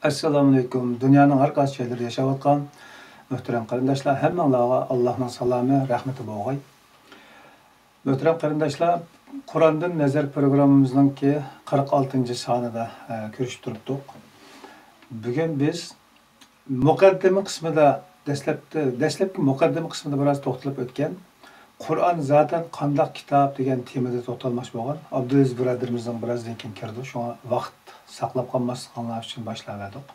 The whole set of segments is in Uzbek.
Assalamu alaykum. Dünyanın her qaysi yerlerinde yaşayotgan muhterem qarindoshlar, hammanglarga Allohning salami, rahmati bo'lg'ay. Muhterem qarindoshlar, Qur'ondan nazar programmamizning 46-sonida ko'rishib turibdik. Bugun biz muqaddima qismida dastlabki muqaddima qismida biroz to'xtalib o'tgan Qur'on zaten qandoq kitob degan temada to'xtalmoqchi bo'lgan. Abdulaziz birodarimizning birozdan keyin kirdi. Shunga vaqt saqlab qolmasliklaringiz uchun boshladik.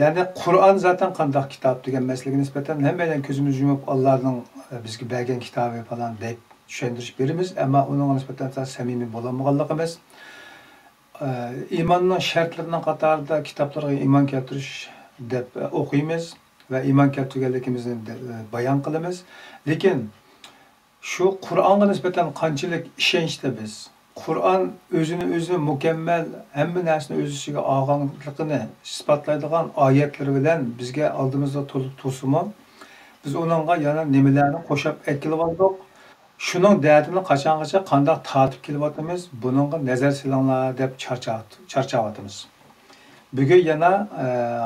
Yani Kur'an zaten qandaq kitap degan masalaga nisbatan hammadan ko'zimizni yumib Allohning bizga bergan kitobi falan deb tushundirish beramiz, ammo uning nisbatan samimiy bo'lmaganligimiz, iymonning shartlarining qatorida kitoblarga iymon keltirish deb o'qiymiz va iymon keltirganligimizni bayon qilamiz. Lekin shu Qur'onga nisbatan qanchalik ishonchda biz Kur'an özünü mükemmel, hamma narsani o'z ichiga olganligini isbotlaydigan oyatlar bilan bizga oldimizda to'lib tursinmi, biz uningga yana nimalarni qo'shib aytilib oldik. Shuning dardini qachongacha qandoq tatib kelyapmiz, buningga nazar silinglar deb charchayapmiz. Bugun yana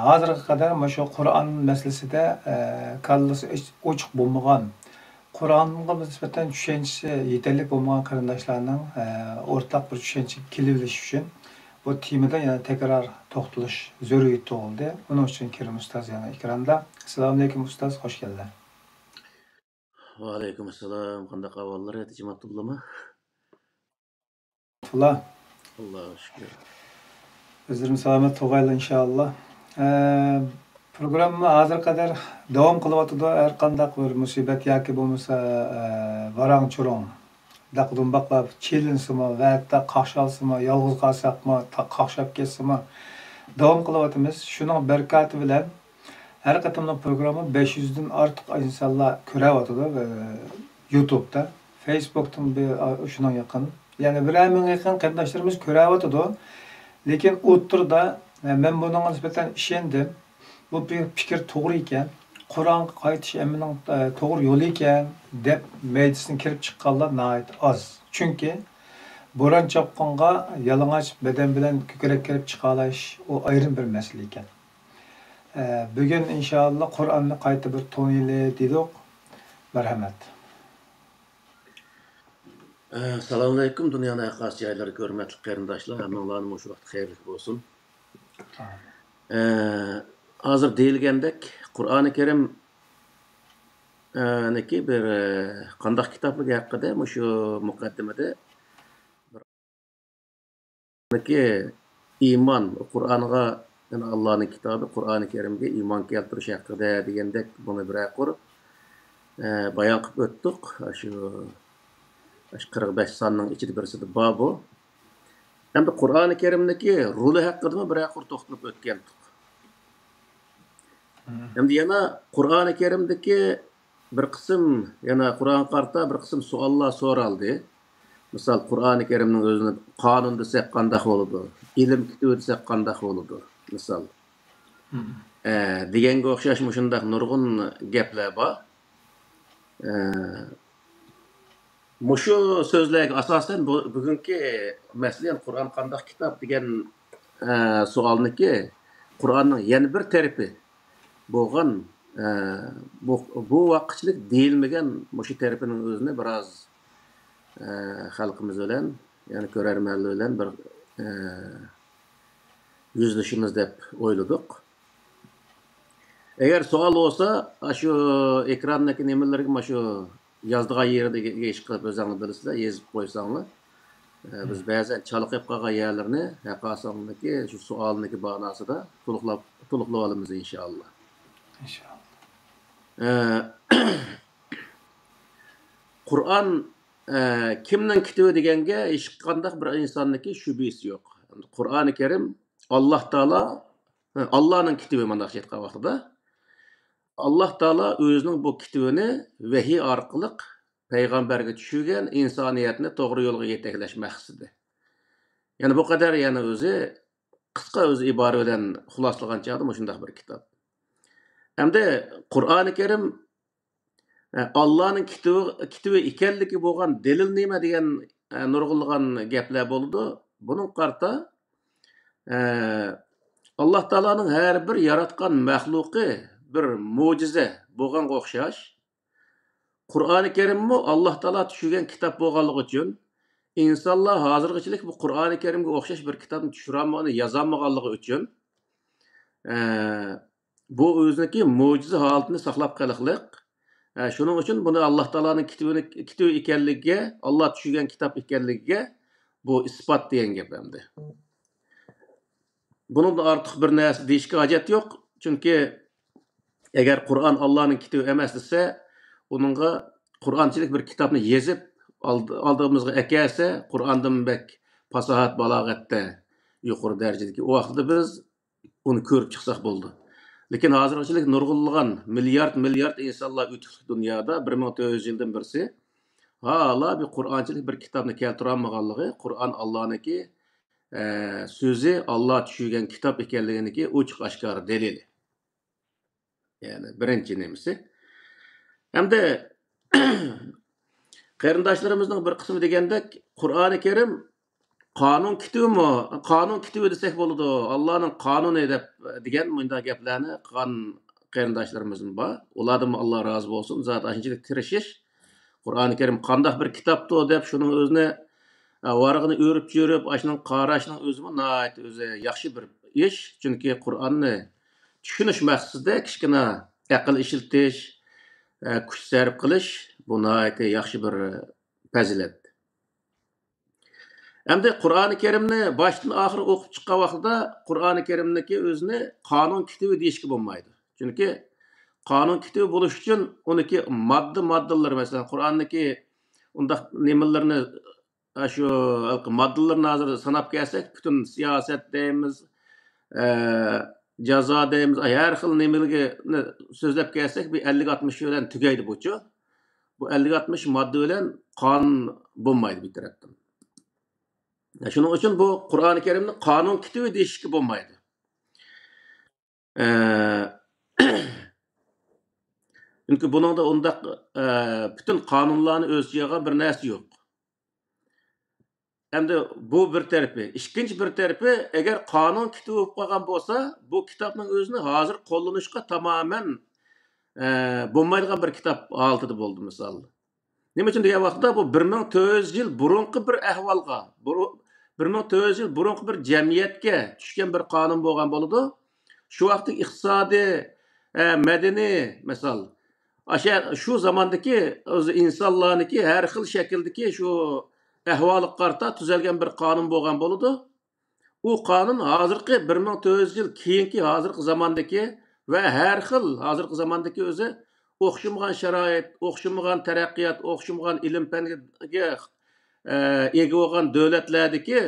hozirga qadar shu Qur'on masalasida kallasi ochiq bo'lmagan, Kur'an'a nisbeten düşüncesi yeterli olmayan qarindoshlarning ortak bir düşünce kelişi için bu temada yana tekrar to'xtalish zaruriyati oldu. Onun için Kerim Ustaz yana ekranda. Assalomu alaykum Ustaz, hoş geldin. Va alaykum assalom. Qanday ahvollar, Atijimatullomi? Alhamdulillah. Allohga shukr. Özlerim selamet tug'ayli inşallah. Programma hozir qadar davom qilyotdi. Har qanday bir musibat yoki bo'lmasa varang churong daqdumboqlab chelinsimi va hatto qaqshalsimi, yolg'iz qolsaqmi, qaqshab ketsimi davom qilyapmiz. Shuning barakati bilan har qatimli programma 500 dan ortiq insonlar ko'ryapti YouTube'da, Facebook'dan shunga yaqin. Ya'ni 1 ming yaqin qarindoshlarimiz ko'ryapti. Lekin o'tirda men bunga nisbatan ishondim. Bu bir fikir to'g'ri ekan, Qur'onga qaytish emining to'g'ri yo'li ekan deb meclisine kirib chiqqanlar nihoyat oz. Chunki bo'ron chopqinga yalang'och badan bilan ko'krak kirib chiqalash o ayrim bir masala ekan. Bugun inshaalloh Qur'onni qayta bir tonaylik dedik. Marhamat. Assalomu alaykum. Dunyoning har qaysi joylari hurmatli qarindoshlar, hammanglarning shu vaqt xayrli bo'lsin. Hozir deyilgandek, Qur'oni Karim neki bir qandoq kitobligi haqida shu muqaddimada neki iymon, Qur'onga, yani Allohning kitobi Qur'oni Karimga iymon keltirish haqida degandek buni bir qurib bayon qilib o'tdik. Shu 45 sonning ichida birisida bor bu. Endi Qur'oni Karimdagi roli haqida bir qurib to'xtalib o'tgandik. Endi yana Qur'oni Karimdagi bir qism, yana Qur'on qarta bir qism savollar so'raldi. Misal Qur'oni Karimning o'zini qonun desak qanday bo'ladi? Ilm kitobi desak qanday bo'ladi? Misal. Deganga o'xshash shunday nurg'un gaplar bor. Mushu so'zlarga asosan bugungi masalan Qur'on qanday kitob degan savolniki Qur'onning yana bir tarafi bo'lgan bu vaqtchilik deyilmagan mushu tarafining o'zini biroz xalqimiz bilan, ya'ni ko'rarmanlar bilan bir yüzleşimiz deb o'yladik. Agar savol bo'lsa, shu ekrandagi nimalarga shu yozdigan yerdagi ish qilib o'zinglar bilasizlar, yozib qo'ysanglar. Biz ba'zan chalqib qolgan yerlarni haqiqatdagi shu savolniki ma'nosida to'liqlab olamiz inshaalloh. Qur'on kimning kitobi deganga hech qanday bir insonniki shubhasi yo'q. Qur'oni Karim Allohning kitobi mana shu aytgan vaqtida Alloh taolo o'zining bu kitobini vahiy orqali payg'ambarga tushirgan, insoniyatni to'g'ri yo'lga yetaklash maqsadida. Ya'ni bu qadar yana o'zi qisqa o'zi ibora bilan xuloslagan chog'da shunday bir kitob. Hamda Qur'oni Karim Allohning kitobi ekanligi bo'lgan dalil nima degan nurg'ulg'an gaplar bo'ldi. Buning qarta Allah Taala'nın her bir yaratkan mahluqi bir mo'jiza bo'lganga o'xshash. Qur'oni Karimmi Allah Taala tushirgan kitob bo'lganligi uchun insonlar hozirgachilik bu Qur'oni Karimga o'xshash bir kitobni tushirolmagani, yozolmaganligi uchun bu o'ziniki mo'jiza holatini saqlab qoliqliq. Shuning uchun buni Allah Taolaning kitobi ekanligiga, Allah tushirgan kitob ekanligiga bu isbot degan gap endi. Bundan ortiq bir narsa deyishga hojat yo'q, chunki agar Qur'on Allohning kitobi emas desa, uningga Qur'onchilik bir kitobni yezib oldimizga akelsa, Qur'ondan bek fasohat balog'atda yuqori darajadagi o vaqtda biz uni ko'rib chiqsak bo'ldi. Lekin hozirchilik nurg'unlagan milliard insonlar o'tib dunyoda 1400 yildan birisi hala bir Qur'onchilik bir kitobni keltira olmaganligi, Qur'on Allohniki so'zi Allah tushirgan kitob ekanliginiki ochiq oshkor dalili. Yani birinchi nemisi. Hamda qarindoshlarımızın bir qismi degandek Qur'oni Karim qonun kitobi, qonun kitobi desak bo'ladi. Allohning qonuni deb degan bunda gaplarni qilgan qarindoshlarimiz bor. Ulardan Alloh rozi bo'lsin. Zot ashunchalik tirishish. Qur'oni Karim qanday bir kitobdir deb shuning o'zini varig'ini o'rib jo'rib, ashning qarashning o'zi nihoyat o'zi yaxshi bir ish. Chunki Qur'onni tushunish maqsadida kichkina aql ishiltish, kuch sarf qilish bu nihoyat yaxshi bir fazilat. Endi Qur'oni Karimni boshdan oxiri o'qib chiqqan vaqtida Qur'oni Karimniki o'zini qonun kitobi deyishga bo'lmaydi. Chunki qonun kitobi bo'lish uchun uniki moddalar masalan Qur'onniki undaq nimalarni shu moddalarni hozir sanab kelsak, butun siyosat deymiz, jazo deymiz, har xil nimalarga so'zlab kelsak, bir 50-60 bilan tugaydi buchu. Bu 50-60 modda bilan qonun bo'lmaydi bir tarafdan. Shuning uchun bu Qur'oni Karimni qonun kitobi deyishga bo'lmaydi. Chunki buningda undaq bütün qonunlarni o'z ichiga bir narsa yo'q. Endi bu bir tarafi. Ikkinchi bir tarafi, agar qonun kitobi bo'lib qolgan bo'lsa, bu kitobning o'zini hozir qo'llanishga tamoman bo'lmaydigan bir kitob holatida bo'ldi misol. Nima uchun degan vaqtda bu 1400 yil burunqi bir ahvolga, 1400 yil burunqi bir jamiyatga tushgan bir qonun bo'lgan bo'ladi. Shu vaqtda iqtisodiy, madaniy misol shu zamondagi o'zi insonlarniki har xil shakldagi shu ahvoli qarta tuzalgan bir qonun bo'lgan bo'ladi. U qonun hozirgi 1400 yil keyingi hozirgi zamondagi va har xil hozirgi zamondagi o'zi o'xshamagan sharoit, o'xshamagan taraqqiyot, o'xshamagan ilm fanga ega bo'lgan davlatlardagi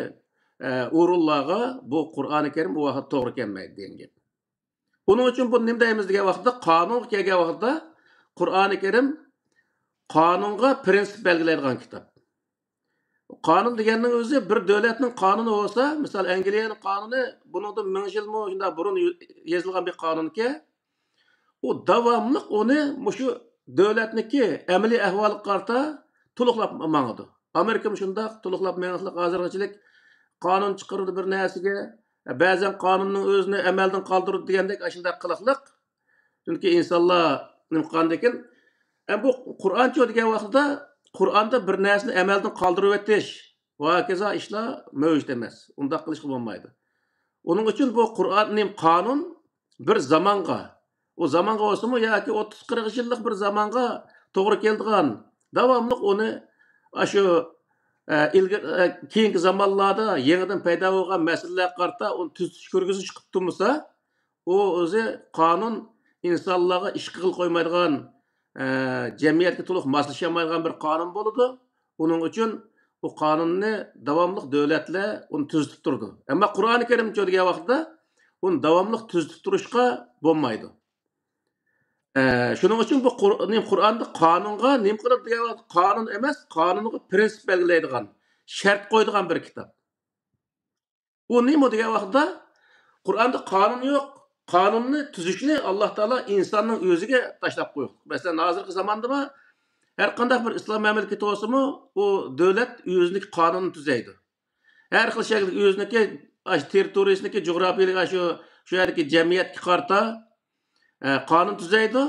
o'rinlarga bu Qur'oni Karim u vaqt to'g'ri kelmaydi degan gap. Buning uchun bu nima deymiz degan vaqtda qonun kelgan vaqtda Qur'oni Karim qonunga prinsip belgilaydigan kitob. Qonun deganning o'zi bir davlatning qonuni bo'lsa, misol Angliyaning qonuni buningdan 1000 yil shunday burun yozilgan bir qonunki, u davomli uni shu davlatniki amaliy ahvoli qarta to'liqlab mangadi. Amerika shunday to'liqlab mangishlik hozirgachilik qonun chiqardi bir narsaga, ba'zan qonunning o'zini amaldan qoldirdi degandek shunday qiliqliq. Chunki insonlar nima qilgandekin, bu Qur'onchi degan vaqtda Qur'onda bir narsani amaldan qoldirib o'tish va hokazo ishlar mavjud emas. Undaq qilishga bo'lmaydi. Uning uchun bu Qur'onning qonun bir zamonga, o zamonga bo'lsa-mu yoki 30-40 yillik bir zamonga to'g'ri keladigan, davomli uni shu keyingi zamonlarda yangidan paydo bo'lgan masalalar qarta uni tuzish ko'rgizib chiqib turmasa, u o'zi qonun insonlarga ish qil qo'ymaydigan, jamiyatga to'liq moslashamaydigan bir qonun bo'ladi. Uning uchun bu qonunni davomli davlatlar uni tuzib turdi. Ammo Qur'oni Karim degan vaqtda uni davomli tuzib turishga bo'lmaydi. Shuning uchun bu Qur'onda qonunga nima qiladi degan vaqtda qonun emas, qonunga prinsip belgilaydigan, shart qo'yadigan bir kitob. U nima degan vaqtda Qur'onda qonun yo'q. Qonunni tuzishni Alloh taolo insonning o'ziga tashlab qo'ydi. Masalan, hozirgi zamonda har qanday bir islom mamlakati bo'lsa-mu, u davlat o'zining qonunini tuzaydi. Har xil shaklda o'zining territoriyasiniki, jo'grafiyalik shu şu yerdeki cemiyetki qarta qanun tuzaydi.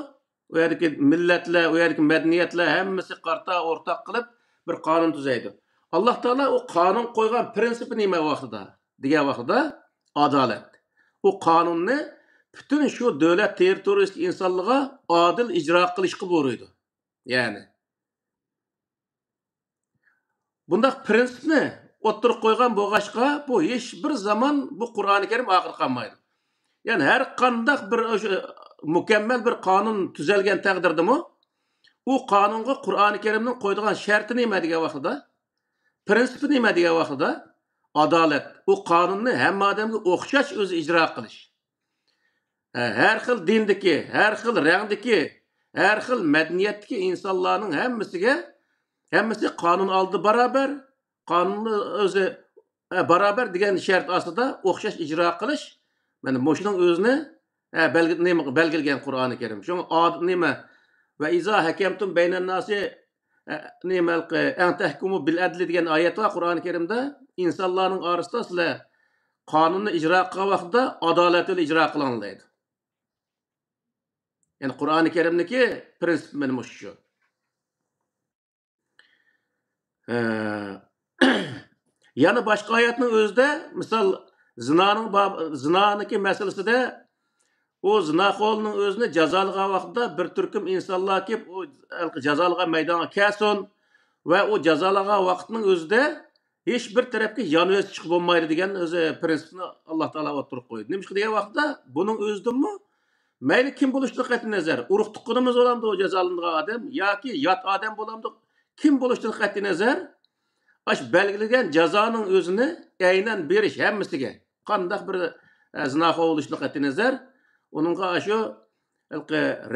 O yerdeki milletler, o yerdeki medeniyetler hemmisi qarta ortak qilib bir qanun tuzaydi. Allah Taala o qanun qo'ygan prinsipi nima vaqtida? Degan vaqtida adolat. O qonunni bütün şu davlat territoriyasida insonlarga adil ijro qilishga buyurdi. Ya'ni bundaq prinsipni o'ttirib qo'ygan bo'lg'achqa bu hech bir zaman bu Qur'oni Karim oxir qolmaydi. Yani her qandaq bir mukammal bir qonun tuzalgan taqdirdami, u qonunga Qur'oni Karimning qo'ydigan sharti nima degan vaqtida, prinsipi nima degan vaqtida adolat. U qonunni hamma odamga o'xshash o'zi ijro qilish. Her xil dindagi, her xil rangdagi, her xil madaniyatdagi insonlarning hammasi qonun oldi barobar, qonunni o'zi barobar degan shart ostida o'xshash ijro qilish. Mana mo'shuning o'zini belgilgan Qur'oni Karim. Shu nima va iza hakamtum baynan nasi nimalqi an tahkumu bil adli degan oyat var Qur'oni Karimda. İnsanlarning orasida sizlar qonunni ijro qilgan vaqtda adolatli ijro qilinglar deydi. Yani Qur'oni Karimniki prinsip mana shu. Yani başka ayetning o'zida, misol zinaniki meselesinde o zinaxo'rning o'zini jazolagan vaqtda bir turkum insonlar kelib o jazolagan maydonga kelsin va o jazolagan vaqtning o'zida hech bir tarafga yonvoz chiqib bo'lmaydi degan o'zi prinsipni Alloh taolo o'tirib qo'ydi. Nima degan vaqtda buning o'zidimi mayli kim bo'lishidan qat'iy nazar, urug' tuqqunimiz bo'lamdi o jazolangan odam yoki yot odam bo'lamdi, kim bo'lishidan qat'iy nazar aş belgilegen cezanın özünü aynen beriş hemmisiga qandaq bir zinaxo bo'lishni qat'iy nazar onunga aşu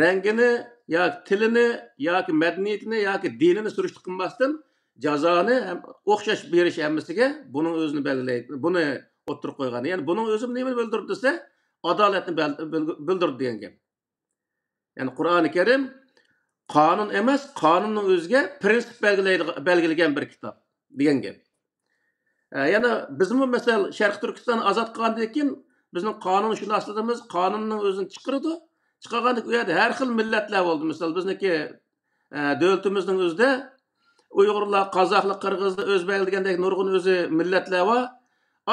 rengini yoki tilini yoki madaniyatini yoki dinini surishtirib qilmasdan jazoni o'xshash berish hemmisiga buning o'zini belgilaydi. Buni o'ttirib qo'ygan. Yani buning o'zi nima bildirdi desa adolatni bildirdi degan gap. Yani Qur'oni Karim qonun emas, qonunning o'ziga prinsip belgilagan bir kitob degan gap. Yana bizmi mesela Sharq Turkiston ozod qilgandan keyin bizning qonunshunosligimiz qonunning o'zini chiqirdi. Chiqarganda u yerda har xil millatlar bo'ldi. Misol bizniki davlatimizning o'zida Uyg'urlar, Qozoqlar, Qirg'izlar, O'zbeklar degandek nurg'un o'zi millatlar bor.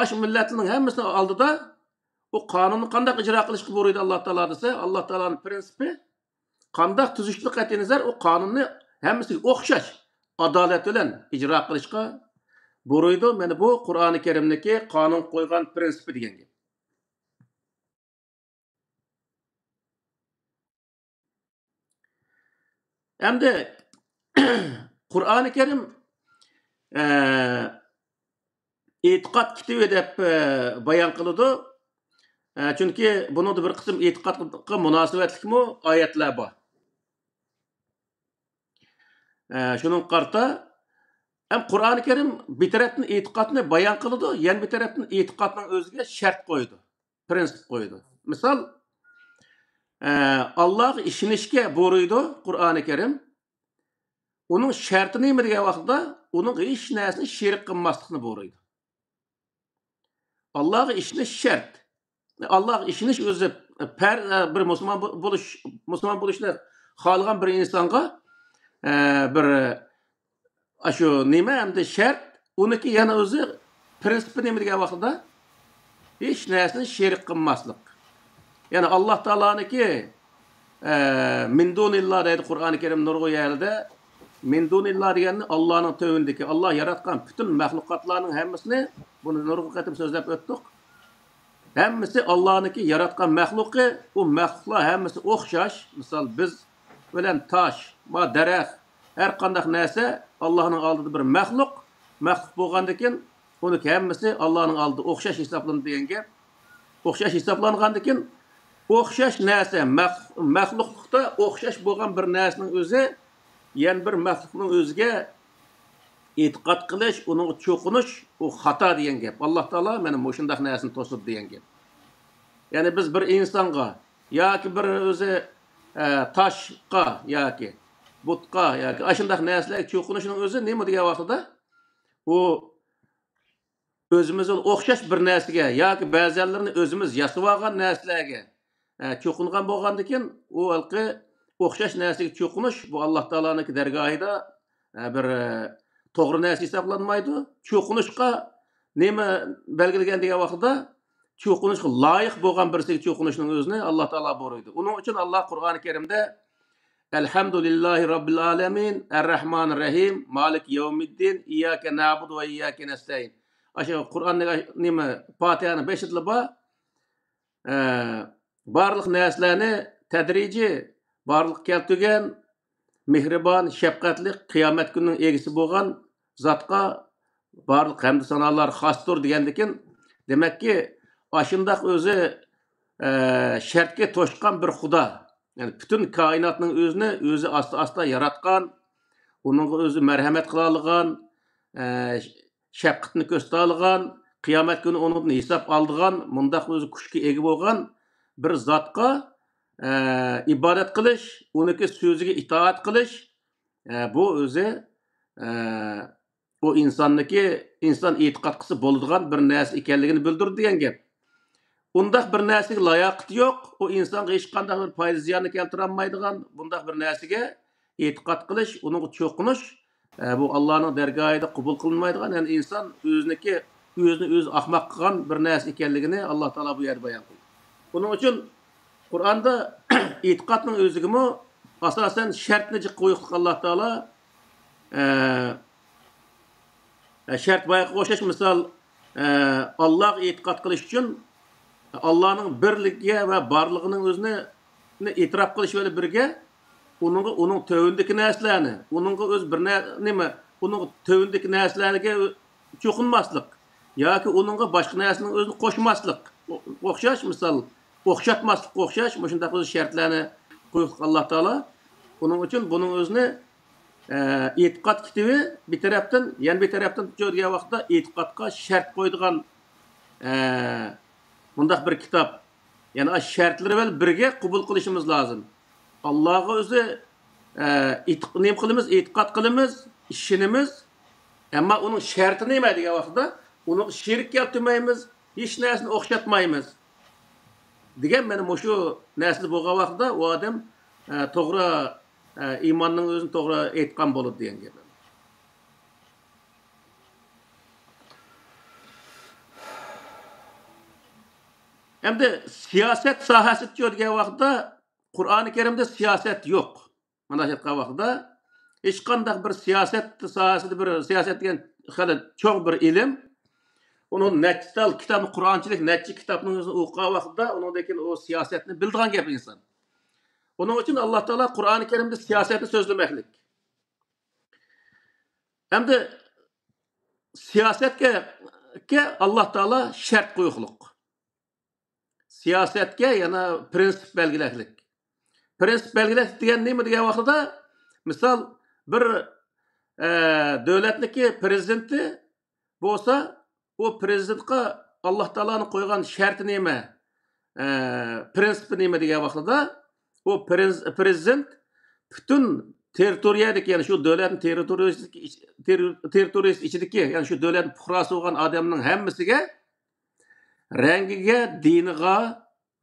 Ash millatlarning hammasini oldida u qonunni qanday ijro qilishga buyurdi Alloh taolo desa, Alloh taoloning prinsipi qanday tuzishli qat'iy nazar u qonunni hammasiga o'xshash adolat bilan ijro qilishga buyurdi. Mana bu Qur'oni Karimdagi qonun qo'ygan prinsipi degan gap. Endi Qur'oni Karim e'tiqod kitobi deb bayon qiladi. Chunki buningda bir qism e'tiqodga munosabatlikmi oyatlar bor. Şunun qarta hem Qur'oni Karim bir tarafdan e'tiqodni bayon qiladi, yana bir tarafdan e'tiqodning o'ziga shart qo'ydi, prinsip qo'ydi. Misol Alloh ishonishga buyurdi Qur'oni Karim. Uning sharti nima degan vaqtda uning hech narsani sherik qilmaslikni buyurdi. Allohga ishonish shart. Alloh ishonish o'zi bir musulmon bo'lishni xohlagan bir insonga bir aşu nima hamda shart uniki yana o'zi prinsipi nima degan vaqtda hech narsani sherik qilmaslik. Yani Alloh taoloniki min dunillah deydi Qur'oni Karim nurg'u yerda. Min dunillah degani Allohning tövündeki, Allah yaratgan bütün mahlukotlarning hammasini buni nurg'u qatim so'zlab o'tdik. Hammasi Allohniki yaratgan mahluqi, u mahluqlar hammasi o'xshash. Misol biz bilan tosh, va daraxt, her qanday narsa Allohning oldida bir mahluq bo'lgandan keyin uni hammasi Allohning oldida o'xshash hisoblanadi degan gap. O'xshash hisoblangandan keyin o'xshash narsa mahluqlikda o'xshash bo'lgan bir narsaning o'zi yana bir mahluqning o'ziga e'tiqod qilish, uni cho'qinish u xato degan gap. Alloh taolo mana shunday narsani to'sib degan gap. Ya'ni biz bir insonga yoki bir o'zi toshqa yoki butqa yoki ashunday narsalarga cho'qinishning o'zi nima degan vaqtida u özümüz o'xshash bir narsaga yoki ba'zilarni o'zimiz yasab olgan narsalarga cho'qingan bo'lgandan keyin u halqi o'xshash narsaga cho'qinish bu Alloh taoloning dargohida bir to'g'ri narsa hisoblanmaydi. Cho'qinishga nima belgilagan degan vaqtda cho'qinishga loyiq bo'lgan birisiga cho'qinishning o'zini Alloh taolo buyurdi. Uning uchun Alloh Qur'oni Karimda Elhamdülillahi Rabbil Alemin, Errahmanir Rahim, Malik Yevmiddin, İyyake na'budu ve İyyake nestaîn. Aşağı Kur'an'da nima Fatiha'nın 5 ba barliq narsalarni tadrici barliq keltirgan mehribon, shafqatli qiyomat kunining egisi bo'lgan zotga barliq hamd sanolar xosdir degandan demakki ashundaq o'zi shartga to'shqan bir xudo. Yani bütün kainatning o'zi asta yaratgan, uning o'zi marhamat qila olgan, shafqatni ko'rsata olgan, qiyomat kuni undan hisob oladigan, mundaq o'zi kuchga ega bo'lgan bir zotga ibodat qilish, uniki so'ziga itoat qilish, bu o'zi bu insonniki inson e'tiqod qilsa bo'ladigan bir narsa ekanligini bildirdi degan gap. Bundaq bir narsaga layoqati yo'q, o insonga hech qanday bir foyda ziyonni keltira olmaydigan bundaq bir narsaga e'tiqod qilish, unga cho'qinish, bu Allohning dargohida qabul qilinmaydigan, ya'ni inson o'zini o'zi ahmoq qilgan bir narsa ekanligini Alloh taolo bu yerda bayon qildi. Buning uchun Qur'onda e'tiqodning o'zigimi asosan shartni qo'yib Alloh taolo shart boyaga o'xshash misol Allohga e'tiqod qilish uchun Allah'ın birligiga va barlig'ining o'zini e'tirof qilish bilan birga uning tövündeki narsalarni, uning o'z bir nima, uning tövündeki narsalarga cho'qinmaslik yoki uningga boshqa narsaning o'zini qo'shmaslik, o'xshash misol, o'xshatmaslik, o'xshash shunday o'z shartlarni qo'yib Alloh taolo. Buning uchun buning o'zini e'tiqod kitobi bir tarafdan, yana bir tarafdan ko'rgan vaqtda e'tiqodga shart qo'ydigan bundaq bir kitap. Yani şartları bilan birga qabul qilishimiz lozim. Allohga o'zi nima qilamiz, e'tiqod qilamiz, ishonamiz. Ammo uning sharti nima degan vaqtda uni shirk keltirmaymiz, hech narsani o'xshatmaymiz. Degan mana shu narsa bo'lgan vaqtda u odam to'g'ri iymonning o'zini to'g'ri aytgan bo'ladi degan gap. Hem de siyaset sahası diyor vaqtda Kur'an-ı Kerim'de siyaset yok. Mana shu vaqtda hech qanday bir siyaset sahasida bir siyaset degan hali cho'ng bir ilm. Onun neçtal kitabı Kur'anchilik neçi kitabning o'zini o'qigan vaqtda uningdagi o siyasetni bildigan gap inson. Onun için Alloh taolo Qur'oni Kerim'de siyasetni so'zlamaklik. Hem de siyasetga Alloh taolo shart qo'yuqliq. Siyasetga yana prinsip belgileklik. Prinsip belgilek degan nima degan vaqtda misol bir davlatniki prezidenti bo'lsa, o prezidentga Alloh taoloning qo'ygan sharti nima? Prinsipi nima degan vaqtda o prezident butun territoriyadagi, ya'ni shu davlatning territoriyasi ichidagi, ya'ni shu davlatning fuqarosi bo'lgan odamning hammasiga rangiga, diniga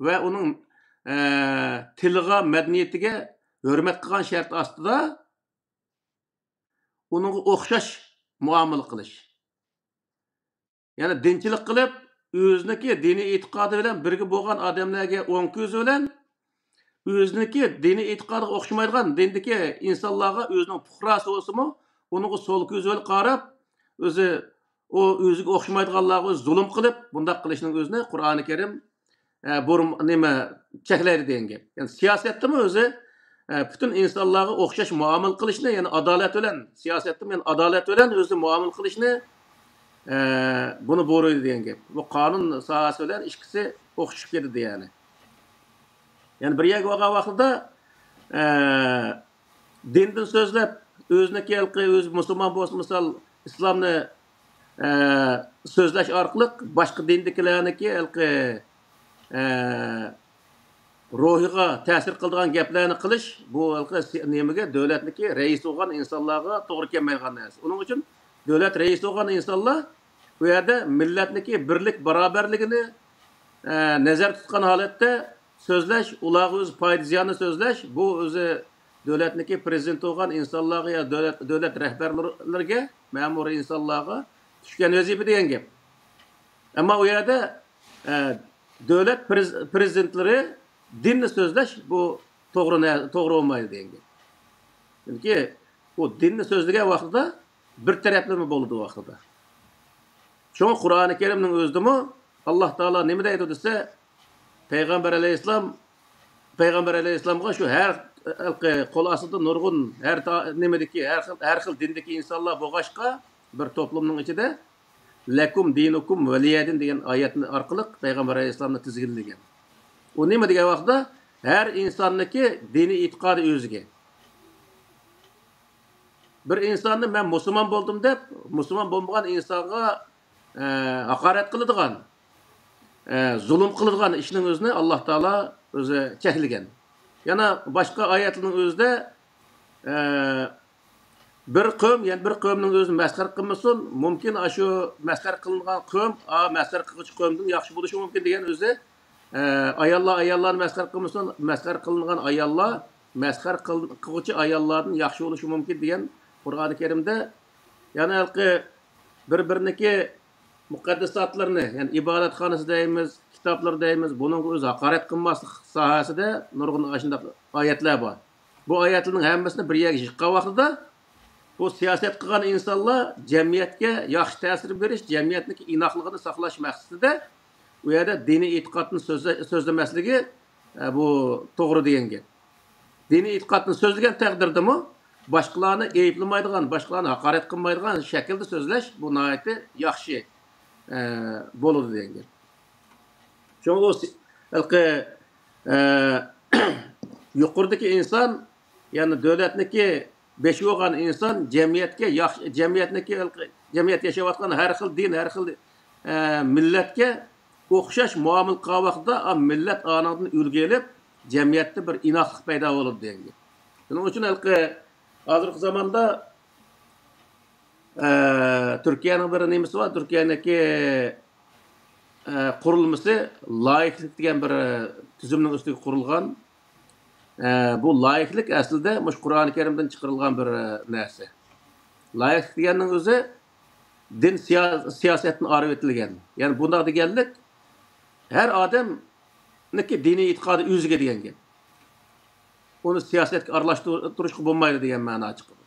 ve onun tiliga, madaniyatiga hurmat qilgan shart ostida uningga o'xshash muomala qilish. Ya'ni dinchilik qilib, o'ziniki diniy e'tiqodi bilan birga bo'lgan odamlarga o'ng ko'z bilan o'ziniki diniy e'tiqodiga o'xshamaydigan dindagi insonlarga o'zining fuqarosi bo'lsa-mu, uningga so'l ko'z bilan qarab, o'zi o o'ziga o'xshamaydiganlarga zulm qilib, bundaq qilishning o'zini Qur'oni Karim nima cheklaydi degan gap. Ya'ni siyosatdami o'zi bütün insonlarga o'xshash muomala qilishni, ya'ni adolat bilan, siyosatda men adolat bilan o'zi muomala qilishni buni buyuradi degan gap. Bu qonun sohasi bilan ikkisi o'xshashib ketadi ya'ni. Ya'ni bir yerga olgan vaqtida dindan so'zlab o'ziniki o'zi musulmon bo'lsa, misol islomni so'zlash orqali boshqa dindagilarniki ruhiga ta'sir qiladigan gaplarni qilish bu nimaga davlatniki rais bo'lgan insonlarga to'g'ri kelmaydigan narsa. Uning uchun davlat rais bo'lgan insonlar Bu yerda millatniki birlik barobarligini nazar tutgan holatda so'zlash, ularga o'z foyda ziyonini so'zlash, bu o'zi davlatniki prezident bo'lgan insonlarga yo davlat rahbarlariga, ma'muriy insonlarga tushgan vazifa degan gap. Ammo u yerda davlat prezidentlari dinni so'zlash bu to'g'ri bo'lmaydi degan gap. Chunki u dinni so'zlagan vaqtida bir taraflama bo'ladi vaqtida. Şoň Qur'an-ı Kerim'nin özdümü Allah Teala nima deydi dese Peygamber Aleyhisselam'a şu her kol asıda nurgun her nimedeki her xil dindeki insanlar boğaşka bir toplumның içinde lekum dinukum veliyedin degan ayetini arqılık Peygamber Aleyhisselam'la tizginlegen. O nima degan vaqtda her insonniki dini itiqadi o'ziga. Bir insonni men musulmon bo'ldim deb, musulmon bo'lmagan insonga haqorat qiladigan, zulm qiladigan ishning o'zini Alloh taolo o'zi cheklagan. Yana boshqa oyatlarning o'zida bir qavm, yani bir qavmning o'zini masxar qilmasin, mumkin shu masxar qilingan qavm, masxar qiluvchi qavmdan yaxshi bo'lishi mumkin degan o'zi ayollarni masxar qilmasin, masxar qilingan ayollar masxar qiluvchi ayollardan yaxshi bo'lishi mumkin degan Qur'oni Karimda yana bir-biriniki muqaddasatlarni, yani ibodatxonasi deymiz, kitaplar deymiz, bunun o'zi haqorat qilmaslik sohasida nurg'un ashunday oyatlar bor. Bu oyatlarning hammasini bir yerga yig'gan vaqtida bu siyosat qilgan insonlar jamiyatga yaxshi ta'sir berish, jamiyatning inoqligini saqlash maqsadida u yerda diniy e'tiqodni so'zlamasligi bu to'g'ri degan gap. Diniy e'tiqodni so'zlagan taqdirdami boshqalarni ayıplamaydigan, boshqalarni haqorat qilmaydigan shaklda so'zlash bu nihoyatda yaxshi bo'ladi degan gap. Chunki yuqoridagi inson, ya'ni davlatniki beshi bo'lgan inson jamiyatga yaxshi, jamiyat yashayotgan har xil din, har xil millatga o'xshash muomala qilgan vaqtda millat anadan o'rganib, jamiyatda bir inoqlik paydo bo'ladi degan gap. Shuning uchun hozirgi zamonda Türkiye'nin bir nimesi var. Türkiye'deki kurulması layıklık degan bir tüzümün üstüne kurulgan. Bu layıklık aslında Kur'an-ı Kerim'den çıkarılgan bir narsa. Layıklık deganning o'zi din siyasetini arif etilgan. Yani bunda deganlik her odamniki diniy e'tiqodi o'ziga degan gap. Onu siyasetga aralashtirishga bo'lmaydi degan ma'no chiqadi.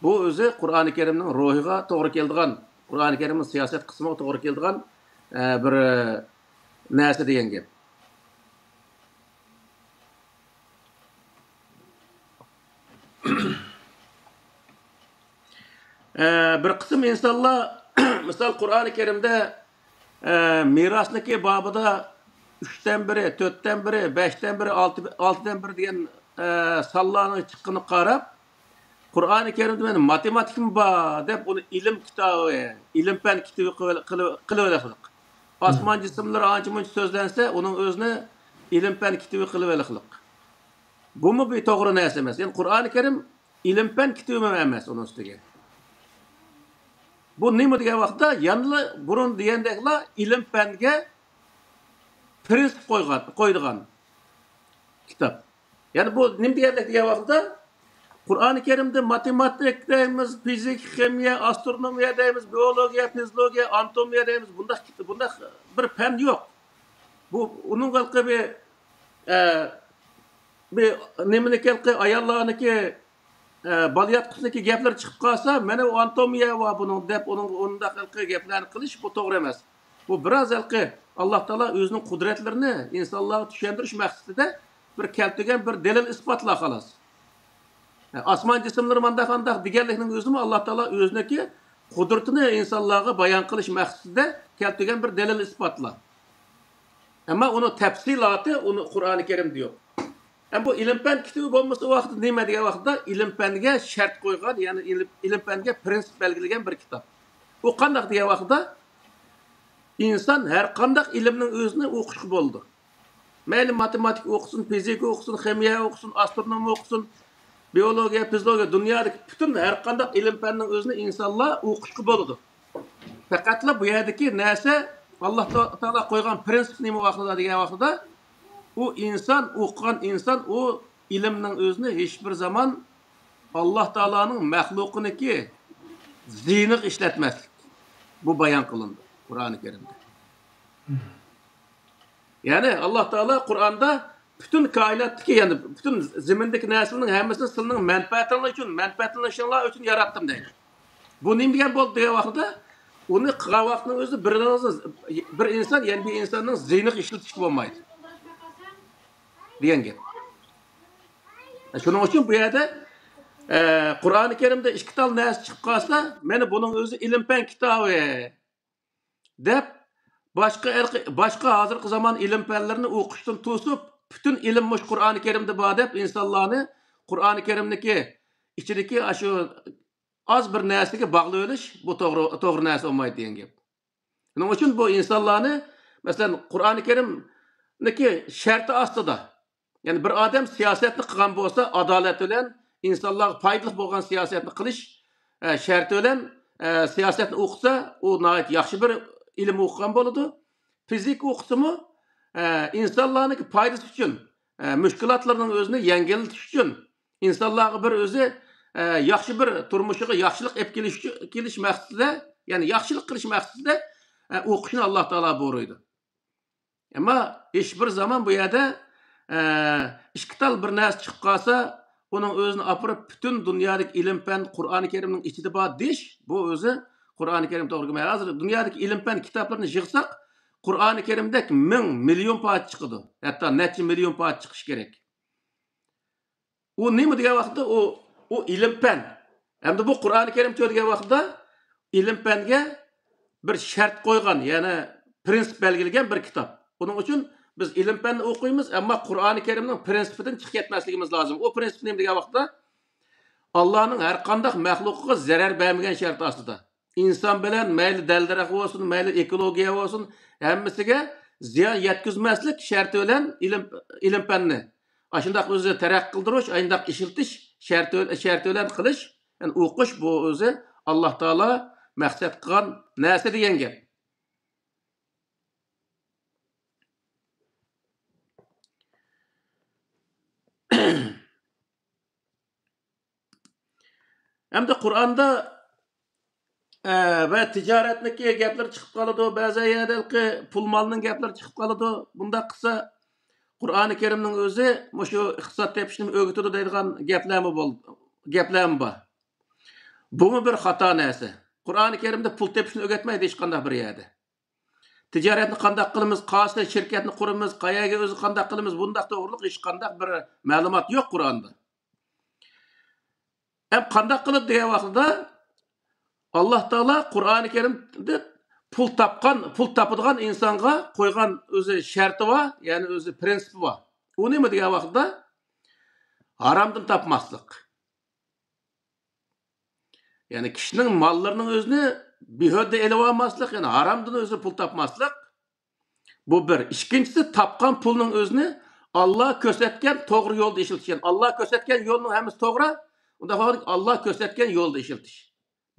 Bu o'zi Qur'oni Karimning ruhiga to'g'ri keladigan, Qur'oni Karimning siyosat qismiga to'g'ri keladigan bir narsa degan gap. Bir qism insonlar misol Qur'oni Karimda mirosniki babida 3dan biri, 4dan biri, 5dan biri, 6dan biri degan sallarning chiqqini qarab Qur'oni Karimda men matematikmi bor deb uni ilm kitobi, ilm fan kitobi qilib olaqliq. Osmon jismlari ancha-muncha so'zlansa, uning o'zini ilm fan kitobi qilib olaqliq. Bumi bir to'g'ri narsa emas. Yani Qur'oni Karim ilm fan kitobi emas uning ustiga. Bu nima degan vaqtda, yanlı burun degandeklar ilm fanga prinsip qo'ydigan kitap. Yani bu nima degan vaqtda Qur'oni Karimda matematik deymiz, fizik, kimya, astronomiya deymiz, biologiya, fiziologiya, anatomiya deymiz. Bunda bir fan yo'q. Bu uning bir nimaniki ayollarniki balyatqisniki gaplar chiqib qolsa, mana u anatomiya va buning deb unda gaplarni qilish bu to'g'ri emas. Bu biroz Alloh taolo o'zining qudratlarini insonlarga tushuntirish maqsadida bir keltirgan bir dalil isbotlar xolos. Osmon jismlari mandaq deganlikning o'zimi Alloh taolo o'ziniki qudratini insonlarga bayon qilish maqsadida keltirgan bir dalil isbotlar. Ammo uni tafsiloti uni Qur'oni Karimda yo'q. Bu ilm fan kitobi bo'lmasa vaqtida nima degan vaqtda ilm fanga shart qo'ygan, ya'ni ilm fanga prinsip belgilagan bir kitob. U qanday degan vaqtda inson har qanday ilmning o'zini o'qishga bo'ldi. Mayli matematik o'qisin, fizik o'qisin, kimyo o'qisin, astronomiya o'qisin, biologiya, fiziologiya, dunyodagi butun har qanday ilm fanning o'zini insonlar o'qishga bo'ladi. Faqatla bu yerdagi narsa Alloh taolo qo'ygan prinsip nima vaqtida degan vaqtida u inson o'qigan inson u ilmning o'zini hech bir zaman Alloh taoloning maxluqiniki ziyniq ishlatmaslik. Bu bayon qilindi Qur'oni Karimda. Ya'ni Alloh taolo Qur'onda bütün kainatdagi, yani bütün zimindagi narsalarning hammasini sizning manfaatingiz uchun yaratdim deydi. Bu nima degan bo'ldi degan vaqtida uni qilgan vaqtning o'zi bir inson, yani bir insonning ziyniq ishlatish bo'lmaydi degan gap. Shuning uchun bu yerda Qur'oni Karimda ikki tal narsa chiqib qolsa, meni buning o'zi ilm-fan kitobi deb boshqa hozirgi zamon ilm-fanlarini o'qishdan to'sib, bütün ilm mush Qur'oni Karimda bor deb insonlarni Qur'oni Karimdagi ichidagi shu az bir narsaga bog'lab olish bu to'g'ri narsa olmaydi degan gap. Shuning uchun bu insonlarni masalan Qur'oni Karimdagi sharti ostida, yani bir odam siyosatni qilgan bo'lsa, adolat bilan insonlarga foydali bo'lgan siyosatni qilish sharti bilan siyosatni o'qisa, u nihoyat yaxshi bir ilm o'qigan bo'ladi. Fizik o'qisimi insonlarning foydasi uchun, mushkulotlarning o'zini yengillatish uchun, insonlarga bir o'zi yaxshi bir turmushiga yaxshilik olib kelish maqsadida, ya'ni yaxshilik qilish maqsadida o'qishni Alloh taolo buyurdi. Ammo hech bir zaman bu yerda ikki tal bir narsa chiqib qolsa, uning o'zini apirib bütün dunyodagi ilm-fan Qur'oni Karimning ichida bor deyish, bu o'zi Qur'oni Karim to'g'ri kelmaydi. Hozir dunyodagi ilm-fan kitoblarni yig'sak, Qur'oni Karimdek 1000 million poat chiqadi. Hatto necha million poat chiqish kerak. U nima degan vaqtda u ilm-fan. Hamda bu Qur'oni Karim degan vaqtda ilm-fanga bir shart qo'ygan, ya'ni prinsip belgilagan bir kitob. Buning uchun biz ilm-fanni o'qiymiz, ammo Qur'oni Karimning prinsipidan chiqib ketmasligimiz lozim. O prinsip nima degan vaqtda Allohning har qanday maxluqiga zarar bermagan shart ostida. İnsan bilen mayli dal-daraxt olsun, mayli ekologiya olsun, hammasiga ziyon yetkazmaslik sharti bilan ilm-fanni ashundaq o'zi taraqqiy qildirish, ayndaq ishiltish sharti bilan qilish, yani o'qish bu o'zi Alloh taolo maqsad qilgan narsa degan gap. Hamda Qur'onda ve ticaretdeki gaplar chiqib qoladi, ba'zi yerdagi pul molning gaplari chiqib qoladi. Bunda qilsa Qur'oni Karimning o'zi shu iqtisod tepishni o'rgatadi deydigan gaplarmi bor. Bu bir xato narsa. Qur'oni Karimda pul tepishni o'rgatmaydi hech qanday bir yerda. Tijoratni qanday qilamiz, qaysi shirkatni quramiz, qayerga o'zi qanday qilamiz, bundaq to'g'riliq hech qanday bir ma'lumot yo'q Qur'onda. Hep qanday qilib degan vaqtda Alloh taolo Qur'oni Karimda pul topadigan insonga qo'ygan o'zi sharti bor, ya'ni o'zi prinsipi bor. U nima degan vaqtda haromdan topmaslik. Ya'ni kishining mollarining o'zini behuda elib olmaslik, ya'ni haromdan o'zi pul topmaslik. Bu bir. Ikkinchisi topgan pulning o'zini Alloh ko'rsatgan to'g'ri yo'lda ishlatgan. Alloh ko'rsatgan yo'lning hammasi to'g'ri, unda Alloh ko'rsatgan yo'lda ishlatish.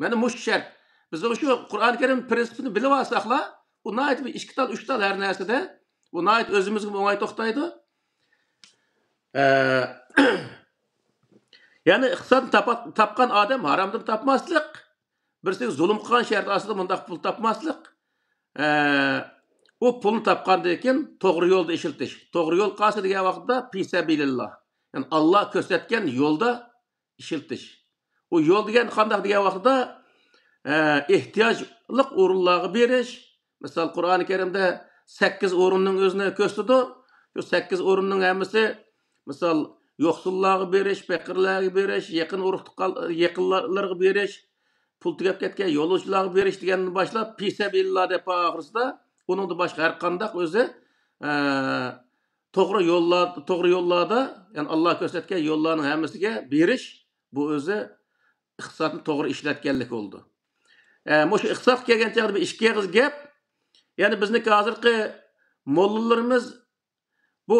Mana mush shart. Biz shu Qur'oni Karim prinsipini bilib olsaqlar, bu nayt bir 2 tal 3 tal har narsada bu nayt o'zimizga o'ngay to'xtaydi. Ya'ni iqtisodni topgan odam haromdan topmaslik, birisi zulm qilgan shart ostida bundaq pul topmaslik. O pulni topgandan keyin to'g'ri yo'lda ishlatish. To'g'ri yo'l qaysi degan vaqtda fi sabilillah. Ya'ni Alloh ko'rsatgan yo'lda ishlatish. O yo'l degan qanday degan vaqtda ehtiyojliq o'rinlarga berish. Misol Qur'oni Karimda 8 o'rinning o'zini ko'rsatdi. Shu 8 o'rinning hammasi misol yo'qsullarga berish, faqirlarga berish, yaqinlarga berish, pul tugab ketgan yo'lovchilarga berish degandan boshlab fi sabilillah deb oxirsida uningda boshqa har qanday o'zi to'g'ri yo'llarda, ya'ni Alloh ko'rsatgan yo'llarning hammasiga berish, bu o'zi iqtisodni to'g'ri ishlatganlik bo'ldi. Shu iqtisod kelgan chog'da bir ikki og'iz gap, ya'ni bizniki hozirgi mollalarimiz bu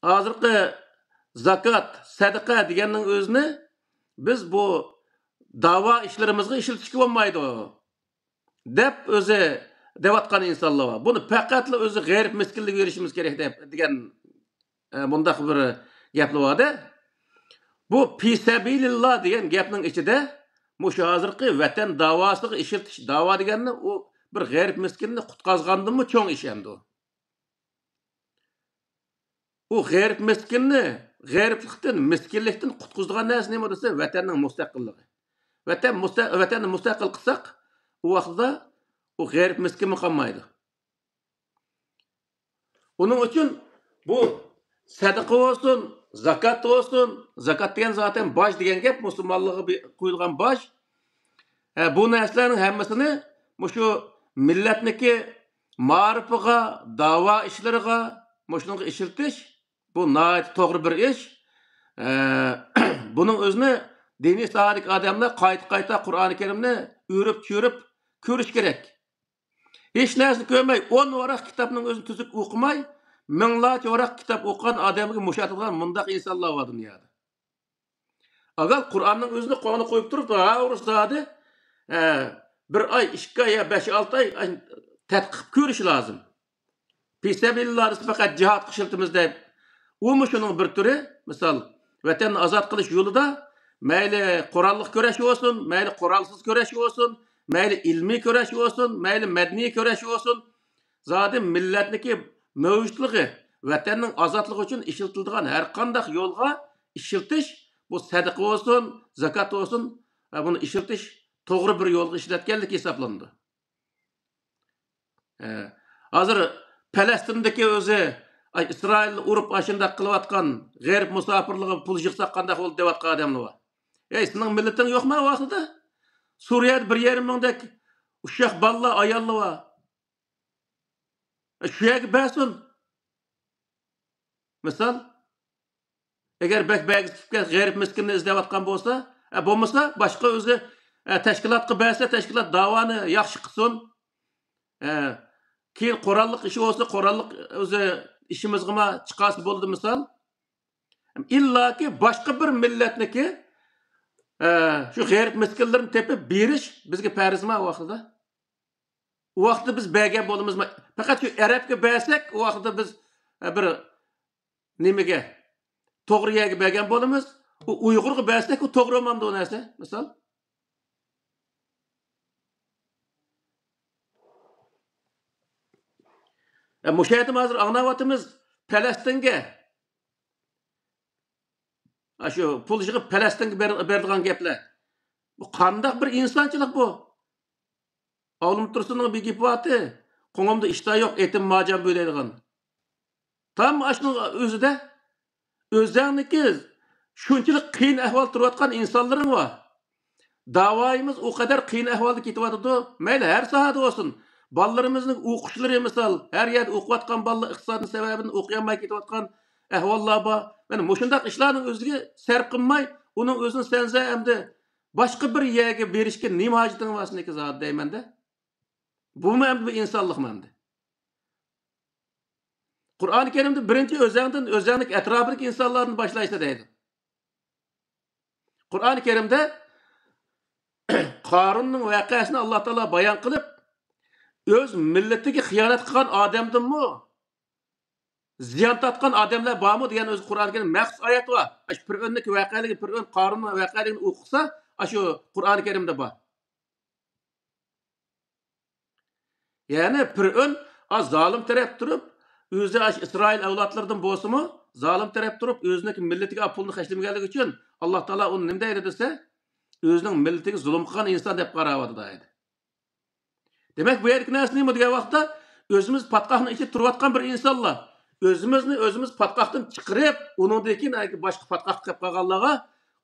hozirgi zakat, sadaqa deganning o'zini biz bu da'vo ishlarimizga ishlatishga bo'lmaydi. deb o'zi deyotgan insonlar bor. Buni faqatla o'zi g'ayrat miskinlik berishimiz kerak deb degan bundaq bir gaplar borda. Bu fi sabilillah degan gapning ichida mushu hozirgi vatan davosiga ishiltish davo deganni u bir g'ayrat miskinni qutqazgandimi cho'ng ish endi u. U g'ayrat miskinni g'ayratlikdan, miskinlikdan qutqizgan narsa nima desa vatanning mustaqilligi. Vatanni mustaqil qilsak, u vaqtda u g'ayrat miskin qolmaydi. Onun uchun bu sadaqa olsun, zakat olsun, zakat degan zaten boj degan gap, musulmonlarga qo'yilgan boj. Bu narsalarning hammasini mushu millatniki ma'rifiga, da'vo ishlariga, mushunga ishiltish bu nihoyat to'g'ri bir ish. Buning o'zini diniy sohadagi odamlar qayta Qur'oni Karimni o'rib-ko'rib ko'rish kerak. Hech narsa ko'rmay 10 varaq kitobning o'zini tuzib o'qimay, minglarcha varaq kitob o'qigan odamga mushatilgan mundaq insonlar bor dunyoda. Agar Qur'onning o'zini qo'yni qo'yib turib, urusdadi, bir oy, 2 oy, 5-6 oy tadqiq ko'rish lozim. Fisabilillah faqat jihad qilishimiz deb. U mushuning bir turi, misol, vatanni ozod qilish yo'lida mayli qurolliq kurash bo'lsin, mayli qurolsiz kurash bo'lsin, mayli ilmiy kurash bo'lsin, mayli madaniy kurash bo'lsin, zodi millatniki mavjudligi, vatanning ozodligi uchun ishiltiladigan har qanday yo'lga ishiltish, bu sadaqa bo'lsin, zakat bo'lsin, buni ishiltish to'g'ri bir yo'lga ishlatganlik hisoblanadi. Hozir Falastindagi o'zi İsrail urib ashunda qilayotgan g'ayrat musofirligi pul yig'saqanda bo'ldi deyotgan odamlar bor. Sening millating yo'qmi o vaqtida? Suriyada 1,5 mingdek uşaq balla ayollar bor. Shu yerga bersin. Misol, agar g'ayrat miskinni izlayotgan bo'lsa, bo'lmasa boshqa o'zi tashkilotga bersa, tashkilot davoni yaxshi qilsin. Keyin qurolliq ishi bo'lsa, qurolliq o'zi ishimizga chiqasi bo'ldi misol. İllaki boshqa bir millatniki shu g'ayrat miskinlarni tepib berish bizga farzmi o vaqtida? O vaqtda biz bergan bo'lamizmi? Faqat shu arabga bersak, o vaqtda biz bir nimaga to'g'ri yerga bergan bo'lamiz. U Uyg'urga bersak, u to'g'ri bo'lmadi o narsa, misol. Müşahidim hazır anlavatımız Palestin'e şu pul yığıp Palestin'e berdiğen gepler. Bu qandaq bir insançılık bu. Oğlum Tursun'un bir gepi batı. Qo'ngimda ishta yo'q, etim macan bo'ladigan. Tam ashning o'zida o'zingniki shunchalik qiyin ahvol turayotgan insonlaring bor. Davoyimiz o kadar qiyin ahvolda ketyapti. Mayli har sohada bo'lsin. Ballarımızın o'qishlari misol, har yerda o'qiyotgan balla iqtisodning sababini o'qiyolmay ketayotgan ahvollar bor. Mana mushundaq ishlarning o'ziga sarf qilmay, uning o'zini senza hamda boshqa bir yerga berishga nima hojating borsiniki zot deymanda. Bu ham bir insonlikmi endi? Qur'oni Karimda birinchi o'zingning atrofidagi insonlarni boshlaysa deydi. Qur'oni Karimda Qarunning voqeasini Alloh taolo bayon qilib, öz milletiga xiyonat qilgan odamdimi? Ziyon tortgan odamlar bormi degan o'zi Qur'onga kelgan maxsus oyat bor. Shu Fir'avnning voqealigi, Fir'avn Qarunning voqealigini o'qisa, shu Qur'oni Karimda bor. Ya'ni Fir'avn zolim taraf turib, o'zi İsrail avlodlaridan bo'lsa-mu, zolim taraf turib, o'zining milletiga pulni xashlamaganligi uchun Alloh taolo uni nima deydi desa, o'zining milletiga zulm qilgan inson deb qarayapti deydi. Demek bu yerlik narsa nima degan vaqtda o'zimiz patqoqning ichida turayotgan bir insonlar o'zimiz patqoqdan chiqarib, undan keyin boshqa patqoq qilib qolganlarga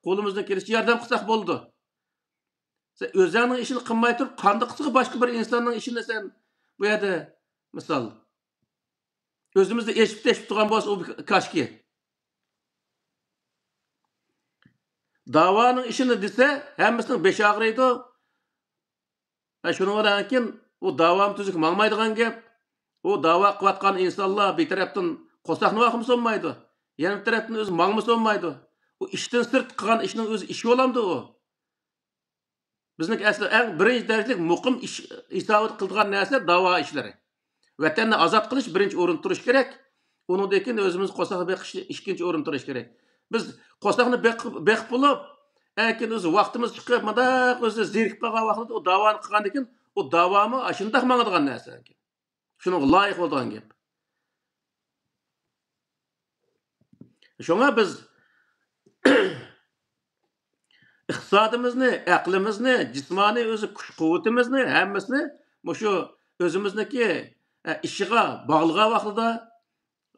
qo'limizdan kelishicha yordam qilsak bo'ldi. Sen o'zingning ishini qilmay turib, qanday qilsa boshqa bir insonning ishini sen bu yerda misol o'zimizda eshib turgan bo'lsa u kashki. Davoning ishini desa, hammasining besh og'riydi. Şundan keyin o davam tuzuk mangmaydigan gap. O dava qilayotgan insonlar bir tarafdan qo'saqni vaqim sonmaydi. Yana bir tarafdan o'zi mangmi sonmaydi. O ishdan sirt qilgan ishning o'zi ish bo'lamdi o. Bizning asli eng birinchi darajalik muqim ish hisobot qilgan narsa davo ishlari. Vatanni ozod qilish birinchi o'rinda turish kerak. Undan keyin o'zimiz qo'saq beqish ikkinchi o'rinda turish kerak. Biz qo'saqni beqib bo'lib, keyin o'zi vaqtimiz chiqib, mandaq o'zi zerikib qolgan vaqtda o davoni qilgandan keyin o davomi shundoq mangadigan narsa ekan. Shunga loyiq bo'lgan gap. Şuna biz iqtisodimizni, aqlimizni, jismoniy o'zi kuch-quvvatimizni hammasini shu o'zimizniki ishiga bog'ligan vaqtida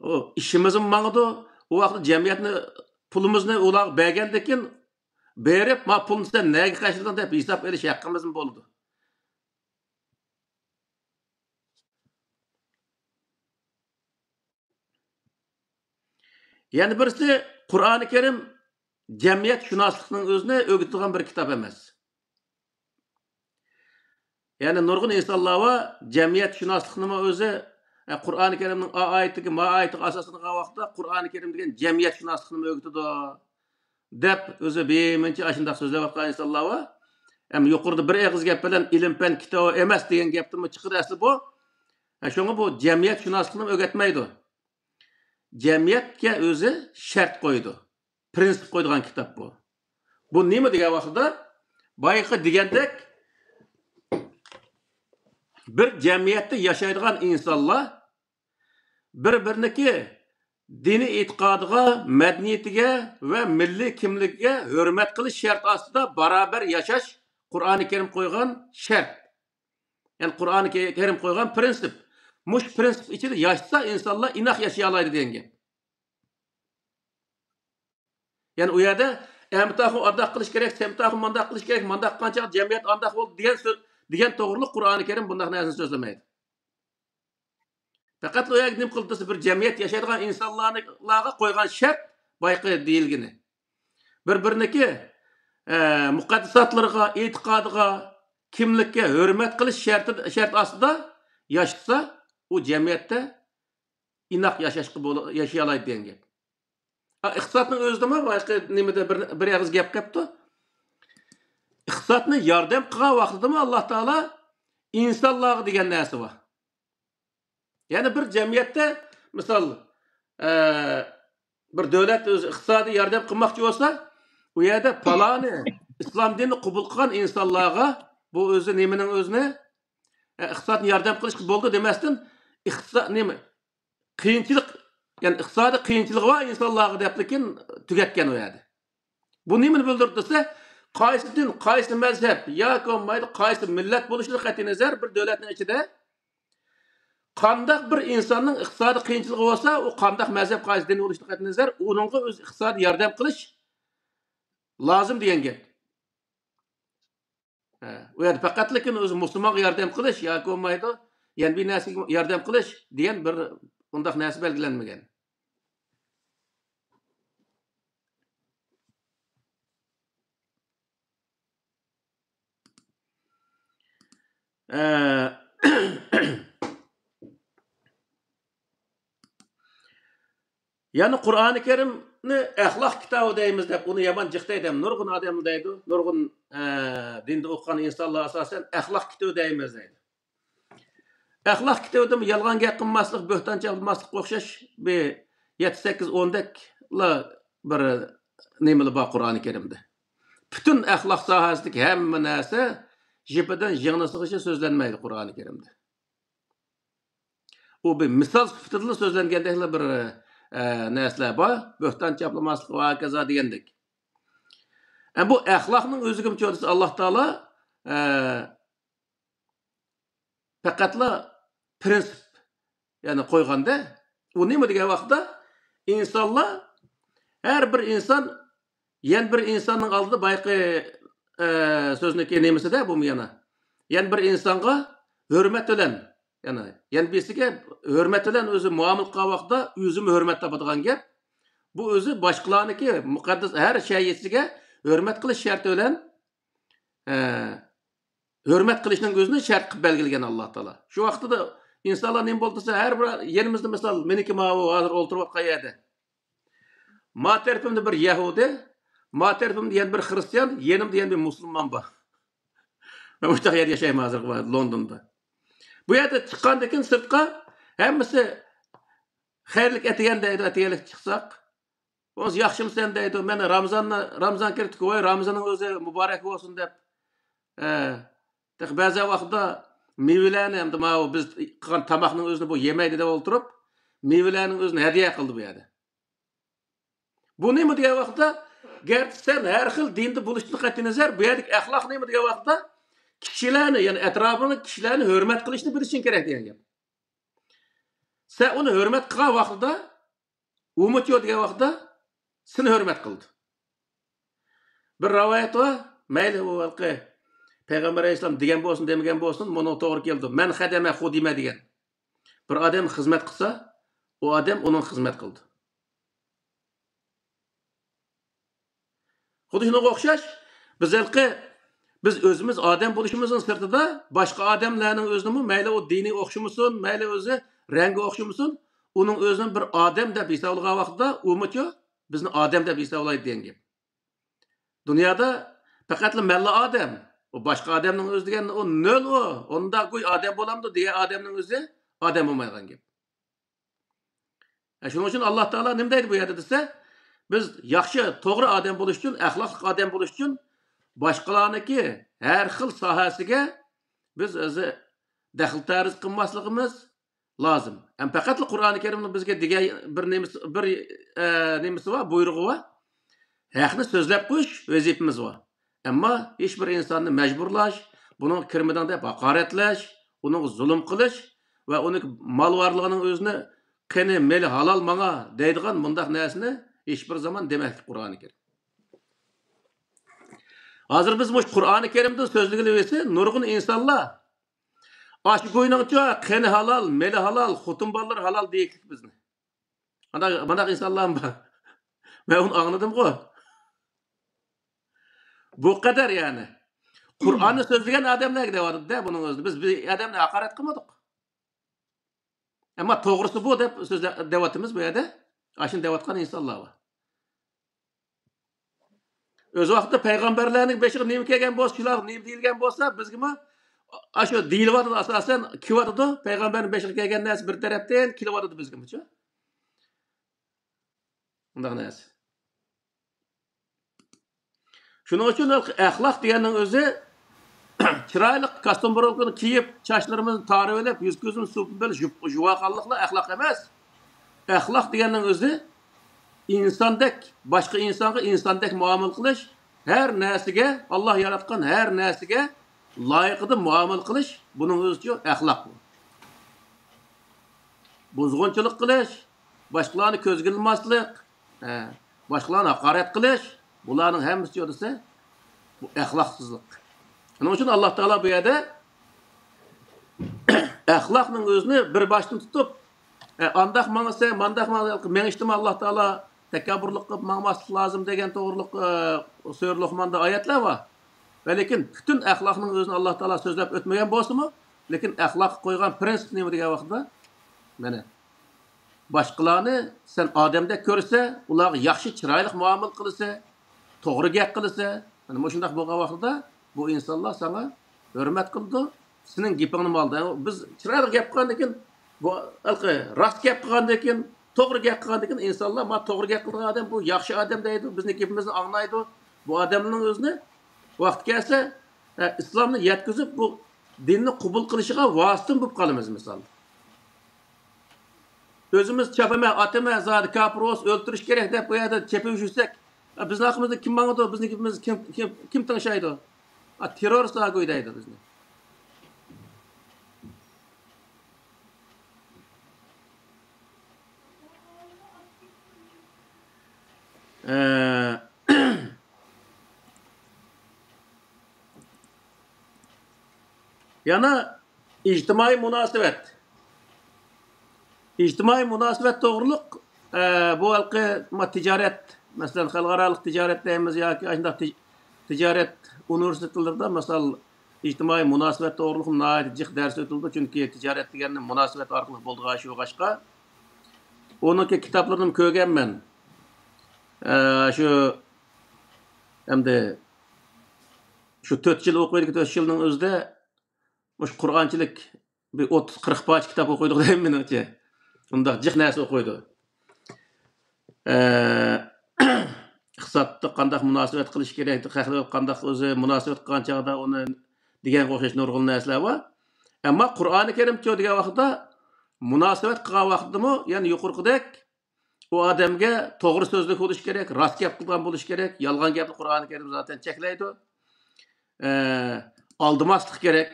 o ishimiz mangdi, u vaqtda jamiyatni pulimizni ular bergandan keyin berib, "Ma pulni sen nega qashlading?" deb hisob berish haqqimiz bo'ldi. Yani birisi Qur'oni Karim cemiyetshunoslikning o'zini o'rgatadigan bir kitob emas. Yani nurg'un insonlar va cemiyetshunoslikning o'zi Qur'oni Karimning oyatiga, oyatiga asoslangan vaqtda Qur'oni Karim degan cemiyetshunoslikni o'rgatadi deb o'zi bemincha shunday so'zlayotgan insonlar va ham yuqorida bir og'iz gap bilan ilm-fan kitobi emas degan gapni chiqadi asli bu. Shunga bu cemiyetshunoslikni o'rgatmaydi. Cemiyetke o'zi shart qo'ydi. Prinsip qo'ydigan kitob bu. Bu nima degan vaqtda boyaqi degandek bir jamiyatda yashaydigan insonlar bir-biriniki diniy e'tiqodiga, madaniyatiga va milliy kimligiga hurmat qilish shart ostida barobar yashash Qur'oni Karim qo'ygan shart. Yani Qur'oni Karim qo'ygan prinsip. Mush prinsip ichida yashasa insonlar inoq yashay oladi degan gap. Yani u yerda emtahon adaq qilish kerak, semtahon mandaq qilish kerak, mandaq qancha jamiyat andaq bo'ldi degan to'g'riliq Qur'oni Karim bunday narsani so'zlamaydi. Faqat u yerda nim qildisi bir jamiyat yashaydigan insonlarga qo'ygan shart boyqi deyilgini. Bir-biriniki muqaddasatlarga, e'tiqodiga, kimlikka hurmat qilish shart ostida yashasa u jamiyatda inoq yashay oladi degan gap. İqtisodning o'zidami boshqa nimada bir og'iz gap qilibdi. Iqtisodni yordam qilgan vaqtidami Alloh taolo insonlarga degan narsa bor. Ya'ni bir jamiyatda misol bir davlat o'zi iqtisodiy yordam qilmoqchi bo'lsa, u yerda paloni islom dinini qabul qilgan insonlarga bu o'zi nimaning o'zini iqtisodni yordam qilish bo'ldi demasdan iqtisod nima qiyinchilik yani iqtisodiy qiyinchiligi va insonlarga deblekin tugatgan o yerda. Bu nimani bildirdi desa, qaysi din, qaysi mazhab yoki bo'lmaydi qaysi millat bo'lishiga qat'iy nazar bir davlatning ichida qandaq bir insonning iqtisodiy qiyinchiligi bo'lsa, u qandaq mazhab, qaysi din bo'lishiga qat'iy nazar uningga o'z iqtisodiy yordam qilish lozim degan gap. U yerda faqat lekin o'zi musulmonga yordam qilish yoki bo'lmaydi, yani bir narsaga yordam qilish degan bir undaq narsa belgilanmagan. Yani Qur'oni Karimni axloq kitobi deymiz deb uni yomon jiqtaydi. Nurg'un odam deydi, nurg'un dinda o'qigan insonlar asosan axloq kitobi deymiz deydi. Axloq kitobida yolg'on gap qilmaslik, bo'hton chaqilmaslik o'xshash bir 7-8-10 dakla bir nimalar bor Qur'oni Karimda. Bütün axloq sohasidagi hamma narsa jipidan jig'nasigacha so'zlanmaydi Qur'oni Karimda. U bir misol sifatida so'zlangandek bir narsalar bor, bo'hton chaplamaslik va kaza degandek. Bu axloqning o'ziga cho'risi Alloh taolo faqatla prinsip yani qo'yganda, u nima degan vaqtda insonlar har bir inson yan bir insonning oldida bayqi so'zni kelimesida bu yana. Yan bir insonga hurmat bilan yani birisiga hurmat bilan o'zi muomala qilgan vaqtda o'zim hurmat topadigan gap. Bu o'zi boshqalarniki muqaddas har shayisiga hurmat qilish sharti bilan hurmat qilishning o'zini shart qilib belgilagan Alloh taolo. Shu vaqtda insonlar nima bo'ldisa har bir yerimizda misol meniki hozir o'ltirib yerda. Ma tarafimda bir Yahudi, ma tarafimda yana bir Xristian, yenimda yana bir musulmon bor. Ben bu yerda yaşayman hazır Londonda. Bu yerda çıkkandan keyin sirtqa hammasi xayrlik etigen deydi, etigelik chiqsaq. O'zi yaxshimisan deydi. Mana Ramazon kirdik, voy Ramazonning o'zi muborak bo'lsin deb. Ba'zi vaqtda mevalarni hamda biz qilgan tamoqning o'zini bu yemaydi deb o'ltirib, mevalarning o'zini hadiya qildi bu yerda. Bu nima degan vaqtda garchi sen har xil dinda bo'lishdan qat'iy nazar, bu yerdagi axloq nima degan vaqtda kishilarni, ya'ni atrofini kishilarni hurmat qilishni bilishing kerak degan gap. Sen uni hurmat qilgan vaqtda, umid yo'q degan vaqtda seni hurmat qildi. Bir rivoyat bor, mayli u halqi Payg'ambar alayhisalom degan bo'lsin, demagan bo'lsin, buni to'g'ri keldi. Men xadama xudima degan. Bir odam xizmat qilsa, u odam uning xizmat qildi. Xuddi shunga o'xshash, biz o'zimiz odam bo'lishimizning sirtida boshqa odamlarning o'zini mayli u diniy o'xshamasin, mayli o'zi rangi o'xshamasin, uning o'zini bir odam deb hisoblagan vaqtda umid yo'q, bizni odam deb hisoblaydi degan gap. Dunyoda faqat malla odam, o boshqa odamning o'zi degan o nol o. Onda qo'y odam bo'lamdi degan odamning o'zi odam bo'lmaydigan gap. Shuning uchun Alloh taolo nima deydi bu yerda desa, biz yaxshi, to'g'ri odam bo'lish uchun, axloqli odam bo'lish uchun boshqalarniki har xil sohasiga biz o'zi daxl tarz qilmasligimiz lozim. Ham faqat Qur'oni Karimning bizga degan bir nimasi bor, buyrug'i bor. Haqni so'zlab qo'yish vazifamiz bor. Ammo hech bir insonni majburlash, buni kirmadan deb haqoratlash, uni zulm qilish va uni mol-varlig'ining o'zini qani meli halol menga deydigan bundaq narsani hech bir zaman demakdir Qur'oni Karim. Hozir biz bu Qur'oni Karimdan so'zligini esa nurg'un insonlar ash go'yningcha qani halol, meli halol, xotin bolalar halol deyiklik bizni. Mana insonlar bor. Men uni anladim-ku. Bu kadar yani. Kur'an'ı sözleyen adamlar devadı bunun özünde. Biz bir adamla hakaret kılmadık. Ama doğrusu bu devatımız bu yerde. Aşın devatkan insanlar var. Öz vaxtda peygamberlerinin beşiği neymi kelgen bolsa, şular neymi deyilgen bolsa, bizgi mi? Aşı deyilvadı asasen kivadı peygamberin beşiği kelgen nesi bir taraftan kivadı bizgi mi? Bundan nesi? Şunun için ahlak diyenin özü çıraylık kostüm burulukunu kiyip, çaşlarımızı tarif edip, yüz gözümüzü sokup böyle juvakallıkla ahlak emez. Ahlak diyenin özü insandek, başka insandek muamele kılış, her nesige, Allah yaratkan her nesige layıkıda muamele kılış, bunun özü ahlak bu. Bozgunçuluk kılış, başkalarını közgülmezlik, başkalarını hakaret kılış, bunların hemisi diyorsa bu ahlaksızlık. Onun için Allah Teala bu yerde ahlakın özünü bir baştan tutup andak manası, mandak manası, men içtim Allah Teala tekabburluk kılıp mağmaslık lazım degen doğruluk Sure Luqman'da ayetler var. Ve lekin bütün ahlakın özünü Allah Teala sözlep ötmegen bolsa mı? Lekin ahlak koygan prensip neymi degen vaqtda? Mene başkalarını sen adamda görse, ular yaxshi chiroyli muomala qilsa, to'g'ri gap qilsa, mana bu shunday bo'lgan vaqtda bu insonlar sana hurmat qildi, sening gapingni oldi. Biz chiroyli gap qilgandan keyin bu rost gap qilgandan keyin, to'g'ri gap qilgandan keyin insonlar ma to'g'ri gap qilgan odam bu yaxshi odam deydi, bizning gapimizni anglaydi. Bu odamning o'zini vaqt kelsa islomni yetkazib bu dinni qabul qilishiga vosita bo'lib qolamiz misol. Özümüz çapama, atama, zadi kapros öldürüş gerek de bu yerde çepe üşürsek, bizim hakkımızda kim bağlıdı, bizim gibimiz kim tanışaydı? Terör sağa koydaydı bizim. Yana ictimai münasebet. İctimai münasebet doğruluk bu halkı ticaret, mesela halkaralık ticaret deyimiz ya ki ancak ticaret üniversitelerde mesela ictimai münasebet doğruluk nayet cih ders ötüldü çünkü ticaret degenin münasebet arkalık bolduğu şu başka. Onunki kitaplarını kögen ben. Şu hem de Şu 4 yıl okuyduğuk 4 yılın özde muş Kur'ançılık bir 30-40 baş kitap okuyduğuk değil mi menimce? Bunda cık nersi okuydu. İqtisatda qandaq münasibət qilish kerak, qandaq o'zi münasibət qanchaqda uni degan o'xshash nurg'un narsalar bor. Ammo Qur'oni Karim degan vaqtda münasibət qilgan vaqtdimi, ya'ni yuqorqidek o odamga to'g'ri so'zlik bo'lish kerak, rost gap qilgan bo'lish kerak. Yolg'on gapni Qur'oni Karim zaten cheklaydi. Aldamaslik kerak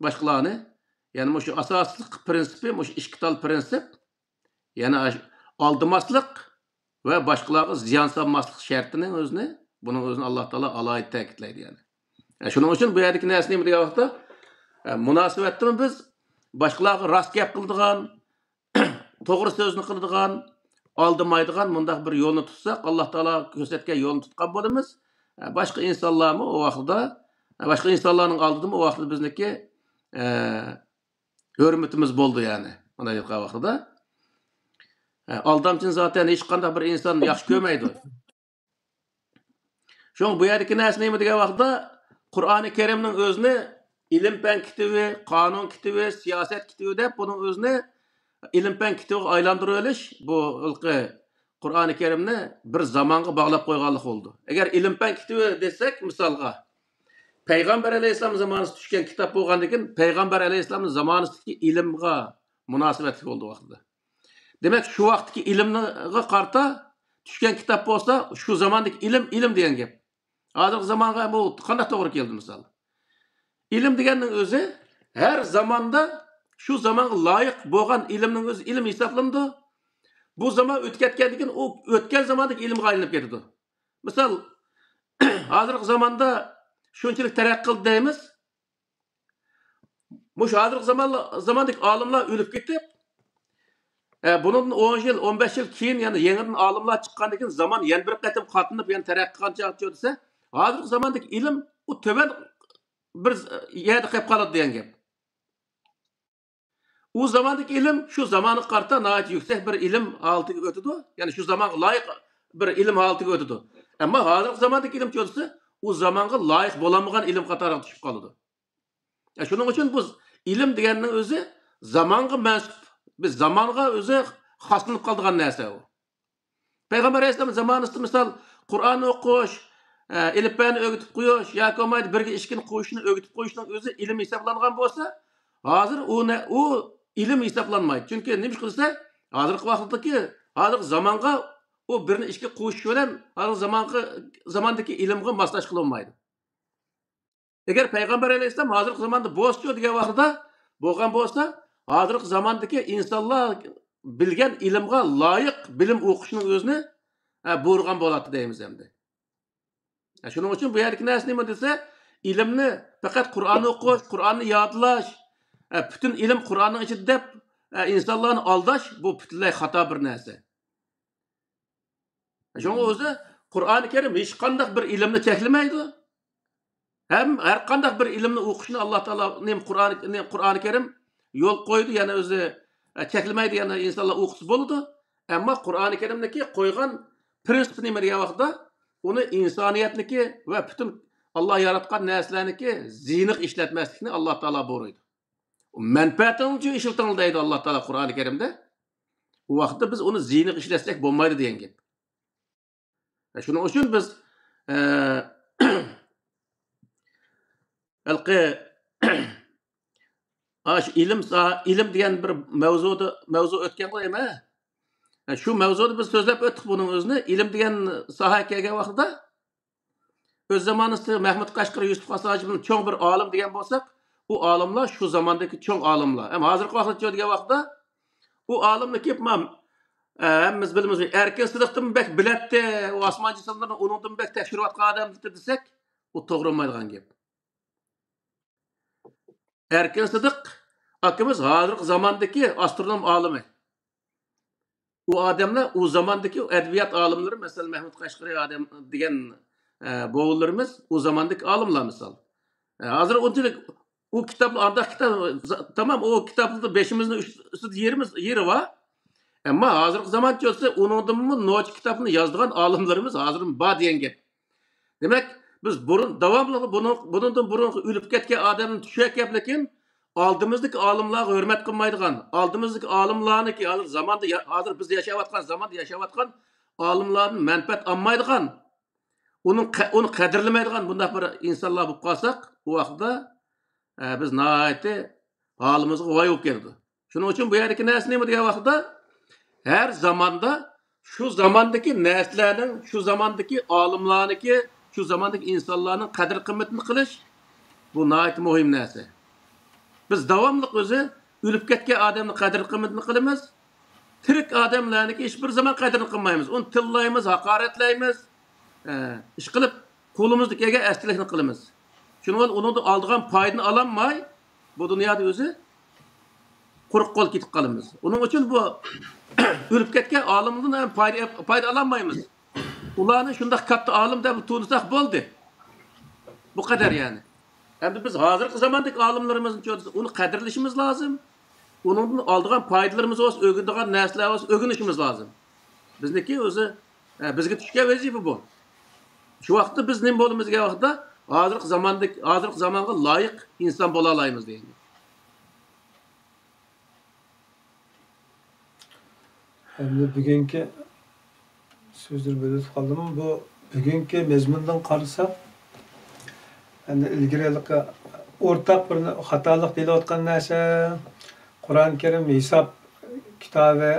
boshqalarni. Ya'ni shu asoslik prinsipi, shu ikki tal prinsip. Ya'ni aldamaslik ve başkalarına ziyan salmaslık şartının özünü, bunun özünü Allah Teala alayet ta'kidlaydi yani. Şunun için bu yerdeki nesneyi degan vaqtda münasibetde biz başkalarına rast gap qiladigan, to'g'ri so'zni qiladigan, aldamaydigan mundaq bir yo'lni tutsak, Allah Teala ko'rsatgan yo'lni tutgan bo'lamiz. Başka insonlarmi o vaqtda, başka insonlarning oldida o vaqtda bizniki hurmatimiz bo'ldi yani. Bunday degan vaqtda aldamçın zaten hiç qandaq bir insan yaxşı görmeydi. Şoň bu yerdeki näse näme degan wagtda Qur'oni Kerimning özüni ilim-fan kitabi, qanun kitabi, siyaset kitabi dep bunun özüni ilim-fan kitabiga aylandırıp eliş bu ılqı Qur'oni Kerimni bir zamanга bağlap qo'yganlik oldu. Eğer ilim-fan kitabi desek misalga Peygamber Aleyhisselam zamanında düşken kitap bolgandan Peygamber Aleyhisselam'ın zamanındaki ilimga münasibetli oldu wagtda. Demek şu vaxtki ilimge qarta düşken kitap bolsa şu zamandaki ilim degan gap. Hazırki zamanga bu qanday to'g'ri keldi misal. İlim deganning o'zi her zamanda şu zamanga loyiq bo'lgan ilimning o'zi ilim hisoblanadi. Bu zaman o'tkatgandan o o'tgan zamandagi ilmga aylanib ketadi. Misal hazırki zamanda shunchalik taraqqi qildi deymiz. Mush hazırki zamandagi olimlar o'lib ketib bunun 10 yıl, 15 yıl keyin yani yeniden alimler çıkkandan keyin zaman yana bir qatim qatınıp yani terakki qancha dese, hazırki zamandaki ilim o töven bir yerde qolib qoladi degan gap. O zamandaki ilim şu zamanı qarta nəhayət yüksek bir ilim altıga o'tadi. Yani şu zamanga loyiq bir ilim altıga o'tadi. Ama hazırki zamandaki ilim dese, o zamanga loyiq bo'lamagan ilim qatoriga tushib qoladi. Shuning uchun bu ilim deganning o'zi zamanga mansub. Biz zamanga o'zi xoslanib qoldigan narsa u. Peygamber Aleyhisselam zamanında misal Qur'onni o'qish, ilm-fanni o'rgatib qo'yish yoki bo'lmaydi birga ishkini qo'yishni o'rgatib qo'yishning o'zi ilm hisoblangan bo'lsa, hozir u ilm hisoblanmaydi. Chunki nima qilsa, hozirgi vaqtdagi, hozirgi zamonga u birini ishga qo'yish bilan hozirgi zamondagi ilmga moslashib olmaydi. Agar Peygamber Aleyhisselam hozirgi zamonda bo'lsa degan vaqtda bo'lgan bo'lsa, hazırki zamandaki insanlar bilgen ilimga layık bilim o'qishning o'zini buyurgan bo'ladi deymiz endi. Shuning uchun bu yerdagi narsa nima desa, ilimni faqat Qur'onni o'qish, Qur'onni yodlash, bütün ilim Qur'onning ichida deb insonlarni aldash bu butunlay xato bir narsa. Shuning o'zi Qur'oni Karim hech qanday bir ilmni cheklamaydi. Hem her qanday bir ilmni o'qishni Alloh taolo Qur'oni Karim yol koydu yani özü çekilmeydi yani insanlar okusu boludu. Ama Kur'an-ı Kerim'deki koygan prensip neyme diye vakti onu insaniyetniki ve bütün Allah yaratkan nesleniki zinik işletmesini Allah Teala boruydu. Menfaatın için işletildi Allah Teala Kur'an-ı Kerim'de. O vakti biz onu zinik işletsek bulmaydı diyen gibi. Şunun için biz ilim degan bir mavzu o'tgan qo'yma. Shu mavzuda biz so'zlab o'tdik buning o'zini. Ilim degan sohaga kelgan vaqtda o'z zamonida Mahmud Qashqari, Yusuf Qasojibning cho'ng bir olim degan bo'lsak, u olimlar shu zamondagi cho'ng olimlar. Ham hozirgi vaqtda degan vaqtda u olimni kelib hammamiz bilamiz. Erkin Sidiqdan bek bilatdi, u osmon jismlarini uningdan bek tekshirayotgan odam desak, u to'g'ri bo'lmaydigan gap. Erkin Sidiq akımız hazırki zamandaki astronom alimi. O adamlar o zamandaki edebiyat alimleri mesela Mahmud Qashqari adam degan boğullarımız o zamandaki alimler misal. Hazır o kitaplı anda kitap tamam o kitaplı beşimizin üstü yeri var. Ama hazırki zaman olsa onun noç kitabını yazdığan alimlerimiz hazır ba diyen gap. Demek Biz davamlı bunundan burun ölüp ketken adamın düşük gap lekin aldığımızdaki alimlarga hürmet kılmaydigan, aldığımızdaki alimlarni ki hazır biz yaşayatkan zamanda yaşayatkan alimlardan menfaat almaydigan, onu kadirlemaydigan bundaq bir insanlar bo'lib qolsak, u vaqtda biz nihoyatda halimizga voy bo'lib keldi. Shuning uchun bu yerdagi narsa nima degan vaqtda her zamanda şu zamandaki narsalarning, şu zamandaki alimlarniki, şu zamandaki insanların qadr qimmatini qilish bu nihoyat muhim narsa. Biz davamlı o'zi o'lib ketgan odamning qadr qimmatini qilamiz. Tirik odamlarniki hech bir zaman qadrini qilmaymiz. Uni tillaymiz, haqoratlaymiz. İş qilib qo'limizga kelgan astilikni qilamiz. Shuning uchun uning oldigan foydani ololmay bu dunyoda o'zi quruq qo'l ketib qolamiz. Uning uchun bu o'lib ketgan olimdan ham foyda ololmaymiz. Ularni shunday katta olim deb tunisaq bo'ldi. Bu kadar yani. Endi biz hozirgi zamandagi olimlarimizni uni qadrlashimiz lozim. Uning oldigan foydalarimiz olsa, o'rganadigan narsalar olsa, o'rganishimiz lozim. Bizniki o'zi bizga tushgan vazifa bu. Şu vaqtda biz nima bo'lamiz degan vaqtda hozirgi zamonga loyiq inson bo'la olamiz deydi. Endi bugungi so'zlar bo'lib qoldim. Bu bugungi mazmundan qarasak, endi ilgarilikqa o'rtaq bir xatolik deyotgan narsa Qur'on Karim hisob kitobi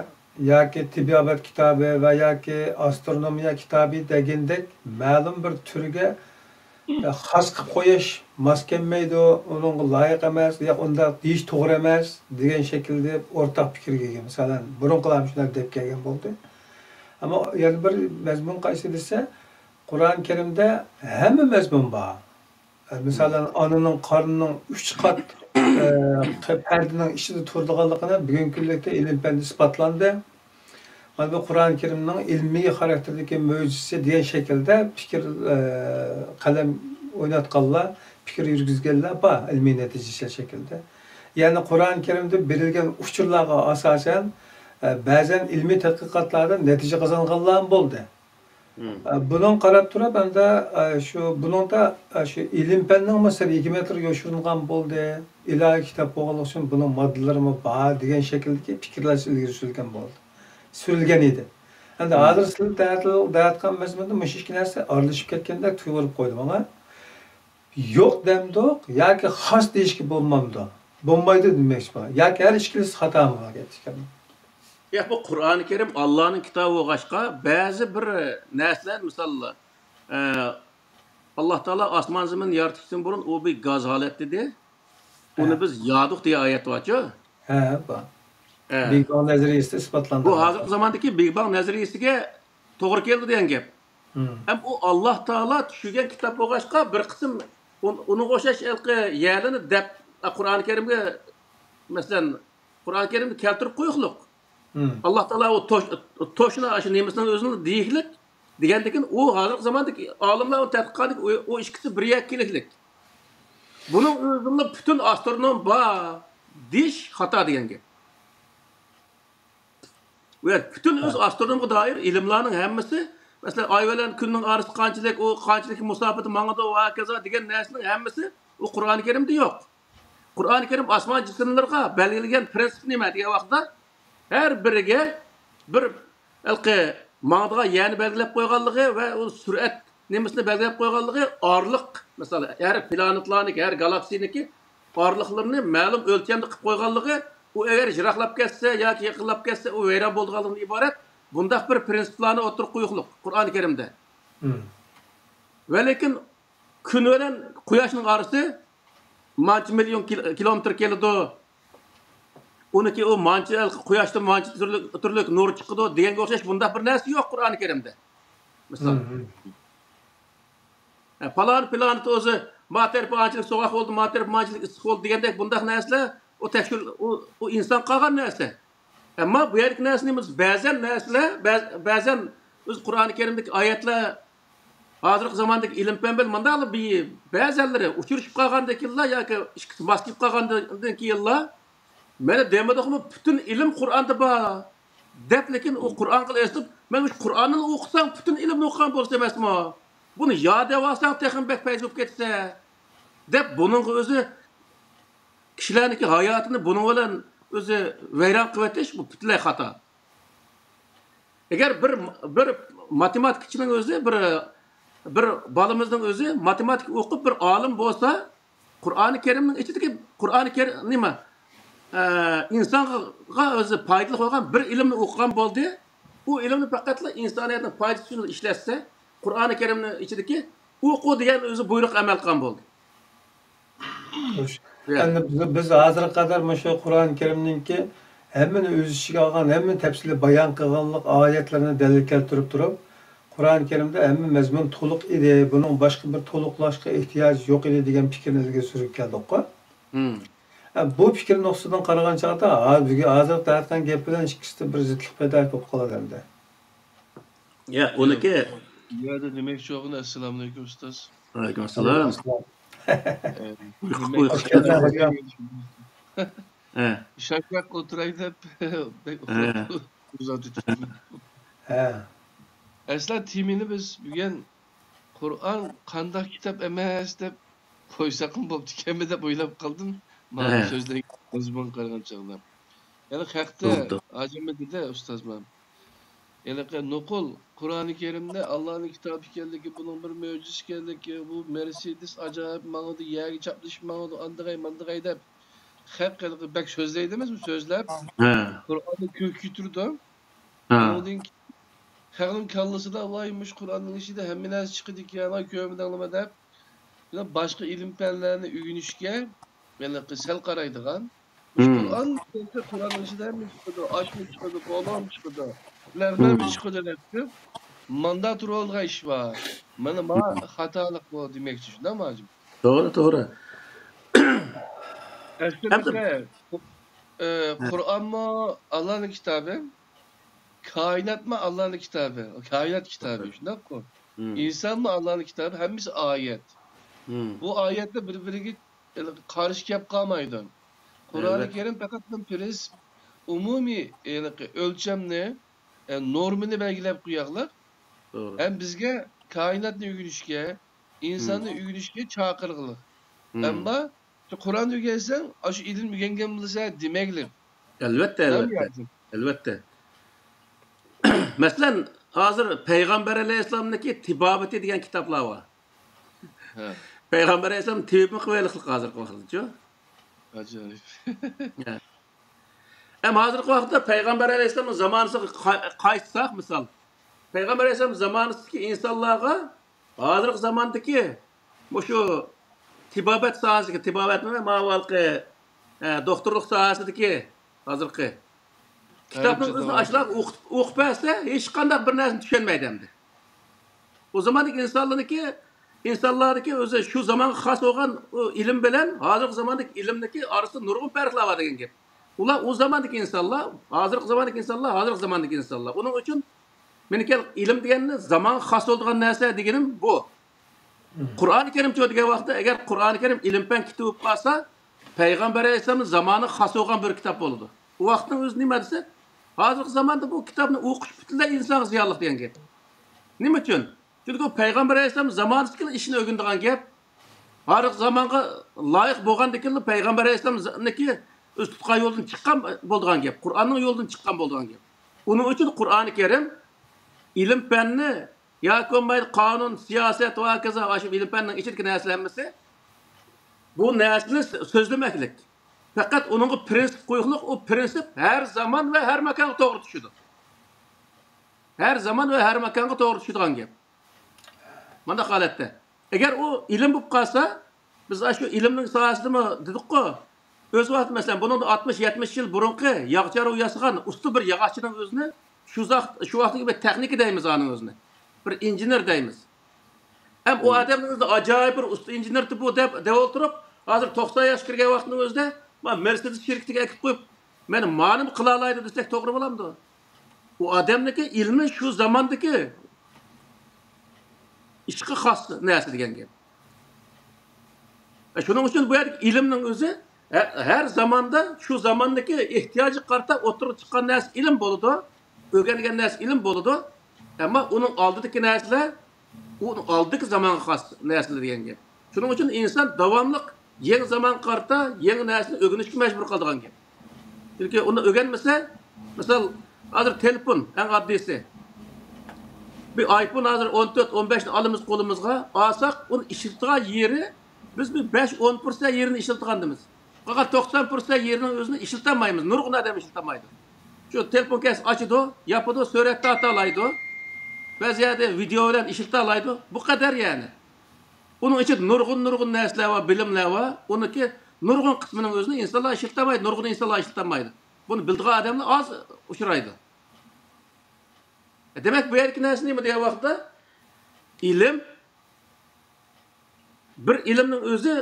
yoki tibbiyot kitobi va yoki astronomiya kitobi degandek ma'lum bir turga xos qilib qo'yish mos kelmaydi, unga loyiq emas, yo unda deyish to'g'ri emas degan shaklda o'rtaq fikrga ega. Masalan, burunqilar shunday deb kelgan bo'ldi. Ammo yana bir mazmun qaysi desa, Qur'on Karimda hamma mazmun bor. Masalan, onaning qornining 3 qat perdening ichida turadiganligini bugungi kunlikda ilm fan isbotlandi. Mana bu Qur'on Karimning ilmiy xarakterdagi mo'jizasi degan shaklda fikr qalam o'ynatganlar, fikr yurgizganlar bor ilmiy natija shaklda. Ya'ni Qur'on Karimda berilgan uchurlarga asosan ba'zan ilmiy tadqiqotlarda natija qozonganlar bo'ldi. Bunun qarab turib, endi buningda shu ilm fanning masal 2 metr yoshirilgan bo'ldi. İlahi kitap bo'lganligi uchun buning moddalarimi bor degan shakldagi fikrlar ilgari surilgan bo'ldi. Sürilgan edi. Endi hozir sizlar dayatgan mazmunda mushishki narsa aralashib ketganda tuyulib qo'ydim ama yo'q demdiq yoki xos deyishga bo'lmamdi. Bo'lmaydi demoqchi bor. Yoki har ikkisi xatomi bor ketishgan. Ya bu Qur'on-i Karim Allohning kitobi bo'lg'achqa ba'zi bir narsalar misollar Alloh taolo osmon zamin yaratishdan burun u bir gaz holatida uni biz yoduq degan oyat bor-ku. Ha, bor. Big Bang nazariyasi isbotlandi. Bu hozirgi zamondagi Big Bang nazariyasiga to'g'ri keldi degan gap. Ham u Alloh taolo tushirgan kitob bo'lg'achqa bir qism uni o'xshash yerlarni deb Qur'on-i Karimga masalan Qur'on-i Karimni keltirib qo'yiqliq. Allah taolo o toshni shu nemisning o'zini deyiklik degandan u hozirgi zamondagi olimlar tadqiqot o ikkisi bir yakkilik. Buning o'zini butun astronom bor deyish xato degan gap. Ve bütün öz astronomga dair ilimlarning hammasi, mesela ay bilan kunning orasi qanchalik, o qanchalik musofati mangada va kaza degan narsaning hammasi o Qur'on-i Karimda yo'q. Qur'on-i Karim osmon jismlarga belgilangan prinsip nima degan vaqtda her biriga bir mangdiga yani belgilab qo'yganligi va o surat nemisini belgilab qo'yganligi orliq, mesela her planetlarniki, her galaksiniki orliqlarini ma'lum o'lchamda qilib qo'yganligi u eğer jiroqlab ketsa yoki yaqinlab ketsa u vayron bo'lganligidan iborat bundaq bir prinsiplarni o'tirib qo'yiqliq Qur'on-i Karimda. Va lekin kun bilan quyoshning orasi mancha million kilometr keladi. Uniki o mancha quyoshdan mancha turli nur chiqadi deganga o'xshash bundaq bir narsa yo'q Qur'on-i Karimda. Misol. Planet o'zi mater panchilik so'g'aq bo'ldi, mater panchilik issiq bo'ldi degandek bundaq narsalar o tekshir o insan qolgan narsa. Ammo bu yerlik narsalarimiz ba'zan o'z Qur'on-i Karimdagi oyatlar hozirgi zamondagi ilm fan bilan mandaqli ba'zanlari uchirishib qolgandeklar yoki ikkisi bas kelib qolgandan keyinlar mana demadimi butun ilm Qur'onda bor deb lekin u Qur'on qilib esib men shu Qur'onni o'qisam butun ilmni o'qigan bo'lsa emasmi Bunu ya devasan texin bek payz bo'lib ketsa deb buning o'zi kishilarniki hayotini buning bilan o'zi vayron qilib o'tish bu butunlay xato. Agar bir matematikchining o'zi bir bolamizning o'zi matematik o'qib bir olim bo'lsa, Qur'oni Karimning ichidagi Qur'oni Karim nima? İnsonga o'zi foydali bo'lgan bir ilmni o'qigan bo'ldi. Bu ilmni faqatla insoniyatning foydasi uchun ishlatsa, Qur'oni Karimning ichidagi o'qu degan o'zi buyruq amal qilgan bo'ldi. Endi biz hozirga qadar shu Qur'oni Karimninki hammani o'z ichiga olgan, hamma tafsili bayon qilganlik oyatlarni dalil keltirib turib, Qur'oni Karimda hamma mazmun to'liq edi, buning boshqa bir to'liqlashga ehtiyoj yo'q edi degan fikrni ilgari surib keldik-ku. Bu fikr nuqsidan qaragan chog'da hozir tartgan gap bilan ikkisida bir zidlik paydo bo'lib qoladi endi. Ya, uniki Ya da demek çoğun Esselamu Aleyküm Ustaz. Aleyküm selam. Şakrak oturaydı hep uzatıp. Esla timini biz bugün Kur'an kandak kitap emes dep koysakın bop dikemi de boylap kaldım. Mağdur sözden özbon kargan çağda. Yani hakta acemi de ustaz ben. Yani nokul Kur'an-ı Kerim'de Allah'ın kitabı geldi ki bunun bir mucize geldi ki bu Mercedes acayip mağdur yeri çaplış mağdur andıray dep. Hakikaten bak sözleydiniz mi sözler? Kur'an'ı kültürde. Onun Kağının kallısı da Allah'ymış Kur'an'ın işi de hem biraz çıkıdı ki yana köyümden anlama dep. Başka ilim penlerine ügünüşke yani kısal karaydıgan. Kur'an'ın işi de hem çıkıdı, aş mı çıkıdı, boğlam çıkıdı. Lerler mi çıkıdı hepsi. Mandat rolga iş var. Bana hatalık bu demek için değil mi hacım? Doğru. Eskiden Kur'an mı Allah'ın kitabı? Kainat mı Allah'ın kitabı? O kainat kitabı. Şundan ko. İnsan mı Allah'ın kitabı? Hemisi ayet. Bu ayette birbirine karışık yap kalmaydın. Kur'an-ı Kerim fakat prens umumi yani ölçemli normunu belgilep koyaklar. Hem bizge kainatla ügülüşke, insanla ügülüşke çakırgılık. Ama Kur'an ügelsen şu ilim ügengen bilse demeklir. Elbette. Mesela hazır Peygamber Aleyhisselam'daki Tibabeti diyen kitaplar var. Peygamber Aleyhisselam tibabeti kıvaylıklık hazır kıvaylıklık. Acayip. Hem hazır kıvaylıkta Peygamber Aleyhisselam'ın zamanısı kayıtsak misal. Peygamber Aleyhisselam zamanıdaki insanlara hazır zamandaki bu şu tibabet sahasındaki tibabet mi mavalki doktorluk sahasındaki hazırki kitapның özünü açılaq o'qib bersa hech qanday bir narsani tushunmaydi endi. O zamandagi insonlarniki o'zi shu zamonga xos bo'lgan ilm bilan hozirgi zamondagi ilmniki orasida nurg'un farqlar bor degan gap. Ular o zamondagi insonlar, hozirgi zamondagi insonlar. Uning uchun meniki ilm deganni zamonga xos bo'lgan narsa deganim bu. Qur'oni Karim degan vaqtda agar Qur'oni Karim ilm-fan kitob bo'lib qolsa, Payg'ambar alayhisolamning zamoni xos bo'lgan bir kitob bo'ladi. O vaqtning o'zi nima desa, hozirgi zamonda bu kitobni o'qish butunlay inson ziyonliq degan gap. Nima uchun? Chunki Payg'ambar alayhisolam zamonidagi ishni o'rganadigan gap. Hozirgi zamonga loyiq bo'lgandan Payg'ambar alayhisolamniki o'z tutgan yo'ldan chiqqan bo'lgan gap. Qur'onning yo'ldan chiqqan bo'lgan gap. Uning uchun Qur'oni Karim ilm-fanni yoki qonun, siyosat va hokazo shu ilm-fanning ichidagi narsalarmisi bu narsani so'zlamaklik. Fakat onun prensip koyukluk, o prensip her zaman ve her makana doğru düşüdür. Her zaman ve her makana doğru düşüdür hangi? Bana halette. Eğer o ilim bu kalsa, biz şu ilimnin sahasında mı dedik ki, öz vakti mesela bunun 60-70 yıl burunki yağçar uyasıgan usta bir yağaççının özünü şu vakti gibi teknik deyimiz anın özünü. Bir injiner deyimiz. Hem o adamın özünde acayip bir usta injiner tipi de oturup, hazır 90 yaş kirgen vaktinin özünde Mercedes şirketiga ekip koyup, meni manim qila olaydi desek to'g'ri bo'lamdi. U odamniki ilmi shu zamondagi ishga xos narsa degan gap. Shuning uchun bu yerda ilmning o'zi har zamonda shu zamondagi ehtiyojga qarata o'tirib chiqqan narsa ilm bo'ladi, o'rgangan narsa ilm bo'ladi. Ammo uning oldidagi narsalar u oldiki zamonga xos narsalar degan gap. Shuning uchun inson davomli yangi zamon qarta yangi narsani o'rganishga majbur qiladigan gap. Chunki uni o'rganmasa, misol hozir telefon eng oddiysi. Bir iPhone hozir 14-15 ni alamiz qo'limizga, olsak uni ishlatgan yeri biz bir 5-10% yerini ishlatgandimiz. Faqat 90% yerining o'zini ishlatmaymiz. Nurg'un odam ishlatmaydi. Shu telefon kes ochidi, yapidi, suratda atalaydi. Ba'zi yerda video bilan ishlatalaydi. Bu qadar yani. Uning ichida nurg'un narsalar va bilimlar va uniki nurg'un qismining o'zini insonlar ishlatamaydi, nurg'un insonlar ishlatamaydi. Buni bildigan odamlar oz uchraydi. Demak, bu yerki narsa nima degan vaqtda ilm bir ilmning o'zi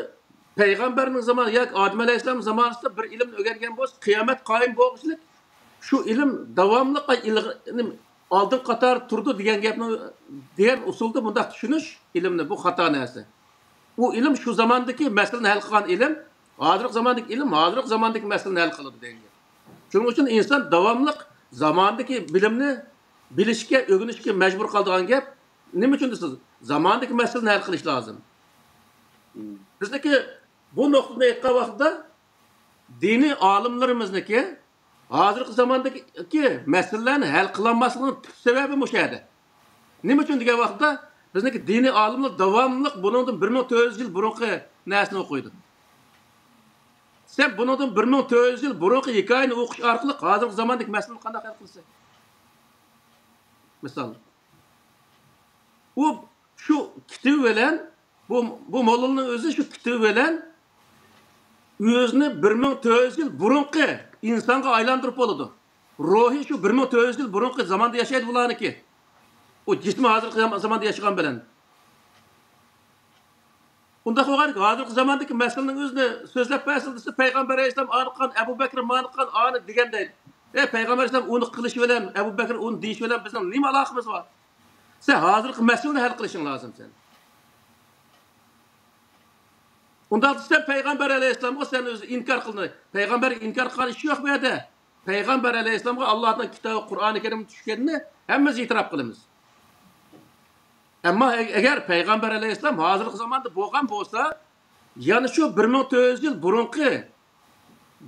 payg'ambarning zamoni yoki Odam alayhissalom zamonida bir ilmni o'rgangan bo'lsa, qiyomat qoyim bo'lishlik shu ilm davomli oldin qator turdi degan gapni degan usulda bunda tushunish ilmni bu xato narsa. U ilm shu zamondagi masalani hal qilgan ilm, hozirgi zamondagi ilm, hozirgi zamondagi masalani hal qiladi degan gap. Shuning uchun inson davomli zamondagi bilimni bilishga, o'rganishga majbur qiladigan gap nima uchun desiz? Zamondagi masalani hal qilish lozim. Bizdeki bu nuqtada aytgan vaqtda diniy olimlarimizniki hozirgi zamondagi masalalarni hal qilolmasligining sababi mushada. Nima uchun degan vaqtda bizniki diniy olimlar davomli buningdan 1400 yil burungi narsani o'qiydi. Sen buningdan 1400 yil burungi hikoyani o'qish orqali hozirgi zamondagi masalani qanday hal qilsa? Misol. U shu kitob bilan bu mollaning o'zi shu kitob bilan o'zini 1400 yil burungi insonga aylantirib bo'ladi. Ruhi shu 1400 yil burungi zamonda yashaydi bularniki. O jismi hozirgi zamonda yashagan bilan. Unda qo'yganki, hozirgi zamondagi masalaning o'zini so'zlab bersa, payg'ambar alayhisalom aniqqan, Abu Bakr maniqqan, ani deganday. Payg'ambar alayhisalom uni qilish bilan, Abu Bakr uni deyish bilan bizning nima aloqamiz bor? Sen hozirgi masalani hal qilishing lozim sen. Unda sen payg'ambar alayhisalomga sen o'zi inkor qilding. Payg'ambar inkor qilgan ish yo'q bu yerda. Payg'ambar alayhisalomga Allohning kitobi Qur'oni Karim tushganini hammamiz e'tirof qilamiz. Ammo agar payg'ambar alayhisalom hozirgi zamonda bo'lgan bo'lsa, yana shu 1400 yil burungi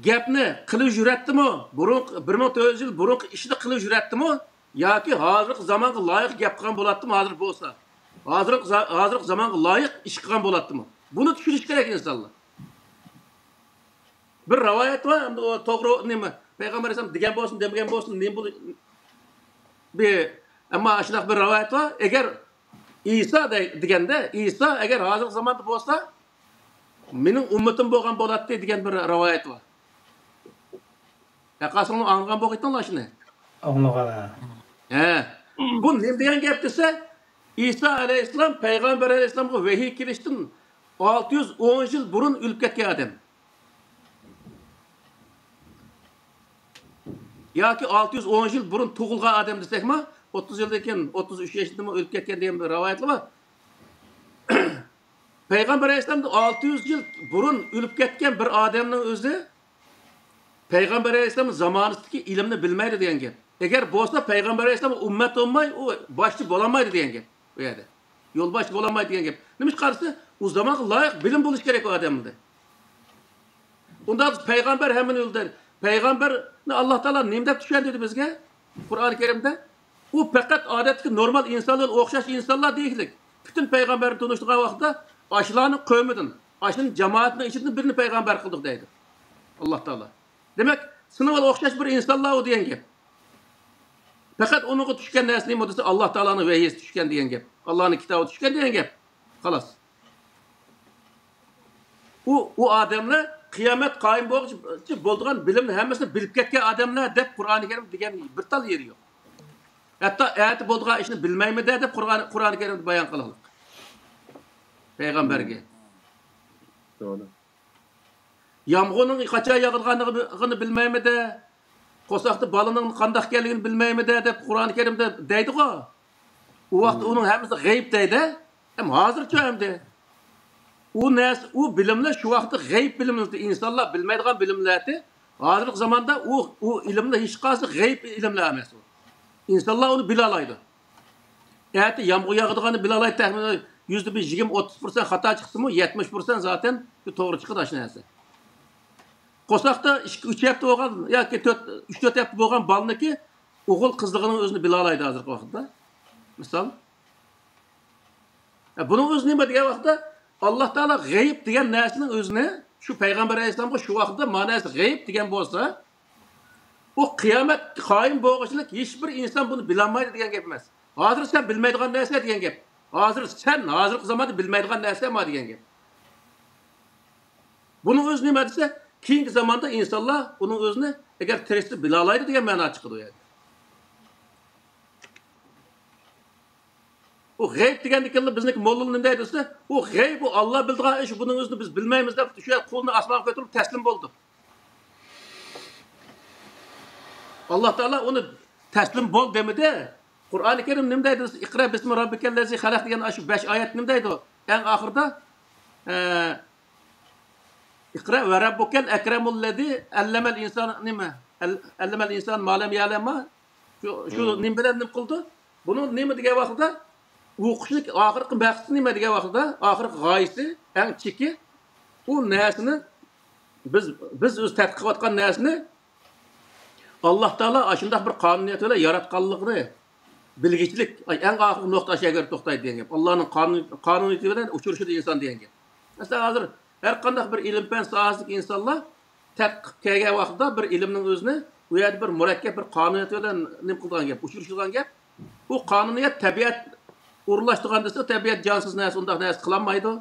gapni qilib yuratdimi? 1400 yil burungi ishni qilib yuratdimi? Yoki hozirgi zamonga loyiq gap qilgan bo'ladimi hozir bo'lsa? Hozirgi zamonga loyiq ish qilgan bo'ladimi? Bunu tushunish kerak insonlar. Bir rivoyat var, o to'g'ri nima? Payg'ambar alayhisalom degan bo'lsin, demagan bo'lsin, nima bu ammo shunaqa bir rivoyat var. Agar İsa deganda, İsa agar hozirgi zamonda bo'lsa, mening ummatim bo'lgan bo'ladi degan bir rivoyat var. Yaqasini anlagan bo'qaytinglar shuni. Anlagan. Bu nima degan gap desa, İsa alayhisalom payg'ambar alayhisalomga vahiy kelishdan 610 yıl burun ölüp ketken adam. Ya ki 610 yıl burun tuğulgan adam desek mi? 30 yıldayken, 33 yaşında mı ölüp ketken diye bir rivayetli var. Peygamber Aleyhisselam'da 600 yıl burun ölüp ketken bir adamın özü Peygamber Aleyhisselam'ın zamanındaki ilimni bilmeydi diyen gap. Eğer bolsa Peygamber Aleyhisselam'a ümmet olmay, o başçı bolamaydı diyen gap. Bu yerde. Yolbaşı bolamaydı diyen gap. Neymiş karşısı? O zaman layık bilim buluş gerek o adamdı. Ondan Peygamber hemen öldü. Peygamber Allah Teala nimde düşen dedi bizge Kur'an-ı Kerim'de. O fakat adetki normal insanlar, okşaş insanlar değillik. Bütün Peygamber'in tanıştığı vakitte aşılarını kövmedin. Aşının cemaatinin içinde birini Peygamber kıldık deydi. Allah Teala. Demek sınıfı okşaş bir insanlar o diyen gibi. Fakat onun düşken nesli modası Allah Teala'nın vehiyesi düşken diyen gibi. Allah'ın kitabı düşken diyen gibi. Halas. O adamlar kıyamet kaim bolduğun bilimni hemmesini bilip ketken adamlar dep Kur'an-ı Kerim diyen bir tal yeri yok. Hatta ayeti bolduğun işini bilmeyme de dep Kur'an-ı Kerim'de bayan kılalık. Peygamberge. Doğru. Yağmurun kaça yağılganını bilmeyme de Kosaktı balının kandak geldiğini bilmeyme de dep Kur'an-ı Kerim'de deydi o. O vakit onun hemmesi gayb deydi. Hem hazır çöğümde. O bilimler şu vakti gayb bilimlerdi. İnsanlar bilmeydiğin bilimlerdi. Hazırlık zamanda o ilimler hiç kalsı gayb ilimler emesi. İnsanlar onu bilalaydı. Әті ямғы yağıdığını bilalay təxmini %20-30% xata çıxsı mı, 70% zaten doğru çıxıdı aşınası. Qosaqda 2-3 həftə olğan, ya ki 3-4 həftə olğan balını ki, oğul qızlığının özünü bilalaydı hazırki vaxtda. Misal. Bunun özü nima degan vaqtda Allah Taala g'ayb degan narsaning o'zini shu payg'ambar alayhisolamga shu vaqtda ma'nosi g'ayb degan bo'lsa, u qiyomat qoyim bo'lishlik hech bir inson buni bilolmaydi degan gap emas. Hozir sen bilmaydigan narsa degan gap. Sen hozirgi zamonda bilmaydigan narsa ma degan gap. Buning o'zi nima desa, keyingi zamonda insonlar uning o'zini agar tirishni bilolaydi degan ma'no chiqadi u yerda. O g'ayb deganliklar bizniki mo'lllar nima deydi desa, u g'ayb u Alloh bildigan ish, buning o'zini biz bilmaymiz deb shu qo'lni osmonga ko'tarib taslim bo'ldi. Alloh taolo uni taslim bo'l demidi. Qur'oni Karim nima deydi? Iqra bismi robbikallazi xalaq degan shu 5 oyat nima deydi? Eng oxirida Iqra va robbukal akramullazi allamal inson nima? Allamal inson ma lam ya'lama. Shu nima bilan nima qildi? Buni nima degan vaqtda o'qishlik oxirgi maqsadi nima degan vaqtda, oxirgi g'oyasi, eng cheki u narsani biz o'z tadqiq qilayotgan narsani Alloh taolo shunday bir qonuniyat bilan yaratganligini bilgichlik eng oxirgi nuqta shagar to'xtaydi degan gap. Allohning qonuniyati bilan uchrashadi inson degan gap. Masalan, hozir har qanday bir ilm-fan sohasidagi insonlar tadqiq qilgan vaqtda bir ilmning o'zini u yerda bir murakkab bir qonuniyat bilan nima qilgan gap, uchrashgan gap. Bu qonuniyat tabiat urlashtirgan desa, tabiat jonsiz narsa unday narsa qilolmaydi.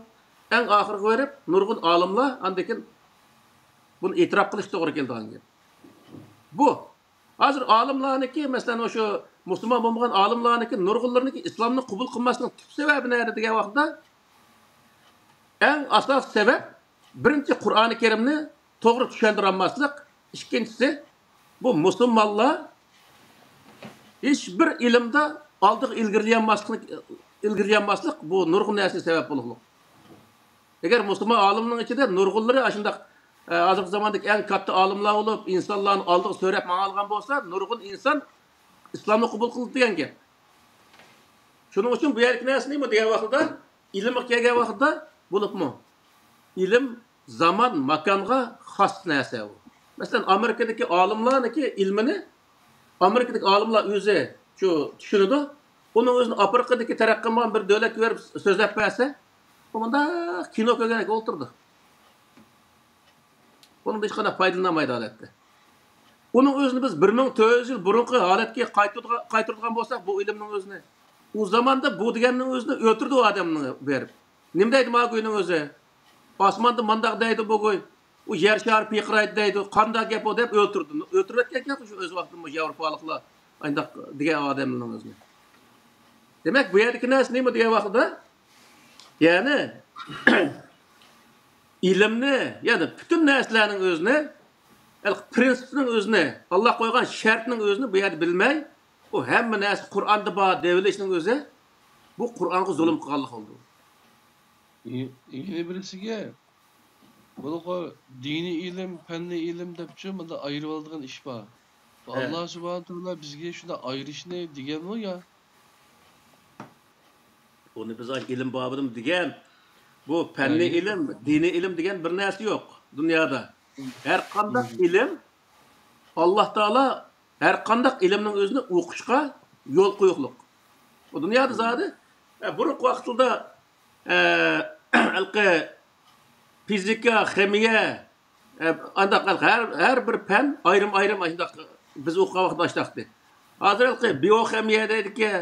Eng oxirgi verib, nurg'un olimlar andakin buni e'tirof qilish to'g'ri kelgan gap. Bu hozir olimlarniki, masalan, o'sha musulmon bo'lmagan olimlarniki, nurg'unlarniki islomni qabul qilmaslik tub sababi nima degan vaqtda eng asosiy sabab birinchi Qur'oni Karimni to'g'ri tushundira olmaslik, ikkinchisi bu musulmonlar hech bir ilmda aldığı ilgirleyenmazlık bu nurgun nesine sebep olur. Eğer Müslüman alimlerin içinde nurgulları aşında azıcık zamandaki en katı alimler olup insanların aldığı söylep mağalgan olsa nurgun insan İslam'ı kabul kıldı diyen gel. Şunun için bu yerlik nesine mi diye vakıda ilim gelgen vakıda bulup mu? İlim zaman makanga has nese o. Mesela Amerika'daki alimlerin ilmini Amerika'daki alimler özü şu düşünüdü. Onun özünü Afrika'daki terakkiman bir devlet verip sözlep verse, onda kino kögenek oturdu. Onun da hiç kadar faydalanamaydı aletті. Onun özünü biz 1400 yıl burunqi aletke qaytırdıgan bolsak bu ilimnin özünü. O zamanda bu degennin özünü ötürdü o adamını verip. Nim deydi ma goyunun özü? Asmanda mandaq deydi bu goy. O yer şar piqraydı deydi. Qanda gap o dep ötürdü. Ötürüp etken şu öz vaqtında Avrupalıqlar ayndaq degen adamның özünü. Demek bu yerdeki narsa nima degan vaqtda? Yani ilimni, yani bütün narsalarning o'zini, prinsipning o'zini, Alloh qo'ygan shartning o'zini bu yerda bilmay, o hamma narsa Qur'onda bor devilishning o'zi bu Qur'onga zulm qilganlik oldu. Yine birisiga bu dini ilim, fenli ilim depçi bunda ayrı aldığın iş var. Evet. Allah subhanahu teala bizge şunda ayrışını digen o ya. Onu biz ilim babıdım degan, bu fenli ilim, dini ilim degan bir narsa yo'q dunyoda. Her qanday ilim Alloh taolo her qanday ilimning o'zini o'qishga yo'l qo'yuqliq. Bu dunyoda zodi burun vaqtida alqi fizika, ximiya, andaq her bir fen ayrım andaq biz o'qigan vaqtda açdaqdi. Hozir alqi bioximiya deydiki,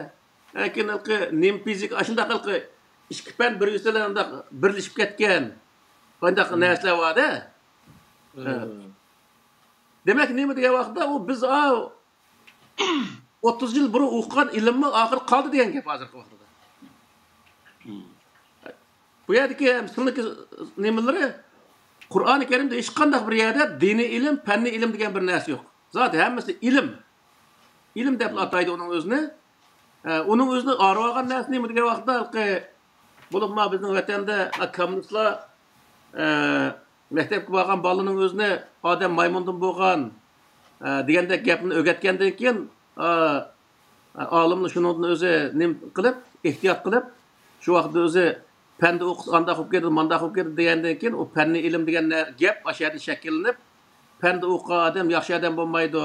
lekin alqi nim fizik ashundaq alqi ikki fen bir-birisiyle andaq birlashib ketgan andaq narsalar bor-da. Demek nima degan vaqtda u biz 30 yil burun o'qigan ilmni oxir qoldi degan gap hozirgi vaqtda. Bu yerdagi misliki nimalari Qur'oni Karimda hech qanday bir yerda diniy ilm, fanniy ilm degan bir narsa yo'q. Zaten hammasi ilm. İlim deb ataydi onun o'zini. Onun o'zini arvagan narsa nima degan vaqtda bo'libma bizning vatanda kommunistlar maktabga borgan bolaning o'zini odam maymundan bo'lgan degandek gapni o'rgatgandan keyin Alimni şunun özü nim qilib, ehtiyot qilib, şu vaqtda özü pende o'qis, andaq o'qib ketdi, mandaq o'qib ketdi degandan keyin, o fanni ilm degan gap aşağıda shakllanib, pende o'qigan odam yaxshi odam bo'lmaydi,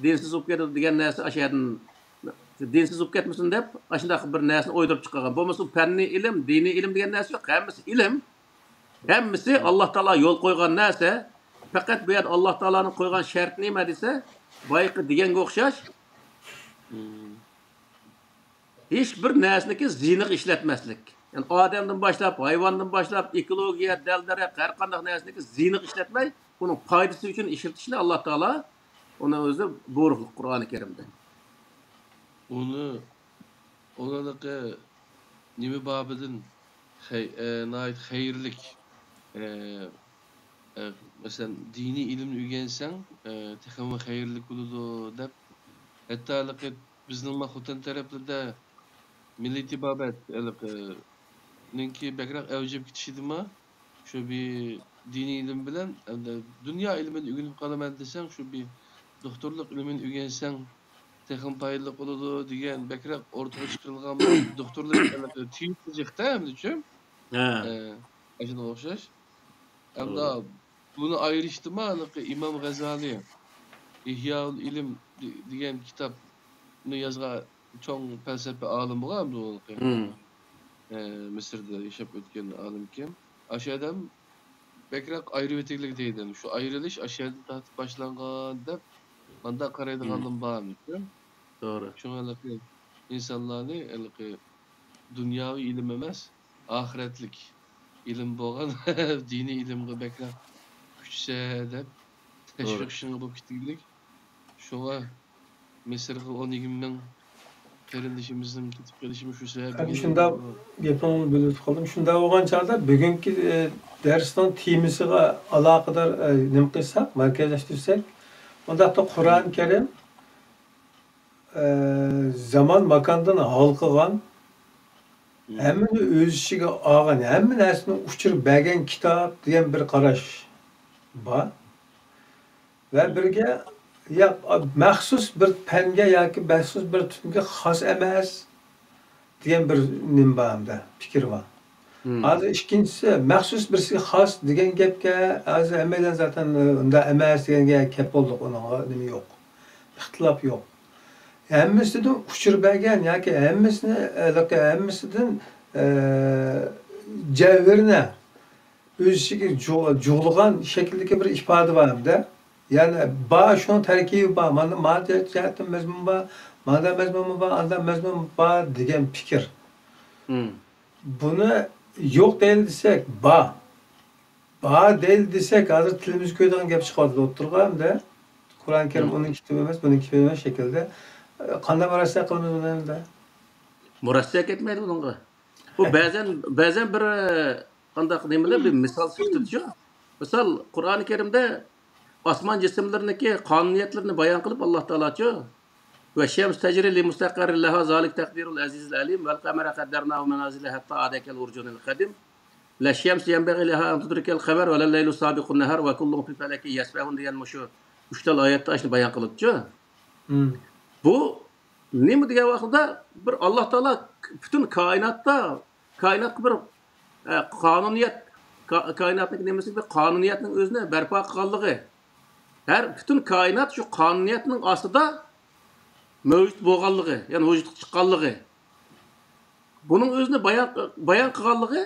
dinsiz o'qib ketdi degan narsa aşağıdan dinsiz o'qib ketmasin deb, ashundaq bir narsani o'ydirib chiqqan. Bo'lmasa fanni ilm, diniy ilm degan narsa yo'q. Hammasi ilm. Hammasi Alloh taolo yo'l qo'ygan narsa. Faqat bu yer Alloh taoloning qo'ygan shart nima desa, boyqi deganga o'xshash hech bir narsaniki ziniq ishlatmaslik. Yani odamdan boshlab, hayvondan boshlab, ekologiya, dal-daraxt, har qanday narsaniki ziniq ishlatmay, uning foydasi uchun ishlatishni Alloh taolo uni o'zi buyruq Qur'oni Karimda. Onalıqı nimi babıdın nait hayırlik mesela dini ilim ügensen tekama hayırlik oludu dep hatta alıqı bizning mahutan taraflarda Milli Tibabet ninki bekrak evcib kitişidima şu bir dini ilim bilen dünya ilmin ügünüp kalaman desen şu bir doktorluk ilmin ügensen Texin paylık oludu diyen bekrak ortaya çıkarılgan doktorluk tiyitlecekte hem de çünkü aşına okşaş. Hem de bunu ayrıştırma İmam Gazali İhya-ül İlim diyen kitapını yazga çok felsefe alımı var mı o? Mısır'da yaşap ötken alim kim? Aşağıdan bekrak ayrı veteklik deyden. Şu ayrılış aşağıdan tahtı başlangan dep banda karaydıgandım var mı? Doğru. Şuna insanlarni dunyoviy ilm emas, ahiretlik ilm bo'lgan diniy ilmga bekrak kuchsa deb tashviq shunga bo'lib ketdik. Shunga Misrga 10-20 ming qarindishimizning ketib kelishimi shu sabab. Shunda gapimni bo'lib qoldim. Shunda bo'lgan chog'da bugungi darsning temasiga aloqador nima qilsak, markazlashtirsak, unda Qur'oni Karim zaman makandan halqıgan hemmini öz işiga olgan, hamma narsani uchirib bergan kitob degan bir qarash bor. Va birga maxsus bir fanga yoki maxsus bir tutumga xos emas degan bir nim bor hamda fikr bor. Hozir ikkinchisi maxsus birisiga xos degan gapga hozir hammadan zaten unda emas deganga gap bo'ldi, uning nima yo'q. İxtilof yo'q. Hemmisidan uçurib bergan yoki hemmisidan javhirni o'z ichiga jo'g'ilgan shakldagi bir ifoda bor hamda. Ya'ni bor shuni tarkibi bor, mana jihatdan mazmun bor, mana mazmun bor, anda mazmun bor degan fikr. Buni yo'q deyil desak, bor deyil desak, hozir tilimiz ko'ydigan gap chiqadi o'tirganda. Qur'oni Karim uning kitobi emas, buning kitobi emas shaklda. Qanday murassa qilamiz bunda? Murassa ketmaydi bunga. Bu ba'zan bir qandaq nimalar bir misol sifatida. Misol Qur'oni Karimda osmon jismlariniki qonuniyatlarini bayon qilib Alloh taolochi va shams tajri li mustaqarrin laha zalik taqdirul azizil alim val qamara qaddarnahu manazila hatta adakal urjunil qadim la shams yanbaghi laha an tudrikal qamar va lal laylu sabiqun nahar va kullun fi falaki yasbahun degan shu 3 ta oyatda shuni bayon qilibdi. Bu nima degan vaqtda bir Alloh taolo butun koinot bir qonuniyat koinotning nimasi bir qonuniyatning o'zini barpo qilganligi. Her bütün kainat şu qonuniyatning ostida mavjud bo'lganligi, ya'ni vujudga chiqqanligi. Buning o'zini bayon qilganligi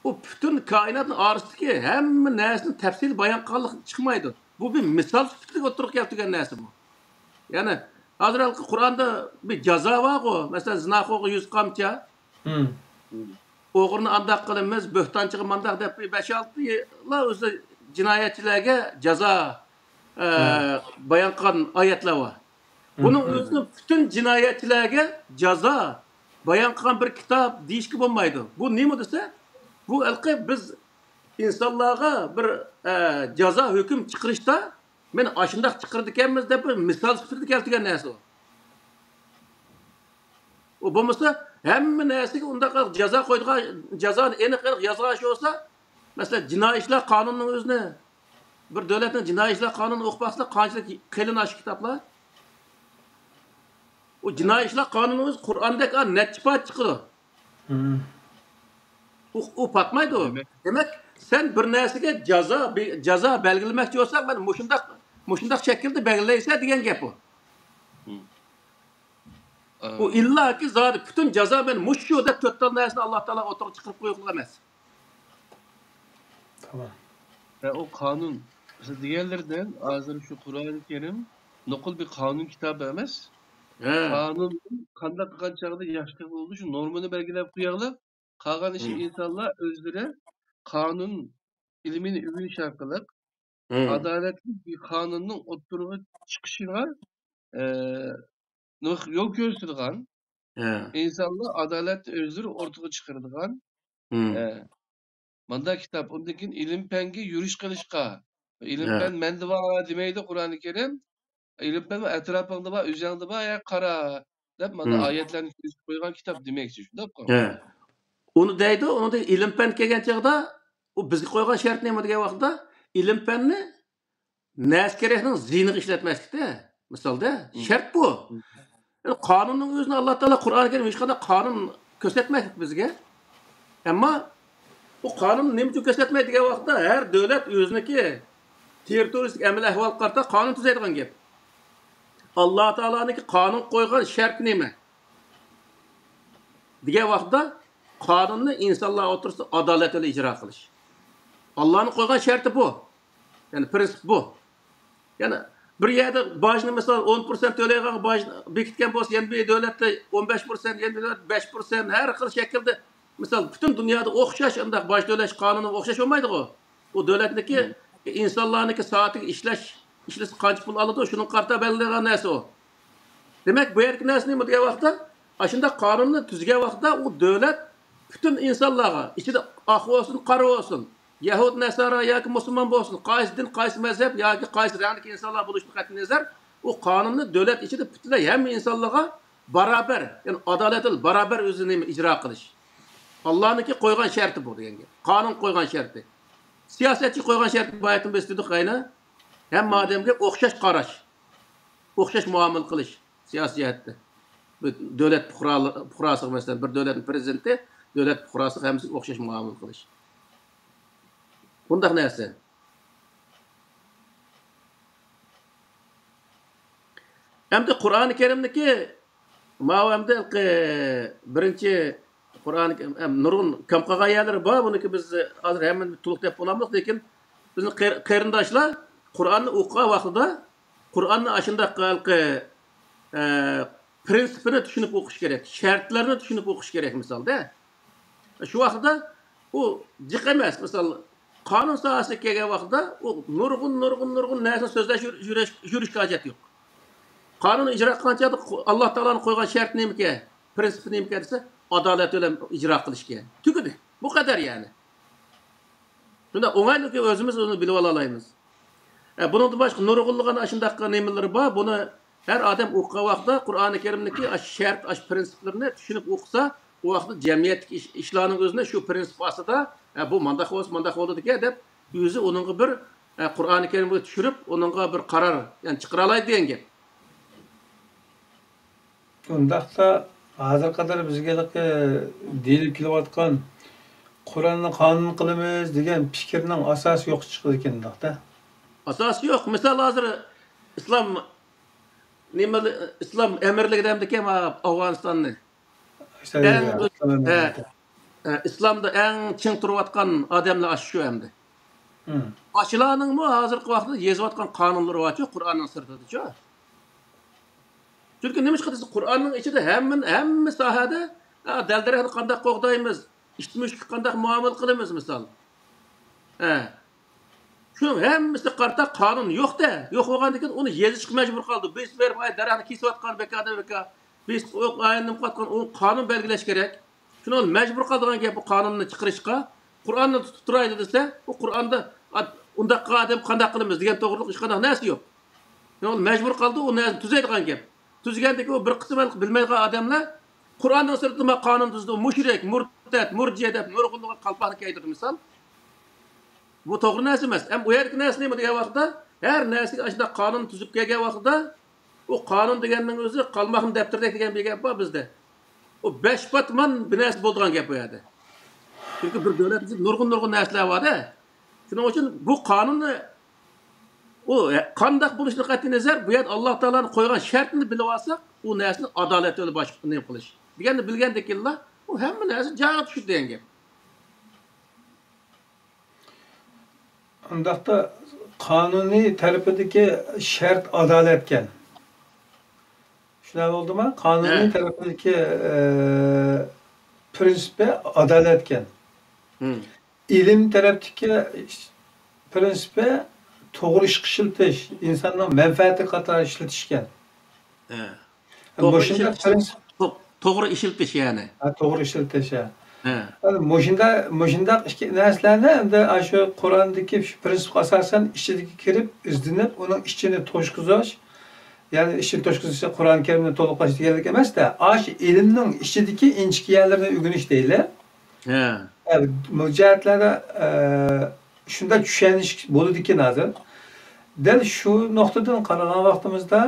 o bütün koinotning orasidagi hamma narsani tafsil bayon qilganlik chiqmaydi. Bu bir misol sifatida o'tirib keltirgan narsa bu. Ya'ni hozir Qur'onda bir jazo bor-ku, masalan zinoxo'rga 100 qamcha. O'g'irni andaq qilamiz, bo'htonchiga mandaq deb 5-6 la o'zi jinoyatchilarga jazo bayon qilgan oyatlar bor. Buning o'zini bütün jinoyatchilarga jazo bayon qilgan bir kitob deyishga bo'lmaydi. Bu nima desa, bu biz insonlarga bir jazo hukm chiqarishda men ashundaq chiqirdi ekanmiz deb misol sifatida keltirgan narsa. O bo'lmasa hamma narsaga undaq jazo qo'ydigan, jazoni aniq yozgan shu bo'lsa, masalan jinoiy ishlar qonunining o'zini bir davlatning jinoiy ishlar qonunini o'qib baqsa qanchalik qilin ash kitoblar. O jinoiy ishlar qonunimiz Qur'ondek necha pat chiqdi. O patmaydi o. Demek sen bir narsaga jazo belgilamoqchi bo'lsan, mana mushundaq shaklda belgilaysan degan gap bu. O illaki zodi bütün jazo men mushu deb to'rtta narsani Alloh taolo o'tirib chiqarib qo'ygan emas. Tamam. O kanun, mesela diğerlerden ağzını şu Kur'an-ı Kerim nokul bir kanun kitabı emas. Kanun kandak kılgan çağda yaşlık olduğu için normunu belgilep kuyarlar. Kalgan işi insanlar özlere kanun ilmini ürün şarkılık adaletli bir kanunun oturumu çıkışına yol gösterdiğin insanlar adalet özleri ortaya çıkardıgan manda kitap ondakin ilim pengi yürüyüş kılışka ilim pen mende var demeydi Kur'an-ı Kerim ilim pen etrafında var üzerinde var ya kara dep manda ayetlerini koygan kitap demekçi şunda He. Onu deydi, onu da ilim pen kelgan chaqda o bizga qo'ygan shart nima degan vaqtda ilim penni nas kerakning ziyniga ishlatmaslikda. Misolda shart bu. Qonunning o'zini Alloh taolo Qur'on-i Karim hech qanday qonun ko'rsatmaydi bizga. Ammo bu qonun nima uchun ko'rsatmaydi degan vaqtda har davlat o'ziniki territoriyalik amal ahvol qarta qonun tuzaydigan gap. Alloh taoloning qonun qo'ygan shart nima? degan vaqtda qonunni insonlar o'tirsa adolat bilan ijro qilish. Allohning qo'ygan sharti bu. Ya'ni prinsip bu. Ya'ni bir yerda bojni misol 10% to'laydigan boj bekitgan bo'lsa, yana bir davlatda 15%, yana bir davlatda 5%, har xil shaklda misol butun dunyoda o'xshash undaq boj to'lash qonuni o'xshash bo'lmaydi-ku. Bu davlatniki insonlarniki soatiga ishlash qancha pul oladi, shuni qarta belgilagan narsa u. Demak, bu yerki narsa nima degan vaqtda, shunda qonunni tuzgan vaqtda u davlat bütün insonlarga, ichida oq bo'lsin, qora bo'lsin, Yahud, Nasara yoki musulmon bo'lsin, qaysi din, qaysi mazhab yoki qaysi rangdagi insonlar bo'lishidan qat'iy nazar, u qonunni davlat ichida butunlay hamma insonlarga barobar, ya'ni adolatli barobar o'zini ijro qilish. Allohniki qo'ygan sharti bu degan gap. Qonun qo'ygan sharti. Siyosatchi qo'ygan sharti bu aytib besdidik qayna. Hamma odamga o'xshash qarash, o'xshash muomala qilish siyosatda. Bu davlat fuqarosi masalan bir davlatning prezidenti, davlat fuqarosi hammasiga o'xshash muomala qilish. Bundaq narsa. Hamda Qur'oni Karimniki ma'vamda birinchi Qur'oni nurun kam qolgan yerlari bor, buniki biz hozir hammani to'liq deb bo'lamiz, lekin bizning qarindoshlar Qur'onni o'qigan vaqtida Qur'onni ashundaq prinsipini tushunib o'qish kerak, shartlarini tushunib o'qish kerak misolda. Shu vaqtda u jiq emas, misol qonun sohasiga kelgan vaqtda u nurg'un narsa so'zlash yurishga hojat yo'q. Qonun ijro qilgancha Alloh taoloning qo'ygan shart nimaki, prinsipi nimaki desa, adolat bilan ijro qilishga. Tugadi. Bu qadar yani. Shunda o'ng'ayliki o'zimiz uni bilib olaymiz. Bundan boshqa nurg'unlig'an ashundaq nimalar bor. Buni har odam o'qigan vaqtda Qur'oni Karimniki shart, prinsiplarini tushunib o'qisa, u vaqtda jamiyatdagi ishlarning o'zini shu prinsip ostida bu mandaq bo'ldi deb o'zi uningga bir Qur'oni Karimga tushirib, uningga bir qaror, ya'ni chiqara oladi degan gap. Undaqda hozir qadar bizga deyilib kelayotgan Qur'onni qonun qilamiz degan fikrning asosi yo'q chiqdi ekan undaqda. Asosi yo'q. Misol hozir islom amirligida hamdiki Afg'onistonni islomda eng ching turayotgan odamlar shu hamda. Ashlarning hozirgi vaqtda yozayotgan qonunlari bor-ku, Qur'onning sirtida-ku. Chunki nima qilsa Qur'onning ichida hamma sohada daldarani qanday qo'g'daymiz, ishtimishga qanday muomala qilamiz misol. Shuning hammasi qarta qonun yo'q-da, yo'q bo'lgandan keyin uni yezishga majbur qoldi. Biz berib daraxtni kesayotgan bekada biz aylanib qotgan u qonun belgilash kerak. Shuni majbur qiladigan gap bu qonunni chiqarishga. Qur'onni tutib turaydi desa, u Qur'onda undaq qadam qanday qilamiz degan to'g'riliq hech qanday narsa yo'q. Ya'ni majbur qildi u narsani tuzaydigan gap. Tuzgandagi u bir qism bilmaydigan odamlar Qur'onning sirtida qonun tuzdi, mushrik, murtad, murjiya deb nurg'unlig'a qalpoqni kaydirdi misol. Bu to'g'ri narsa emas. Ham u yerki narsa nima degan vaqtda, har narsaga ashunda qonun tuzib kelgan vaqtda O qonun deganning o'zi qalmoqni daftarda degan bir gap bor bizda. O 5 batman bir narsa bo'lgan gap bu yerda. Chunki bir davlatda nurg'un narsalar bor-da. Shuning uchun bu qonunni o qandoq bo'lishini qat'iy nazar bu yer Alloh taolaning qo'ygan shartini bilib olsak, u narsani adolat yo'li boshqa nima qilish. Deganni bilgandekilla, u hamma narsa joyiga tushdi degan gap. Undaqda qonuniy tarafidagi shart adolatkan. Shunday bo'ldimi? Qonuniy tarafidagi prinsipi adolatkan. İlim tarafdagi prinsipi to'g'ri ish qilishtish, insonning manfaati qator ishlatishgan. To'g'ri ishiltish ya'ni. To'g'ri ishlatish. Mo'shundaq narsalarni endi shu Qur'ondagi prinsipga asosan ichiga kirib, izlanib, uning ichini to'shqizish, ya'ni ichini to'shqizish Qur'on Karimni to'liqlash deganlik emas-da, shu ilmning ichidagi inchikiyalarini o'rganish deyli. Bu jihatlarda shunda tushunish bo'ladi ekan hozir. Dal shu nuqtadan qaragan vaqtimizda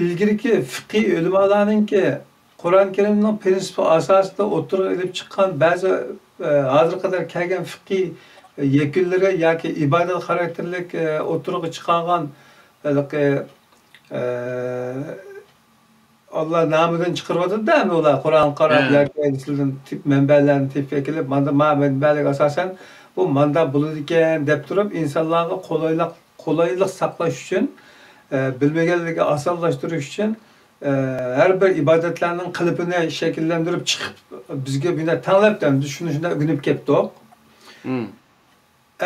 ilgirki fiqhiy ulamolarninki Qur'on Karimning prinsipi asosida o'tirib ilib chiqqan ba'zi hozir qadar kelgan fiqhiy yakunlari yoki ibodat xarakterlik o'tirib chiqqan Allah nomidan chiqaryapti-da, ular Qur'on qarab yoki sizlardan tip manbalarni tepga kelib, mana manbalarga asosan bu manda bo'ladi ekan deb turib, insonlarga qulaylik saqlash uchun, bilmaganlarga osonlashtirish uchun her bir ibadetlerinin kılıbını şekillendirip çıkıp bizge bina tanlaptan shunda o'rganib ketdik.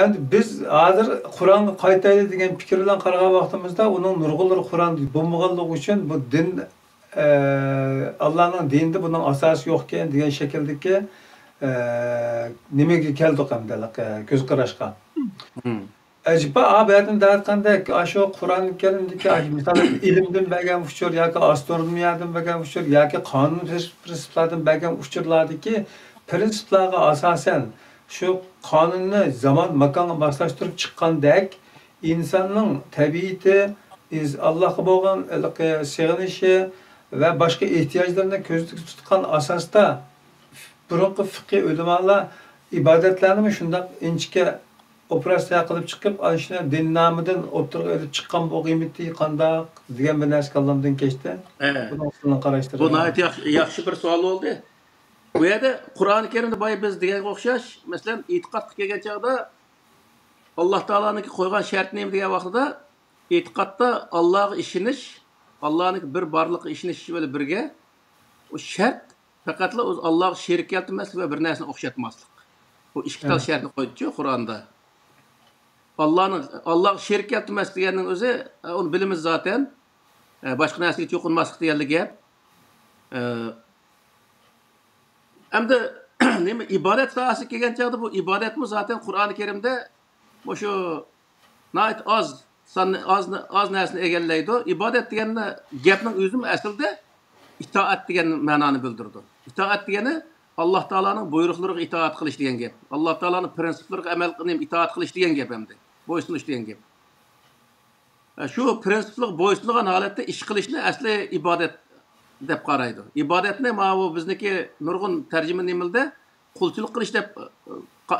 Endi biz hozir Qur'onga qaytayli degan fikr bilan qaragan vaqtimizda uning nurg'unlari Qur'on bo'lmaganligi uchun bu din Allohning dinida buning asosi yo'q ekan degan shakldagi nimaga keldik hamdalik ko'z qarashga. Acaba abiyadan dağıtkandak aşağı Kur'an-ı Kerim'deki mesela ilimden belgen uçur, yaki astronomiyadan belgen uçur, yaki kanun prensiplerden belgen uçurlardaki prensiplerine asasen şu kanunu zaman makanı baslaştırıp çıkkandek insanın tabiiti, Allah'a boğan sığınışı ve başka ihtiyaçlarına közlük tutkan asasta burunqi fiqhi ulamalar ibadetlerini şundan inçike operatsiya qilib chiqib, ana din nomidan o'tirib olib chiqqan bu qiymati qandoq degan bir narsa kallamdan kechdi. Buni qarashtirib. Bu yaxshi bir savol bo'ldi. Bu yerda Qur'oni Karimda boya biz deganga o'xshash, masalan, e'tiqodga kelgan chaqda Alloh taoloning qo'ygan shart nima degan vaqtida e'tiqodda Allohga ishonish, Allohning bir borliqqa ishonish bilan birga o shart faqatla o'z Allohga sherik keltirmaslik va bir narsani o'xshatmaslik. Bu ikki tal shartni qo'ydi-ku Qur'onda. Allah şirk yaptırmaz diyenin özü, onu bilimiz zaten. Başka nesli çokunmaslık diyelik gap. Hem de ibadet sahası kelgan çağda bu ibadet mi zaten Kur'an-ı Kerim'de bu şu nait az nersini egelleydi. İbadet diyenine gapning özü aslında itaat diyen mananı bildirdi. İtaat diyeni Allah Teala'nın buyruqlarına itaat qilish degan gap. Allah Teala'nın prinsiplariga amal qilib itaat qilish degan gap hamda. Bo'ysunish degan gap. Shu prinsiplik bo'ysungan holatda ish qilishni asli ibodat deb qaraydi. Ibodatni mana bu bizniki nurg'un tarjima nimilda qulchilik qilish deb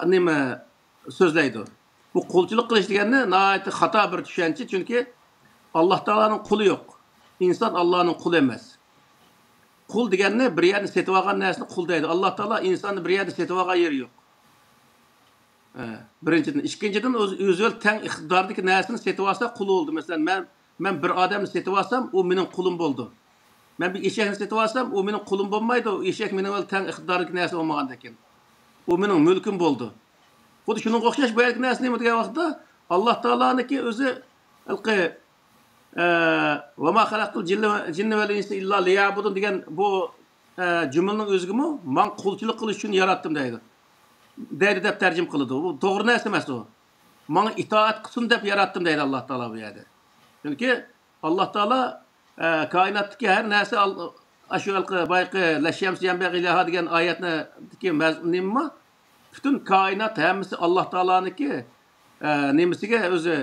nima so'zlaydi. Bu qulchilik qilish deganni nihoyatda xato bir tushuncha, chunki Alloh Teala'ning quli yo'q. İnson Allohning quli emas. Qul deganni bir yerni setib olgan narsani qul deydi. Alloh taolo insonni bir yerda setib olgan yeri yo'q. Birinchidan, ikkinchidan o'zi tang iqtidordagi narsani setib olsa qul bo'ldi. Masalan, men bir odamni setib olsam, u mening qulim bo'ldi. Men bir eshakni setib olsam, u mening qulim bo'lmaydi. U eshak mening tang iqtidordagi narsa bo'lmagan ekan. U mening mulkim bo'ldi. Xuddi shunga o'xshash bu yergi narsa nima degan vaqtda Alloh taoloniki o'zi ve ma halaqtul jinni vel insa illa liya'budun degan bu jumlaning o'zigimi men qulchilik qilish uchun yaratdim deydi. Deydi deb tarjim qiladi. Bu to'g'ri narsa emas u. Menga itoat qilsin deb yaratdim deydi Alloh taolo bu yerda. Chunki Alloh taolo koinotdagi har narsa shu bayqi la shams yanbaghi laha degan oyatniki nima? Bütün kainat hammasi Alloh taoloniki nimasiga o'zi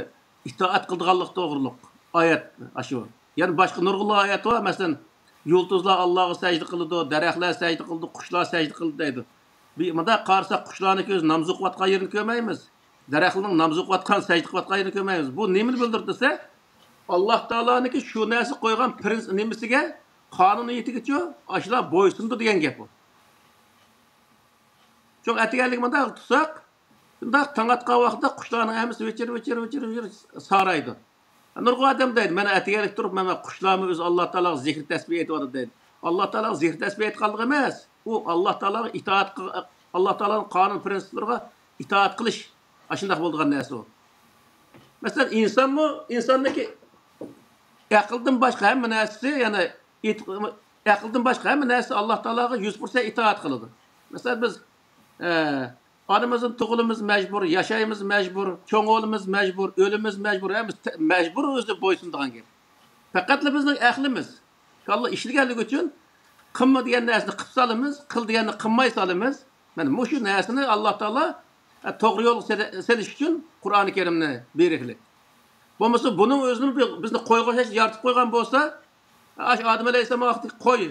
itoat qildiganlik to'g'riliq. Ayet aşı. Yani başka nurgullu ayet var. Mesela yıldızlar Allah'a secde kıldı, daraxtlar secde kıldı, kuşlar secde kıldı deydi. Bir mada qarsa kuşlarni ko'z namaz o'qiyotgan yerini ko'rmaymiz. Daraxtning namaz o'qiyotgan secde qilayotgan yerini ko'rmaymiz. Bu nimani bildirdi desa, Alloh taoloniki shu narsa qo'ygan prinsip nimasiga, qonuniyatigacha ashlar bo'ysundi degan gap bu. Çok etigenlik manda tutsak, bunda tangatqa vaqtda qushlarning hammasi vechir saraydi. Nurg'u odam deydi, mana etigenlik turib, mana qushlarni o'zi Alloh taolo zikr tasbih etyapti deydi. Alloh taolo zikr tasbih etganligi emas. U Alloh taologa itoat Alloh taoloning qonun prinsiplariga itoat qilish ashunday bo'lgan narsa u. Masalan, insonniki aqldan boshqa hamma narsasi, ya'ni aqldan boshqa hamma narsa Alloh taologa 100% itoat qiladi. Masalan, biz onamizin tug'ilimiz mecbur, yaşayımız mecbur, çoğulumuz mecbur, ölümüz mecbur, hemiz mecbur özü boysunduğun gibi. Fakat bizning aqlimiz, Allah işligenlik için qılma degan narsani qilib salamiz, qil deganni qilmay salamiz. Mana shu narsani Alloh taolo to'g'ri yo'lga selish uchun Qur'oni Karimni berikli. Bo'lmasa buning o'zini bizni qo'yg'ash yaratib qo'ygan bo'lsa, Odam alayhissalom vaqti qo'y,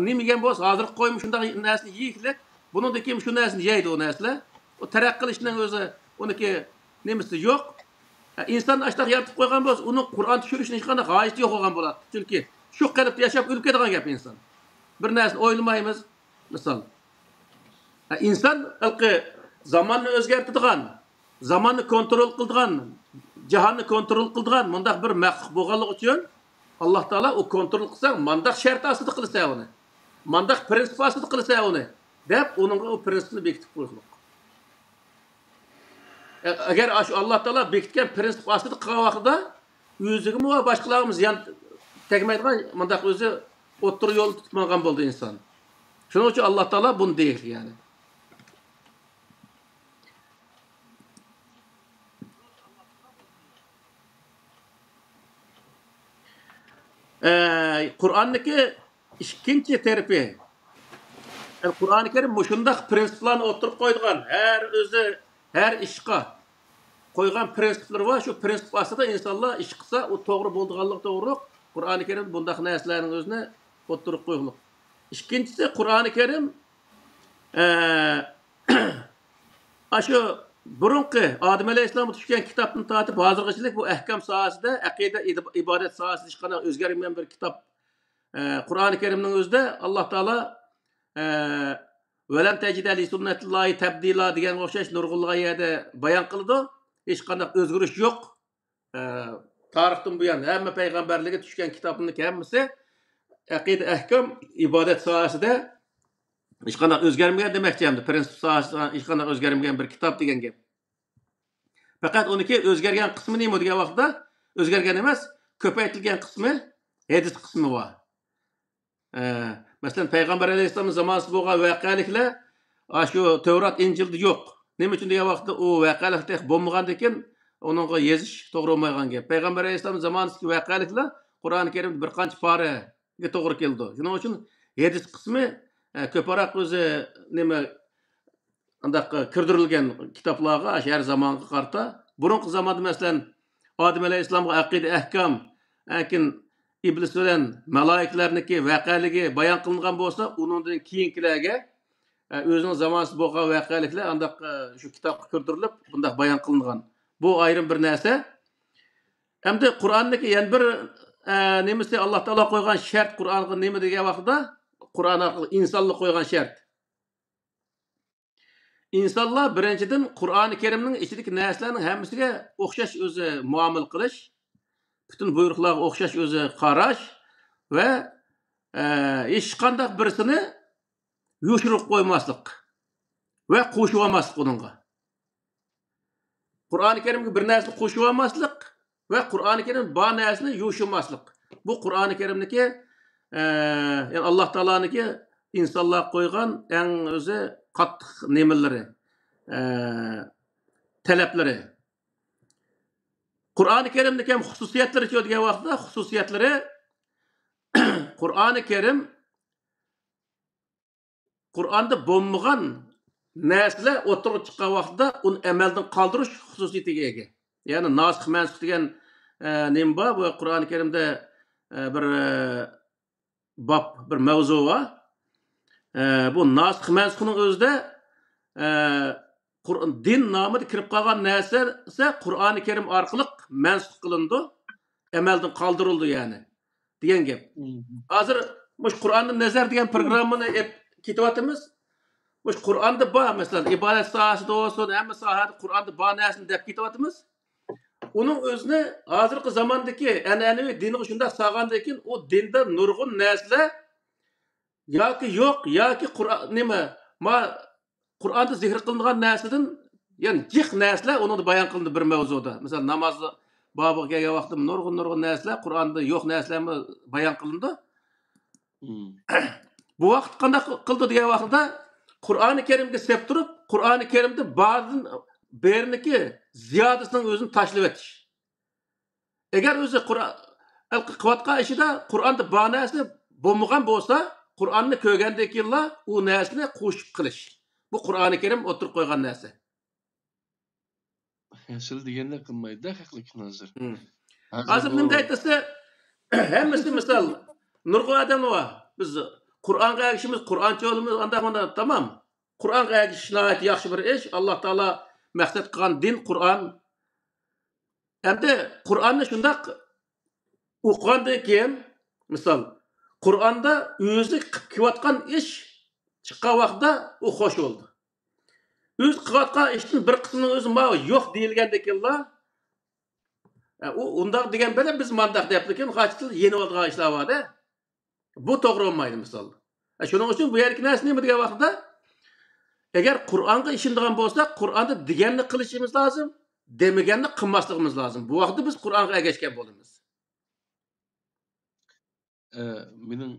nemagan bo'lsa, hozir qo'yim shunday narsani yeyiklik. Bunun da kim şu nesini yeydi o nesle. O terakki işinin özü, onunki nemisi yok. İnsan açtak yaratıp koygan boz, onun Kur'an düşürüşüne hiç kadar gayet yok olan bolat. Çünkü şu kalıpta yaşayıp ülke edin gap insan. Bir nesini oylamayımız, misal. İnsan zamanını özgertidigan, zamanını kontrol kıldigan, cihanını kontrol kıldigan, mundak bir məxluq boğanlık için Allah Teala o kontrol kılsa, mandak şart asıdı kılsa onu. Mandak prensip asıdı kılsa onu. Dep onunla o prensipini bekitip koyuluk. Eğer Allah Teala bekitken prensip asılı kılan vaxtda özügümü ve başkalarımız yan tekmeydiğen mandak özü otur yol tutmagan buldu insan. Şunun için Allah Teala bunu değil yani. Kur'an'daki ikinci terapi Kur'an-ı Kerim muşundaq prinsiplarni oturup koyduğun her işqa koygan prinsipler var. Şu prinsip asıda insanlar iş qilsa, o to'g'ri bo'lganligi to'g'ri. Kur'an-ı Kerim bundaq narsalarning o'zini oturup qo'ygulik. İkincisi Kur'an-ı Kerim şu burunqi Adem Aleyhisselam tushgan kitobni tatib hozirgachilik bu ahkam sohasida, aqida, ibodat sohasida hech qanday o'zgarmagan bir kitob. Kur'an-ı Kerimning o'zida Alloh taolo "Velem tecide li sünnetillahi tebdila" degan o'xshash nurg'ulg'a yerda bayon qildi. Hech qanday o'zgarish yo'q. Tarixdan buyon hamma payg'ambarlarga tushgan kitobning hammasi aqida, ahkam, ibodat sohasida hech qanday o'zgarmagan demakchi hamda prinsip sohasida hech qanday o'zgarmagan bir kitob degan gap. Faqat uniki o'zgargan qismi nima degan vaqtda o'zgargan emas, ko'paytirilgan qismi hadis qismi bor. Mesela Peygamber Aleyhisselam'ın zamanı bo'lgan voqealiklar şu Tevrat, İncil'de yok. Nima uchun degan vaqtda u voqealiklar bo'lmagandan keyin uningga yezish to'g'ri bo'lmagan gap. Peygamber Aleyhisselam'ın zamanidagi voqealiklar Qur'oni Karimda bir qancha paraga to'g'ri keldi. Shuning uchun hadis qismi ko'proq o'zi nima undaq kirdirilgan kitoblarga har zamonga qarata. Burungi zamonda masalan Odam Aleyhisselam'ga aqida, ahkam, lekin İblis bilan malaiklarniki voqealigi bayon qilingan bo'lsa, uningdan keyingilarga o'zining zamonasi bo'lgan voqealiklar undaq shu kitobga kirdirilib, bundaq bayon qilingan. Bu ayrim bir narsa. Hamda Qur'onniki yana bir nemasi Alloh taolo qo'ygan shart Qur'onga nima degan vaqtda, Qur'on orqali insonlar qo'ygan shart. İnsanlar birinchidan Qur'oni Karimning ichidagi narsalarning hammasiga o'xshash o'zi muomala qilish, bütün buyruqlarga o'xshash o'zi qarash va hech qanday birisini yo'shirib qo'ymaslik va qo'shib olmaslik uningga. Qur'oni Karimga bir narsani qo'shib olmaslik va Qur'oni Karim bor narsani yo'shirmaslik. Bu Qur'oni Karimniki yani Alloh taoloniki insonlar qo'ygan eng o'zi qattiq nemalari, talablari. Qur'oni Karimdagi ham xususiyatlari degan vaqtda xususiyatlari Qur'oni Karim Qur'onda bo'lmagan narsalar o'tirib chiqqan vaqtda uni amaldan qoldirish xususiyatiga ega. Ya'ni nasikh mansukh degan nima bor bu Qur'oni Karimda bir bab bir mavzu var. Bu nasih mansihning o'zida din nomida kirib qolgan narsa Qur'oni Karim orqali mansih qilindi, amaldan qoldirildi ya'ni degan gap. Hozir mush Qur'onni nazar degan programmani ketyapmiz. Mush Qur'onda bor, masalan, ibodat sohasida bo'lsin, hamma sohada Qur'onda bor narsani deb ketyapmiz. Uning o'zini hozirgi zamondagi an'anaviy dinga shunday sog'andan keyin u dinda nurg'un narsalar yoki yo'q, yoki Qur'on nima, Qur'onda zikr qilingan narsadan, ya'ni jiq narsalar uni bayon qilindi bir mavzuda. Masalan, namoz bobiga kelgan vaqtda nurg'un narsalar, Qur'onda yo'q narsalar bayon qilindi. Bu vaqt qanday qildi degan vaqtda Qur'oni Karimga sep turib, Qur'oni Karimda ba'zan berniki ziyodasining o'zini tashlab o'tish. Agar o'zi Qur'on qilayotgan ishida Qur'onda bor narsa bo'lmagan bo'lsa, Qur'onni ko'rgandan keyin u narsani qo'shib qilish. Bu Qur'oni Karim o'tirib qo'ygan narsa. Siz deganda qilmaydi haqiqatan hozir. Hozir nima aytsa, hammasi misol nurg'un odam var. Biz Qur'onga ergishimiz, Qur'onchi bo'limiz, anda tamam. Qur'onga erishish nihoyat yaxshi bir ish. Alloh taolo maqsad qilgan din Qur'on. Endi Qur'onni shundoq o'qigandan keyin, misol Qur'onda o'zi qilayotgan ish chiqqan vaqtda u xo'sh bo'ldi. O'zi qilayotgan ishning bir qismining o'zi yo'q deyilgandan keyin u undaq degan bilan biz mandaq deb lekin qachitil yeni olgan ishlar bor-da. Bu to'g'ri bo'lmaydi misol. Shuning uchun bu yerki narsa nima degan vaqtda agar Qur'onga ishonadigan bo'lsak, Qur'onda deganni qilishimiz lozim, demaganni qilmasligimiz lozim. Bu vaqtda biz Qur'onga ergashgan bo'lamiz. Mening